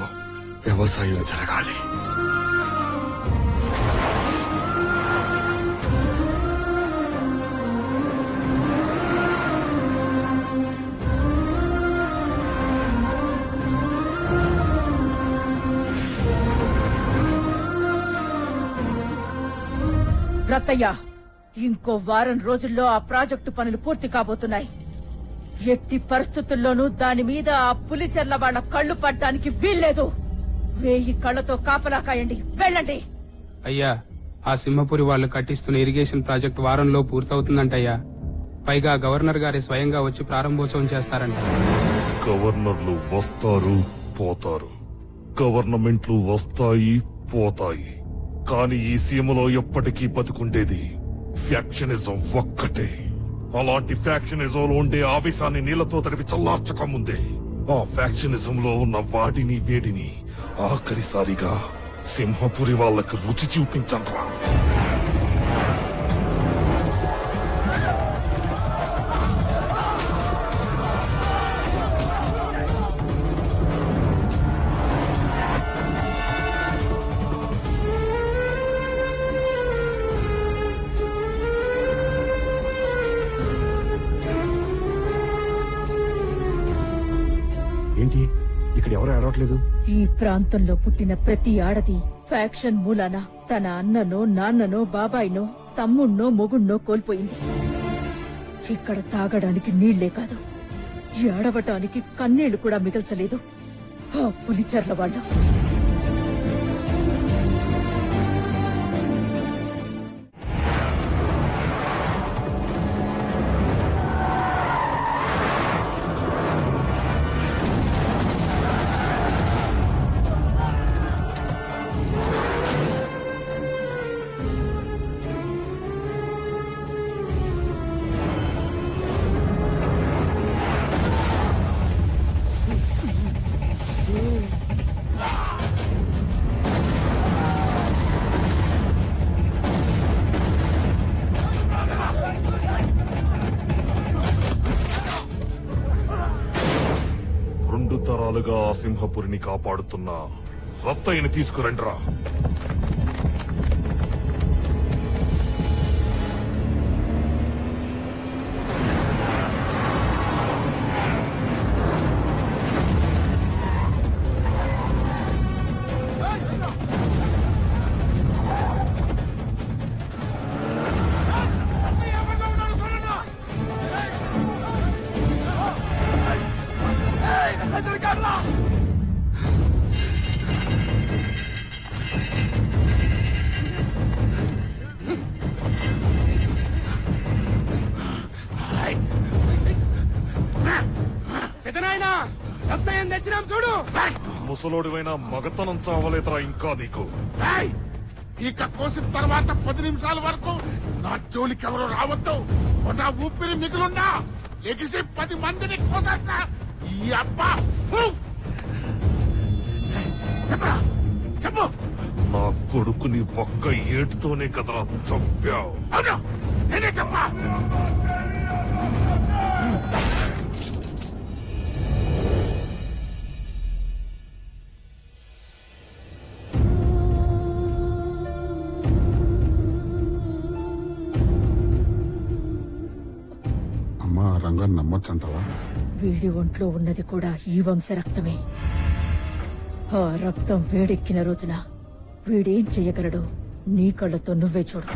Speaker 5: వ్యవసాయం జరగాలి.
Speaker 24: రత్తయ్య, ఇంకో వారం రోజుల్లో ఆ ప్రాజెక్టు పనులు పూర్తి కాబోతున్నాయి. ఎట్టి పరిస్థితుల్లోనూ దాని మీద ఆ పులిచెర్ల వాళ్ళ కళ్ళు పడ్డానికి వీల్లేదు. 1000 కళ్ళతో కాపలా కాయండి. వెళ్ళండి.
Speaker 22: అయ్యా, ఆ సింహపురి వాళ్ళు కట్టిస్తున్న ఇరిగేషన్ ప్రాజెక్ట్ వారంలో పూర్తవుతుందంటయ్యా. పైగా గవర్నర్ గారి స్వయంగా వచ్చి ప్రారంభోత్సవం చేస్తారంట.
Speaker 20: గవర్నర్లు వస్తారు పోతారు, గవర్నమెంట్లు వస్తాయి పోతాయి, కానీ ఈ సీమలో ఎప్పటికీ బతుకుండేది ఫ్యాక్షనిజం ఒక్కటే. అలాంటి ఫ్యాక్షనిజంలో ఉండే ఆవేశాన్ని నీళ్లతో తడిపి చల్లార్చక ముందే ఆ ఫ్యాక్షనిజంలో ఉన్న వాడిని వేడిని ఆఖరిసారిగా సింహపురి వాళ్ళకి రుచి చూపించండ్రా.
Speaker 8: ఏంటి ఇక్కడ ఎవరు ఏడవట్లేదు?
Speaker 24: ఈ ప్రాంతంలో పుట్టిన ప్రతి ఆడది ఫ్యాక్షన్ మూలాన తన అన్ననో నాన్ననో బాబాయినో తమ్ముణ్ణో మొగుణ్ణో కోల్పోయింది. ఇక్కడ తాగడానికి నీళ్లే కాదు, ఏడవటానికి కన్నీళ్లు కూడా మిగల్చలేదు ఆ పులిచెర్ల వాళ్ళు.
Speaker 20: తరాలుగా ఆ సింహపురిని కాపాడుతున్న రత్తయ్యని తీసుకురండిరా. చూడు, ముసలోడివైనా మగతనం చావలేదురా ఇంకా నీకు.
Speaker 19: ఇక కోసిన తర్వాత 10 నిమిషాల వరకు నా జోలికి ఎవరు రావద్దు. నా ఊపిరి మిగులున్నా ఎగిసి 10 మందిని కోసేస్తా. ఈ అబ్బా చెప్పు.
Speaker 20: నా కొడుకుని ఒక్క ఏటుతోనే కదరా చంపావు.
Speaker 19: అవును, నేనే చెప్పా. అమ్మా, రంగాన్ని నమ్మొచ్చంటావా?
Speaker 24: వీడి ఒంట్లో ఉన్నది కూడా ఈ వంశ రక్తమే. ఆ రక్తం వేడెక్కిన రోజున వీడేం చెయ్యగలడు నీ కళ్ళతో నువ్వే చూడు.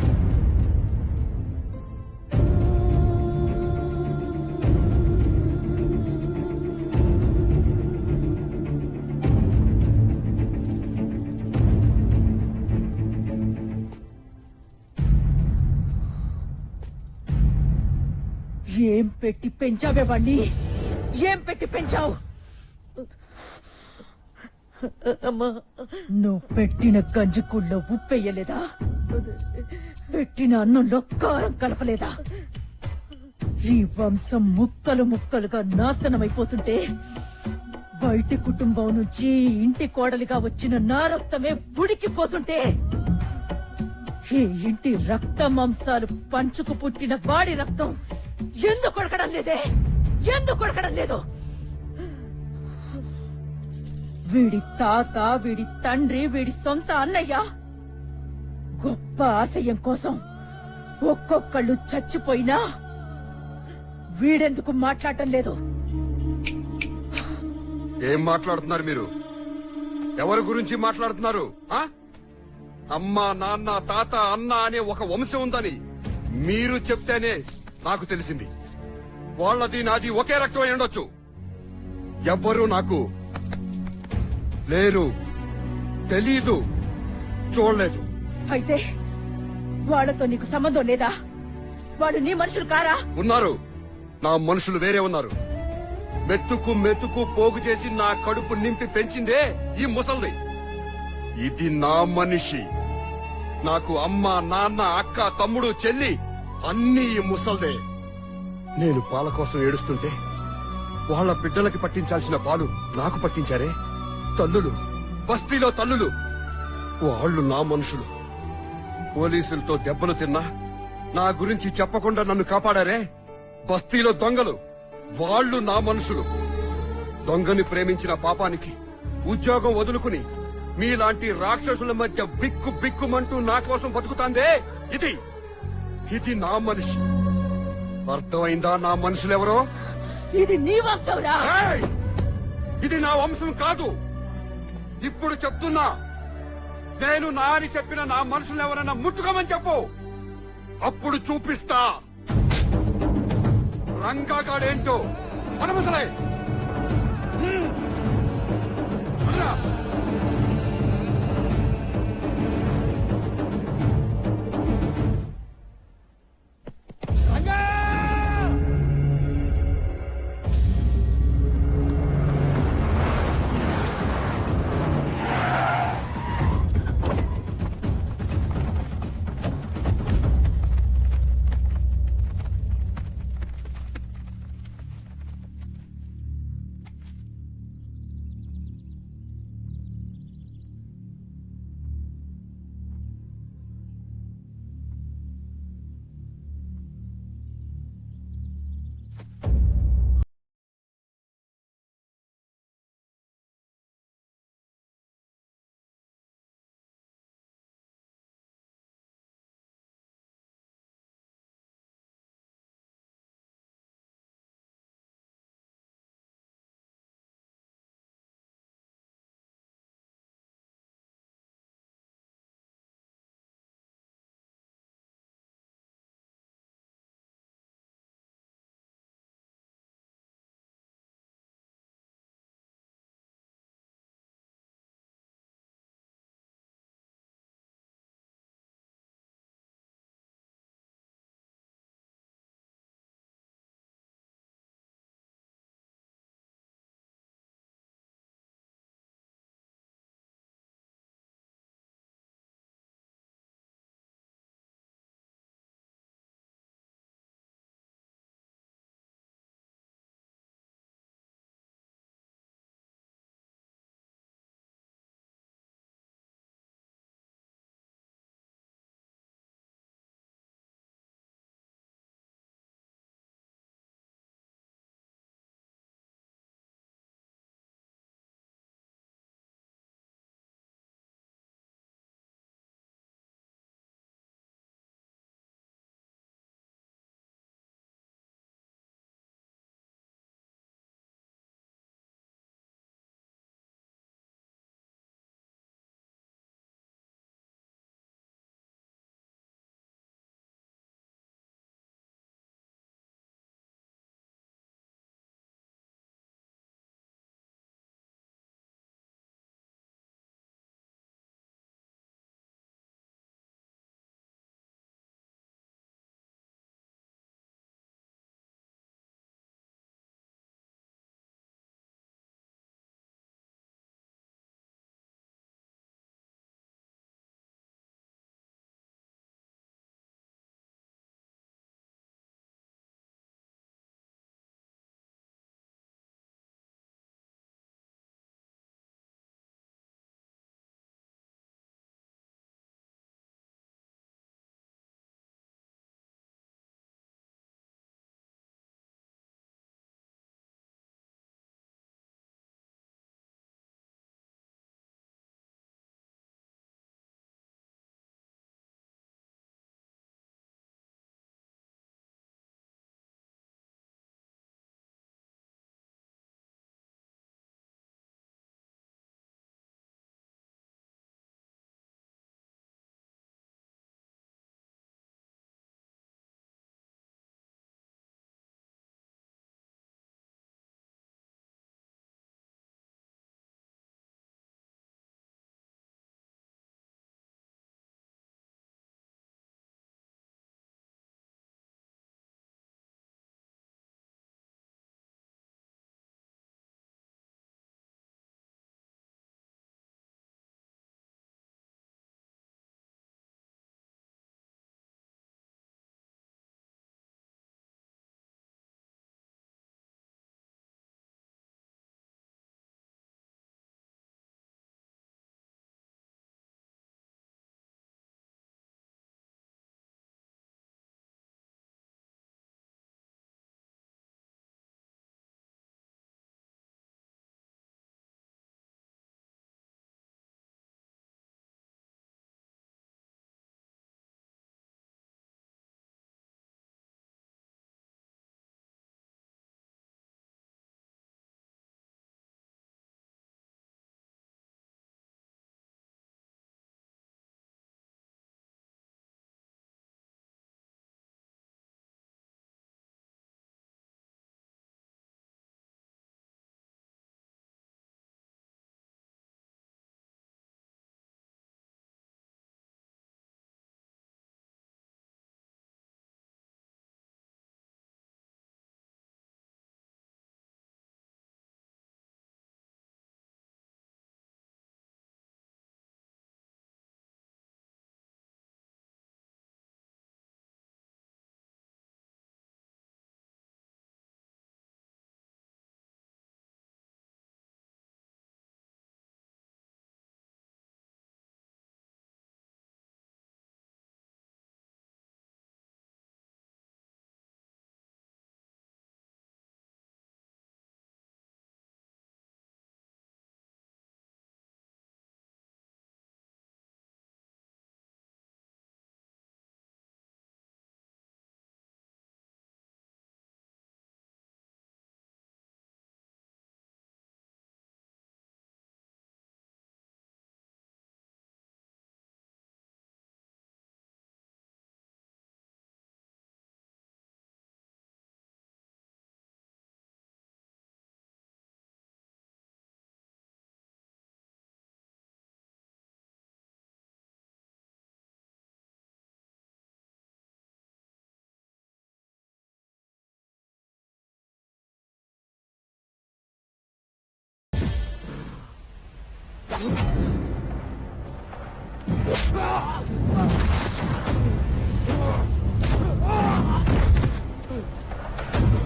Speaker 24: ఏం పెట్టి పెంచావే వాణ్ణి? ఏం పెట్టి పెంచావు? నువ్వు పెట్టిన గంజికూళ్ళలో ఉప్పెయ్యలేదా? పెట్టిన అన్నంలో కారం కలపలేదా? ఈ వంశం ముక్కలు ముక్కలుగా నాశనమైపోతుంటే బయటి కుటుంబం నుంచి ఇంటి కోడలిగా వచ్చిన నా రక్తమే ఉడికిపోతుంటే ఈ ఇంటి రక్త మాంసాలు పంచుకు పుట్టిన వాడి రక్తం ఎందుకు కొడకడం లేదే? ఎందుకు కొడకడం లేదు? వీడి తాత, వీడి తండ్రి, వీడి సొంత అన్నయ్య గొప్ప ఆశయం కోసం ఒక్కొక్కళ్ళు చచ్చిపోయినా వీడెందుకు మాట్లాడటం లేదు?
Speaker 5: ఏం మాట్లాడుతున్నారు మీరు? ఎవరి గురించి మాట్లాడుతున్నారు? అమ్మ, నాన్న, తాత, అన్న అనే ఒక వంశం ఉందని మీరు చెప్తేనే నాకు తెలిసింది. వాళ్ళది నాది ఒకే రక్తం అయి ఉండొచ్చు. ఎవ్వరూ నాకు లేరు. తెలీదు, చూడలేదు.
Speaker 24: అయితే వాళ్ళతో నీకు సంబంధం లేదా? వాడు నీ మనుషులు కారా?
Speaker 5: ఉన్నారు, నా మనుషులు వేరే ఉన్నారు. మెతుకు మెతుకు పోగు చేసి నా కడుపు నింపి పెంచిందే ఈ ముసల్ది. ఇది నా మనిషి. నాకు అమ్మ, నాన్న, అక్క, తమ్ముడు, చెల్లి అన్నీ ఈ ముసల్దే. నేను పాల కోసం ఏడుస్తుంటే వాళ్ళ బిడ్డలకి పట్టించాల్సిన పాలు నాకు పట్టించారే తల్లులు, బస్తీలో తల్లులు. వాళ్ళు నా మనుషులు. పోలీసులతో దెబ్బలు తిన్నా నా గురించి చెప్పకుండా నన్ను కాపాడారే బస్తీలో దొంగలు. వాళ్ళు నా మనుషులు. దొంగని ప్రేమించిన పాపానికి ఉద్యోగం వదులుకుని మీలాంటి రాక్షసుల మధ్య బిక్కు బిక్కుమంటూ నా కోసం బతుకుతాందే ఇది నా మనిషి. అర్థమైందా నా మనుషులెవరో?
Speaker 24: ఇది నీ వంశంరా.
Speaker 5: ఇది నా వంశం కాదు. ఇప్పుడు చెప్తున్నా, నేను నా అని చెప్పిన నా మనుషులెవరన్నా ముట్టుకోమని చెప్పు, అప్పుడు చూపిస్తా రంగాగాడేంటో. మనమసలే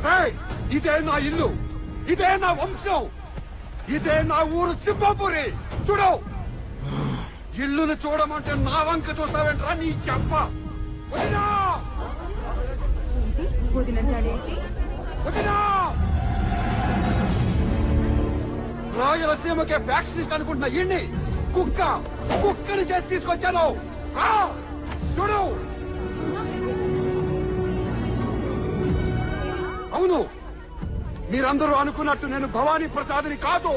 Speaker 5: రేయ్, ఇదే నా ఇల్లు, ఇదే నా వంశం, ఇదే నా ఊరు సింహపురి. చూడు, ఇల్లును చూడమంటే నా వంక చూస్తావేంట్రా నీ చెప్ప. వదినా! వదినా! రాయలసీమకే ఫ్యాక్షనిస్ట్ అనుకుంటున్నా ఇన్ని కుక్కని చేసి తీసుకొచ్చాను. చూడు, అవును, మీరందరూ అనుకున్నట్టు నేను భవానీ ప్రసాద్ని కాదు.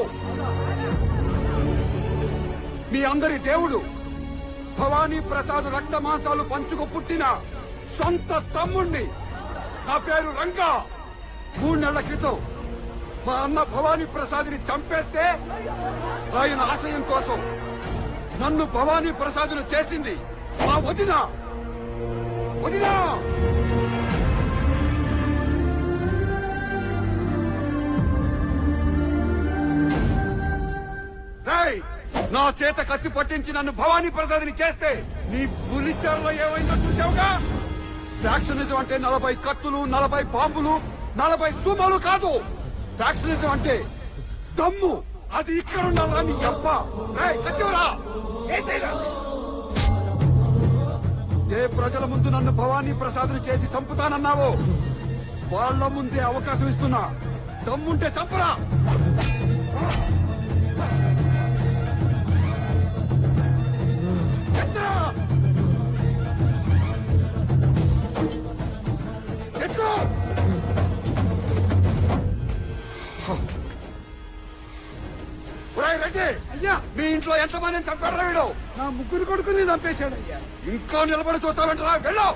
Speaker 5: మీ అందరి దేవుడు భవానీ ప్రసాద్ రక్త మాంసాలు పంచుకు పుట్టిన సొంత తమ్ముణ్ణి. నా పేరు రంగా. 3 నెలల క్రితం మా అన్న భవానీ ప్రసాద్ని చంపేస్తే ఆయన ఆశయం కోసం నన్ను భవానీ ప్రసాద్ను చేసింది మా వదిన. వదినా! నా చేత కత్తి పట్టించి నన్ను భవానీ ప్రసాద్ని చేస్తే నీ పులిచెరలో ఏమైందో చూసావుగా. ఫ్యాక్షనిజం అంటే 40 కత్తులు, 40 బాంబులు, 40 సూమాలు కాదు. ఫ్యాక్షనిజం అంటే దమ్ము. అది ఇక్కడ ఉండాలా నీ అబ్బ. కత్తివరా, ఏ ప్రజల ముందు నన్ను భవానీ ప్రసాద్ని చేసి చంపుతానన్నావో వాళ్ళ ముందే అవకాశం ఇస్తున్నా. దమ్ముంటే చంపురా. అయ్యా, మీ ఇంట్లో ఎంతమందిని చంపాడు వీడు?
Speaker 19: నా 3 కొడుకుని చంపేశాడు అయ్యా.
Speaker 5: ఇంకా నిలబడి చూస్తావంటరా? వెళ్ళు.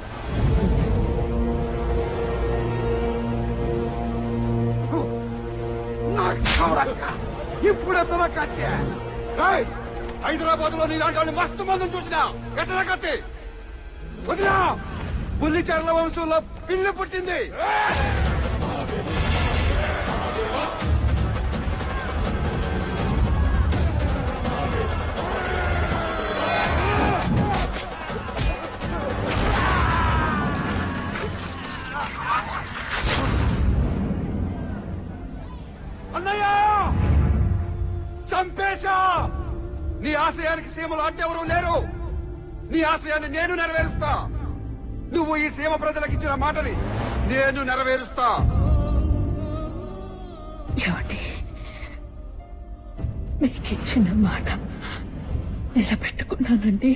Speaker 19: ఇప్పుడు ఎత్తన కత్తి.
Speaker 5: హైదరాబాద్ లో నీలాంటి వాళ్ళు మస్తు మందిని చూసినా ఎట్టన కత్తి. వదినా, పుల్లిచెర్ల వంశంలో పిల్లి పుట్టింది. అన్నయ్య, చంపేశా. నీ ఆశయానికి సీమలో అడ్డెవరూ లేరు. నీ ఆశయాన్ని నేను నెరవేరుస్తా. నువ్వు ఈ సీమ ప్రజలకు ఇచ్చిన మాటని నేను నెరవేరుస్తా.
Speaker 24: మీకిచ్చిన మాట నిలబెట్టుకున్నానండి.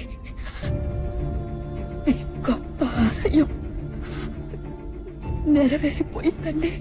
Speaker 24: మీ గొప్ప ఆశయం నెరవేరిపోయిందండి.